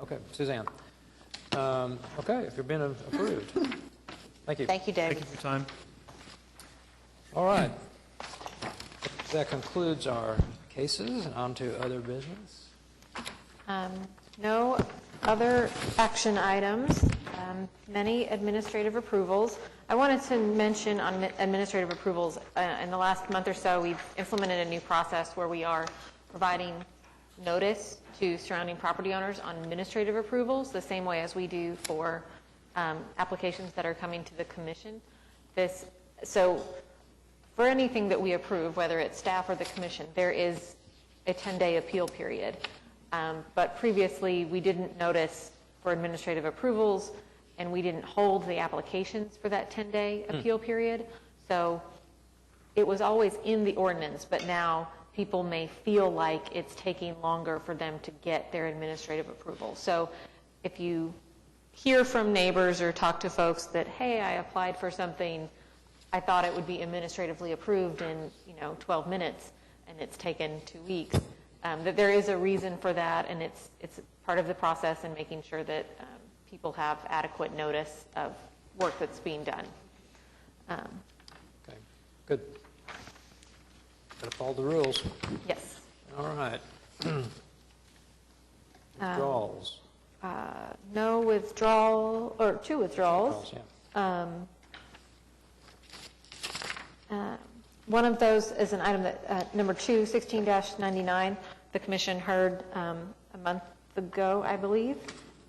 Okay, Suzanne. Okay, if you're being approved. Thank you. Thank you, David. thank you for your time. All right. That concludes our cases, and on to other business. No other action items, many administrative approvals. I wanted to mention on administrative approvals, in the last month or so, we've implemented a new process where we are providing notice to surrounding property owners on administrative approvals, the same way as we do for applications that are coming to the commission. So for anything that we approve, whether it's staff or the commission, there is a 10-day appeal period. But previously, we didn't notice for administrative approvals, and we didn't hold the applications for that 10-day appeal period. So it was always in the ordinance, but now people may feel like it's taking longer for them to get their administrative approval. So if you hear from neighbors or talk to folks that, hey, I applied for something, I thought it would be administratively approved in 12 minutes, and it's taken 2 weeks, that there is a reason for that, and it's part of the process in making sure that people have adequate notice of work that's being done. Okay, good. Got to follow the rules. Yes. All right. Withdrawals. No withdrawal, or 2 withdrawals. One of those is an item that, number 2, 16-99, the commission heard a month ago, I believe,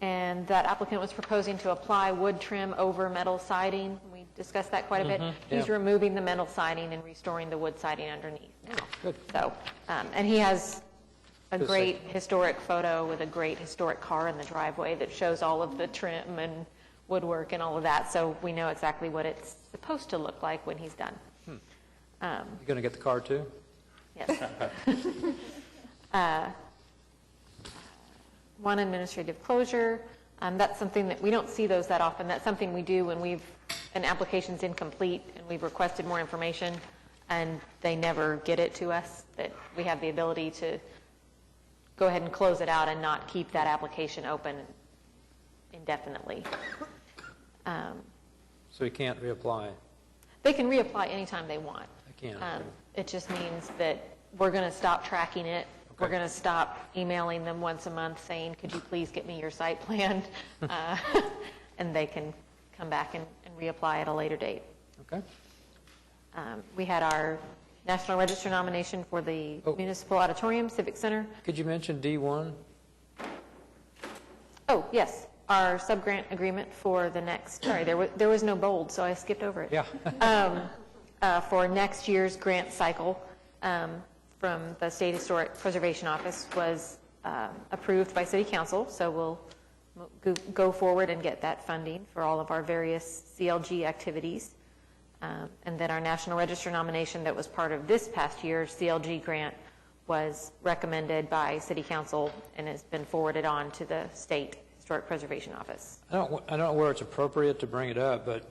and that applicant was proposing to apply wood trim over metal siding. We discussed that quite a bit. He's removing the metal siding and restoring the wood siding underneath now. Good. So, and he has a great historic photo with a great historic car in the driveway that shows all of the trim and woodwork and all of that, so we know exactly what it's supposed to look like when he's done. You going to get the car too? Yes. One administrative closure. That's something that we don't see those that often. That's something we do when an application's incomplete and we've requested more information and they never get it to us, that we have the ability to go ahead and close it out and not keep that application open indefinitely. So you can't reapply? They can reapply anytime they want. They can. It just means that we're going to stop tracking it. We're going to stop emailing them once a month saying, could you please get me your site plan? And they can come back and reapply at a later date. Okay. We had our National Register nomination for the Municipal Auditorium Civic Center. Could you mention D1? Oh, yes. Our subgrant agreement for the next, sorry, there was no bold, so I skipped over it. Yeah. For next year's grant cycle from the State Historic Preservation Office was approved by City Council, so we'll go forward and get that funding for all of our various CLG activities. And then our National Register nomination that was part of this past year's CLG grant was recommended by City Council and has been forwarded on to the State Historic Preservation Office. I don't know where it's appropriate to bring it up, but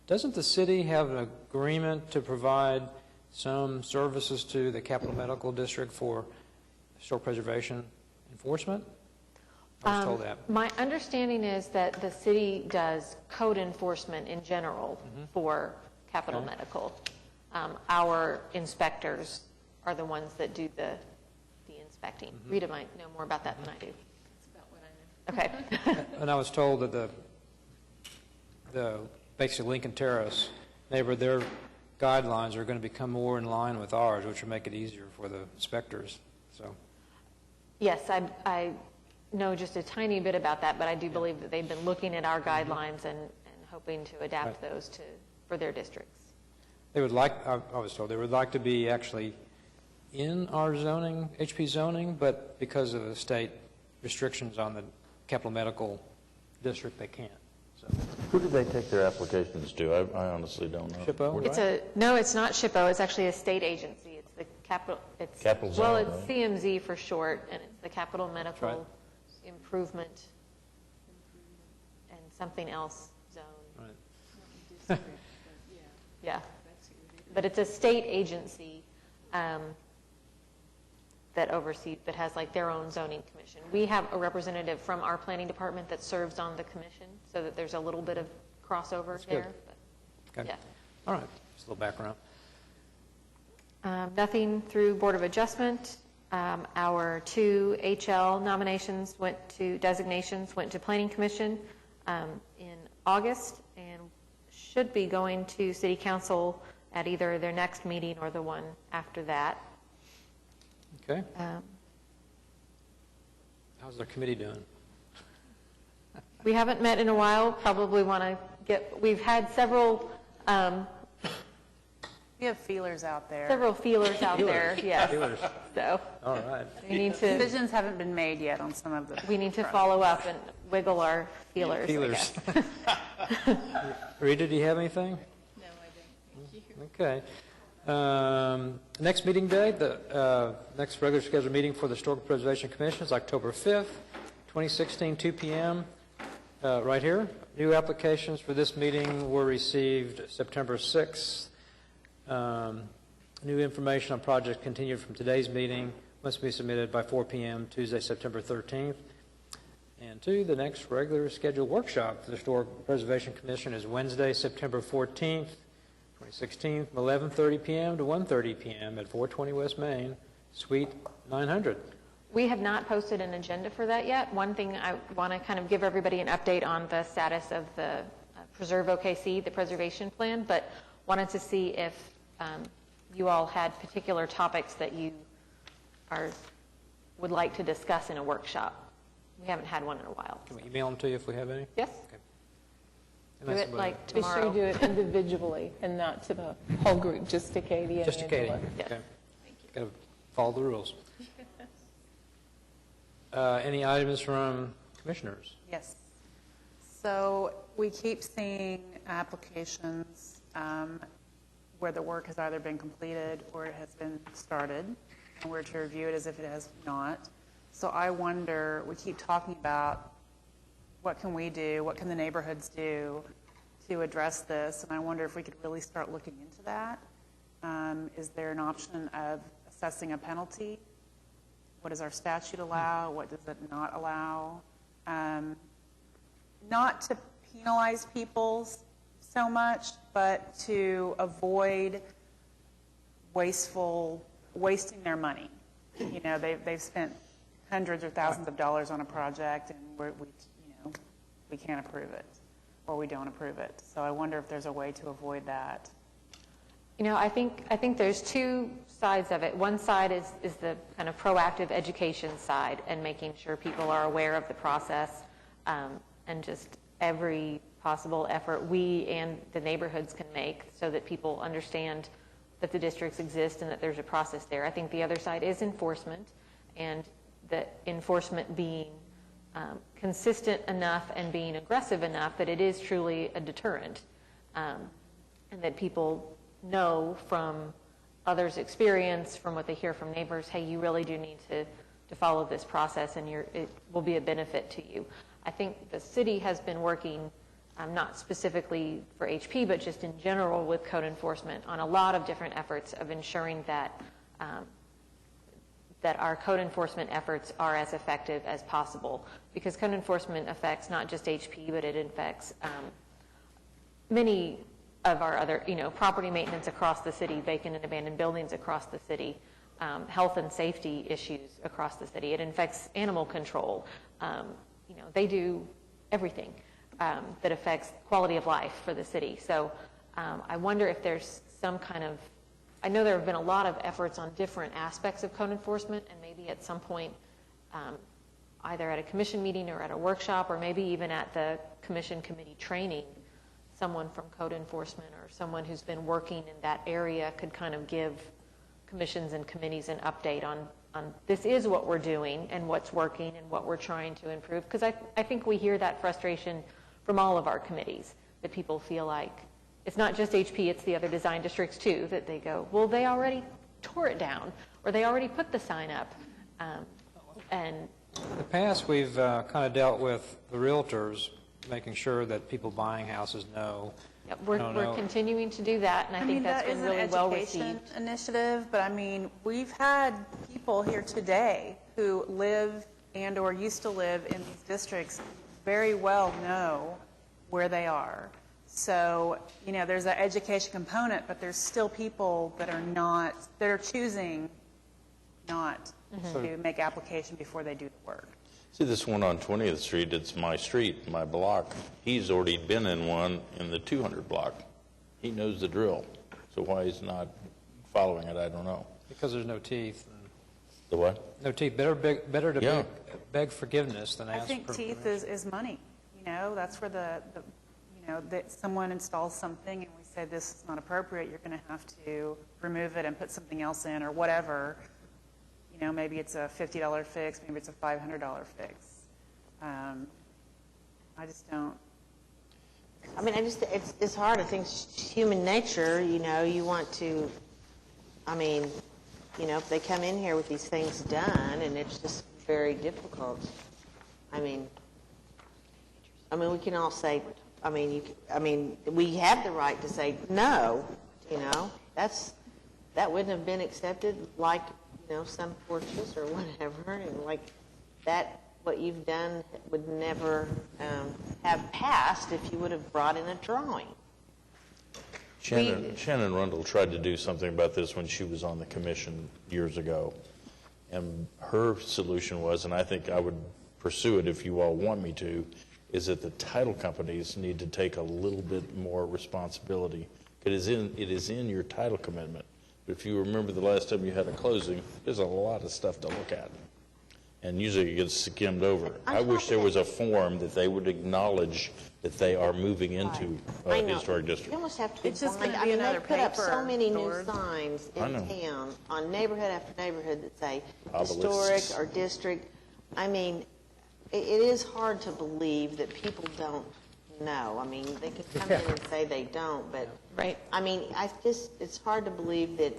doesn't the city have an agreement to provide some services to the Capital Medical District for historic preservation enforcement? I was told that. My understanding is that the city does code enforcement in general for Capital Medical. Our inspectors are the ones that do the inspecting. Rita might know more about that than I do. That's about what I know. Okay. And I was told that the basically Lincoln Terrace neighbor, their guidelines are going to become more in line with ours, which will make it easier for the inspectors. So. Yes, I know just a tiny bit about that, but I do believe that they've been looking at our guidelines and hoping to adapt those for their districts. They would like, I was told, they would like to be actually in our zoning, HP zoning, but because of the state restrictions on the Capital Medical District, they can't. So. Who do they take their applications to? I honestly don't know. SHPO? No, it's not SHPO. It's actually a state agency. It's the Capital. Capital Zone. Well, it's CMZ for short, and it's the Capital Medical Improvement and something else zone. Right. Yeah. But it's a state agency that has like their own zoning commission. We have a representative from our planning department that serves on the commission, so that there's a little bit of crossover That's there. good. But, Okay. All right. Just a little background. Nothing through Board of Adjustment. Our 2 HL nominations designations went to Planning Commission in August and should be going to City Council at either their next meeting or the one after that. Okay. How's their committee doing? We haven't met in a while. Probably want to we've had several We have feelers out there. Several feelers out there, yes. Feelers. So All right. we need to, Decisions haven't been made yet on some of the. we need to follow up and wiggle our feelers, I Feelers. guess. Rita, do you have anything? No, I don't. Thank you. Okay. Next meeting day, the next regular scheduled meeting for the Historical Preservation Commission is October 5th, 2016, 2 p.m., right here. New applications for this meeting were received September 6th. New information on projects continued from today's meeting must be submitted by 4 p.m. Tuesday, September 13th. And two, the next regular scheduled workshop for the Historical Preservation Commission is Wednesday, September 14th, 2016, from 11:30 p.m. to 1:30 p.m. at 420 West Main, Suite 900. We have not posted an agenda for that yet. One thing I want to kind of give everybody an update on the status of the Preserve OKC, the preservation plan, but wanted to see if you all had particular topics that you would like to discuss in a workshop. We haven't had one in a while. Can we email them to you if we have any? Yes. Okay. Do it like Be tomorrow. sure you do it individually and not to the whole group, just to Katie and Just to Katie. Angela. Yes. Okay. Got to follow the rules. Any items from commissioners? Yes. So we keep seeing applications where the work has either been completed or it has been started, and we're to review it as if it has not. So I wonder, we keep talking about what can we do, what can the neighborhoods do to address this, and I wonder if we could really start looking into that. Is there an option of assessing a penalty? What does our statute allow? What does it not allow? Not to penalize people so much, but to avoid wasting their money. You know, they've spent hundreds or thousands of dollars on a project, and we can't approve it, or we don't approve it. So I wonder if there's a way to avoid that. You know, I think there's two sides of it. One side is the kind of proactive education side and making sure people are aware of the process, and just every possible effort we and the neighborhoods can make so that people understand that the districts exist and that there's a process there. I think the other side is enforcement, and that enforcement being consistent enough and being aggressive enough that it is truly a deterrent, and that people know from others' experience, from what they hear from neighbors, hey, you really do need to follow this process, and it will be a benefit to you. I think the city has been working, not specifically for HP, but just in general with code enforcement on a lot of different efforts of ensuring that that our code enforcement efforts are as effective as possible, because code enforcement affects not just HP, but it affects many of our other, property maintenance across the city, vacant and abandoned buildings across the city, health and safety issues across the city. It affects animal control. They do everything that affects quality of life for the city. So I wonder if there's some kind of, I know there have been a lot of efforts on different aspects of code enforcement, and maybe at some point, either at a commission meeting or at a workshop, or maybe even at the commission committee training, someone from code enforcement or someone who's been working in that area could kind of give commissions and committees an update on this is what we're doing and what's working and what we're trying to improve. Because I think we hear that frustration from all of our committees, that people feel like it's not just HP, it's the other design districts too, that they go, well, they already tore it down, or they already put the sign up. And in the past, we've kind of dealt with the realtors, making sure that people buying houses know. Yep, we're continuing to do that, and I think that's been really well received. That is an education initiative, but I mean, we've had people here today who live and or used to live in these districts very well know where they are. So, there's an education component, but there's still people that are choosing not to make application before they do the work. See this one on 20th Street, it's my street, my block. He's already been in one in the 200 block. He knows the drill. So why he's not following it, I don't know. Because there's no teeth. The what? No teeth. Better to beg forgiveness than ask for I think teeth is money. That's where that someone installs something and we say this is not appropriate, you're going to have to remove it and put something else in or whatever. You know, maybe it's a $50 fix, maybe it's a $500 fix. I just don't. I mean, it's hard. I think it's human nature, you know, you want to, I mean, you know, if they come in here with these things done, and it's just very difficult. I mean, we can all say, we have the right to say no, you know. That wouldn't have been accepted, like, you know, some porches or whatever, and like that, what you've done would never have passed if you would have brought in a drawing. Shannon Rundle tried to do something about this when she was on the commission years ago. And her solution was, and I think I would pursue it if you all want me to, is that the title companies need to take a little bit more responsibility. It is in your title commitment. But if you remember the last time you had a closing, there's a lot of stuff to look at. And usually it gets skimmed over. I wish there was a form that they would acknowledge that they are moving into a historic district. You almost have to be It's just blind. gonna be They another put up so paper, many new Lord. signs I in know. town on neighborhood after neighborhood that say Obelisks. historic or district. I mean, it is hard to believe that people don't know. I mean, they could come in and say they don't, but I mean, it's hard to believe that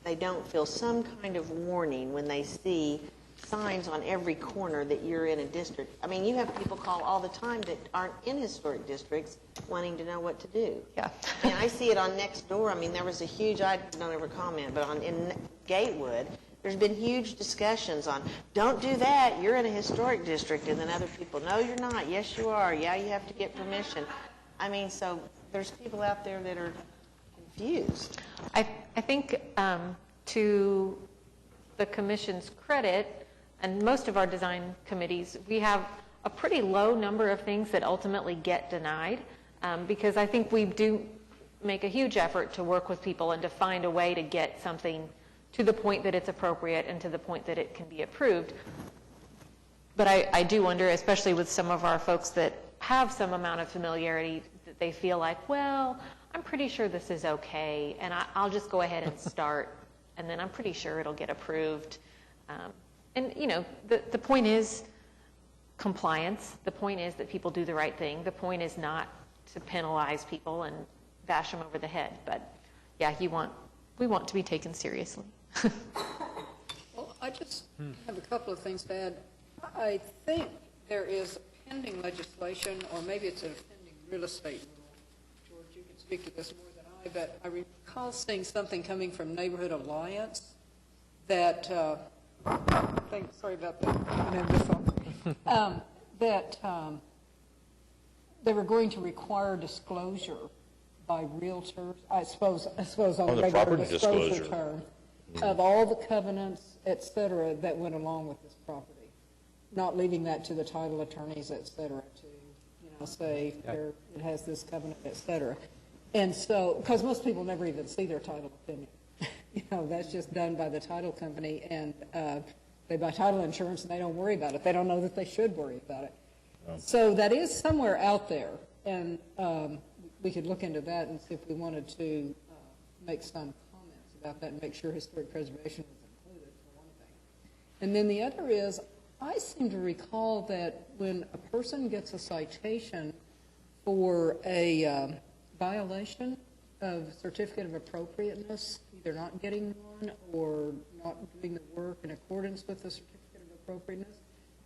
they don't feel some kind of warning when they see signs on every corner that you're in a district. I mean, you have people call all the time that aren't in historic districts wanting to know what to do. Yeah. And I see it on next door. I mean, there was a huge, I don't ever comment, but in Gatewood, there's been huge discussions on, don't do that, you're in a historic district, and then other people, no, you're not, yes, you are, yeah, you have to get permission. I mean, so there's people out there that are confused. I think to the commission's credit, and most of our design committees, we have a pretty low number of things that ultimately get denied, because I think we do make a huge effort to work with people and to find a way to get something to the point that it's appropriate and to the point that it can be approved. But I do wonder, especially with some of our folks that have some amount of familiarity, that they feel like, well, I'm pretty sure this is okay, and I'll just go ahead and start, and then I'm pretty sure it'll get approved. And, you know, the point is compliance. The point is that people do the right thing. The point is not to penalize people and bash them over the head. But, yeah, we want to be taken seriously. Well, I just have a couple of things to add. I think there is pending legislation, or maybe it's a pending real estate rule. George, you can speak to this more than I, but I recall seeing something coming from Neighborhood Alliance that, sorry about that, I have the phone, that they were going to require disclosure by realtors, I suppose on the regular property disclosure disclosure. term, of all the covenants, et cetera, that went along with this property. Not leaving that to the title attorneys, et cetera, to, you know, say here it has this covenant, et cetera. And so, because most people never even see their title opinion. You know, that's just done by the title company, and they buy title insurance and they don't worry about it. They don't know that they should worry about it. So that is somewhere out there, and we could look into that and see if we wanted to make some comments about that and make sure historic preservation was included, for one thing. And then the other is, I seem to recall that when a person gets a citation for a violation of certificate of appropriateness, either not getting one or not doing the work in accordance with the certificate of appropriateness,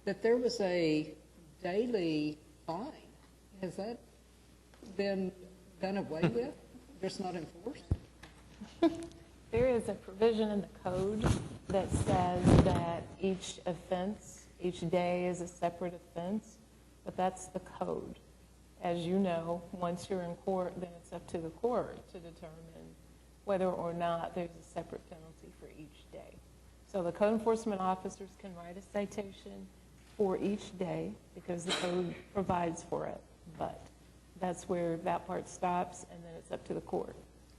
that there was a daily fine. Has that been done away with, just not enforced? There is a provision in the code that says that each offense, each day is a separate offense, but that's the code. As you know, once you're in court, then it's up to the court to determine whether or not there's a separate penalty for each day. So the code enforcement officers can write a citation for each day because the code provides for it, but that's where that part stops, and then it's up to the court.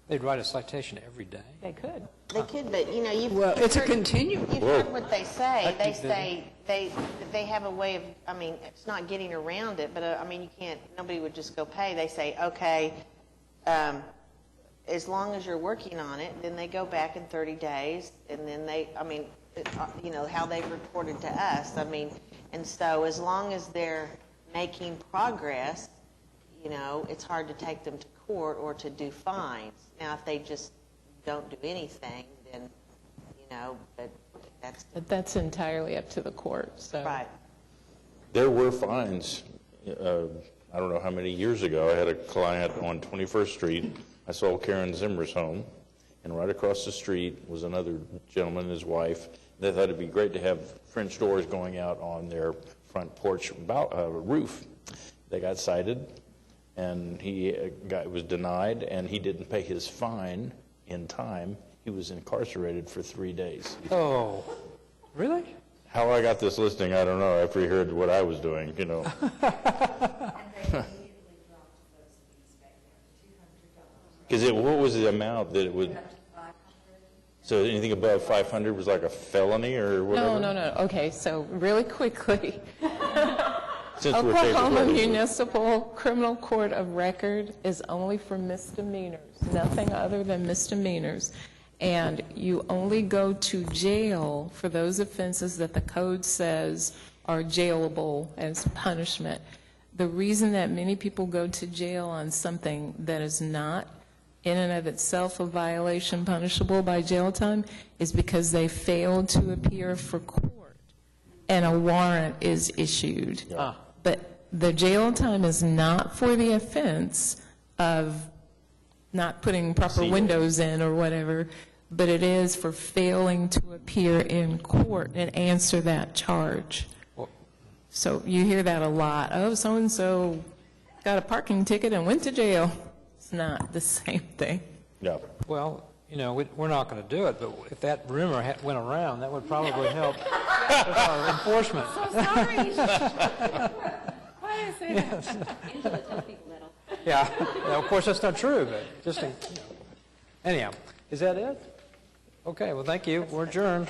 They'd write a citation every day. They could. They could, but, you know, you've it's a heard- continuum. You've heard what they say. They say they have a way of, I mean, it's not getting around it, but, I mean, you can't, nobody would just go pay. They say, okay, as long as you're working on it, then they go back in 30 days, and then how they've reported to us. And so as long as they're making progress, it's hard to take them to court or to do fines. Now, if they just don't do anything, then, but that's... But that's entirely up to the court, so. Right. There were fines. I don't know how many years ago, I had a client on 21st Street. I sold Karen Zimmer's home, and right across the street was another gentleman and his wife. They thought it'd be great to have French doors going out on their front porch roof. They got cited, and he was denied, and he didn't pay his fine in time. He was incarcerated for 3 days. Oh, really? How I got this listing, I don't know, after he heard what I was doing, Because what was the amount that it would... So anything above 500 was like a felony or whatever? No. Okay, so really quickly. Since we're taking Oklahoma photos. Municipal Criminal Court of Record is only for misdemeanors, nothing other than misdemeanors. And you only go to jail for those offenses that the code says are jailable as punishment. The reason that many people go to jail on something that is not in and of itself a violation punishable by jail time is because they failed to appear for court and a warrant is issued. Ah. But the jail time is not for the offense of not putting proper windows in or whatever, but it is for failing to appear in court and answer that charge. So you hear that a lot. Oh, so-and-so got a parking ticket and went to jail. It's not the same thing. Yeah. Well, we're not going to do it, but if that rumor went around, that would probably help with our enforcement. So sorry. Why did I say that? Angela tells people that. Yeah. Of course, that's not true, but just anyhow, is that it? Okay. Well, thank you. We're adjourned.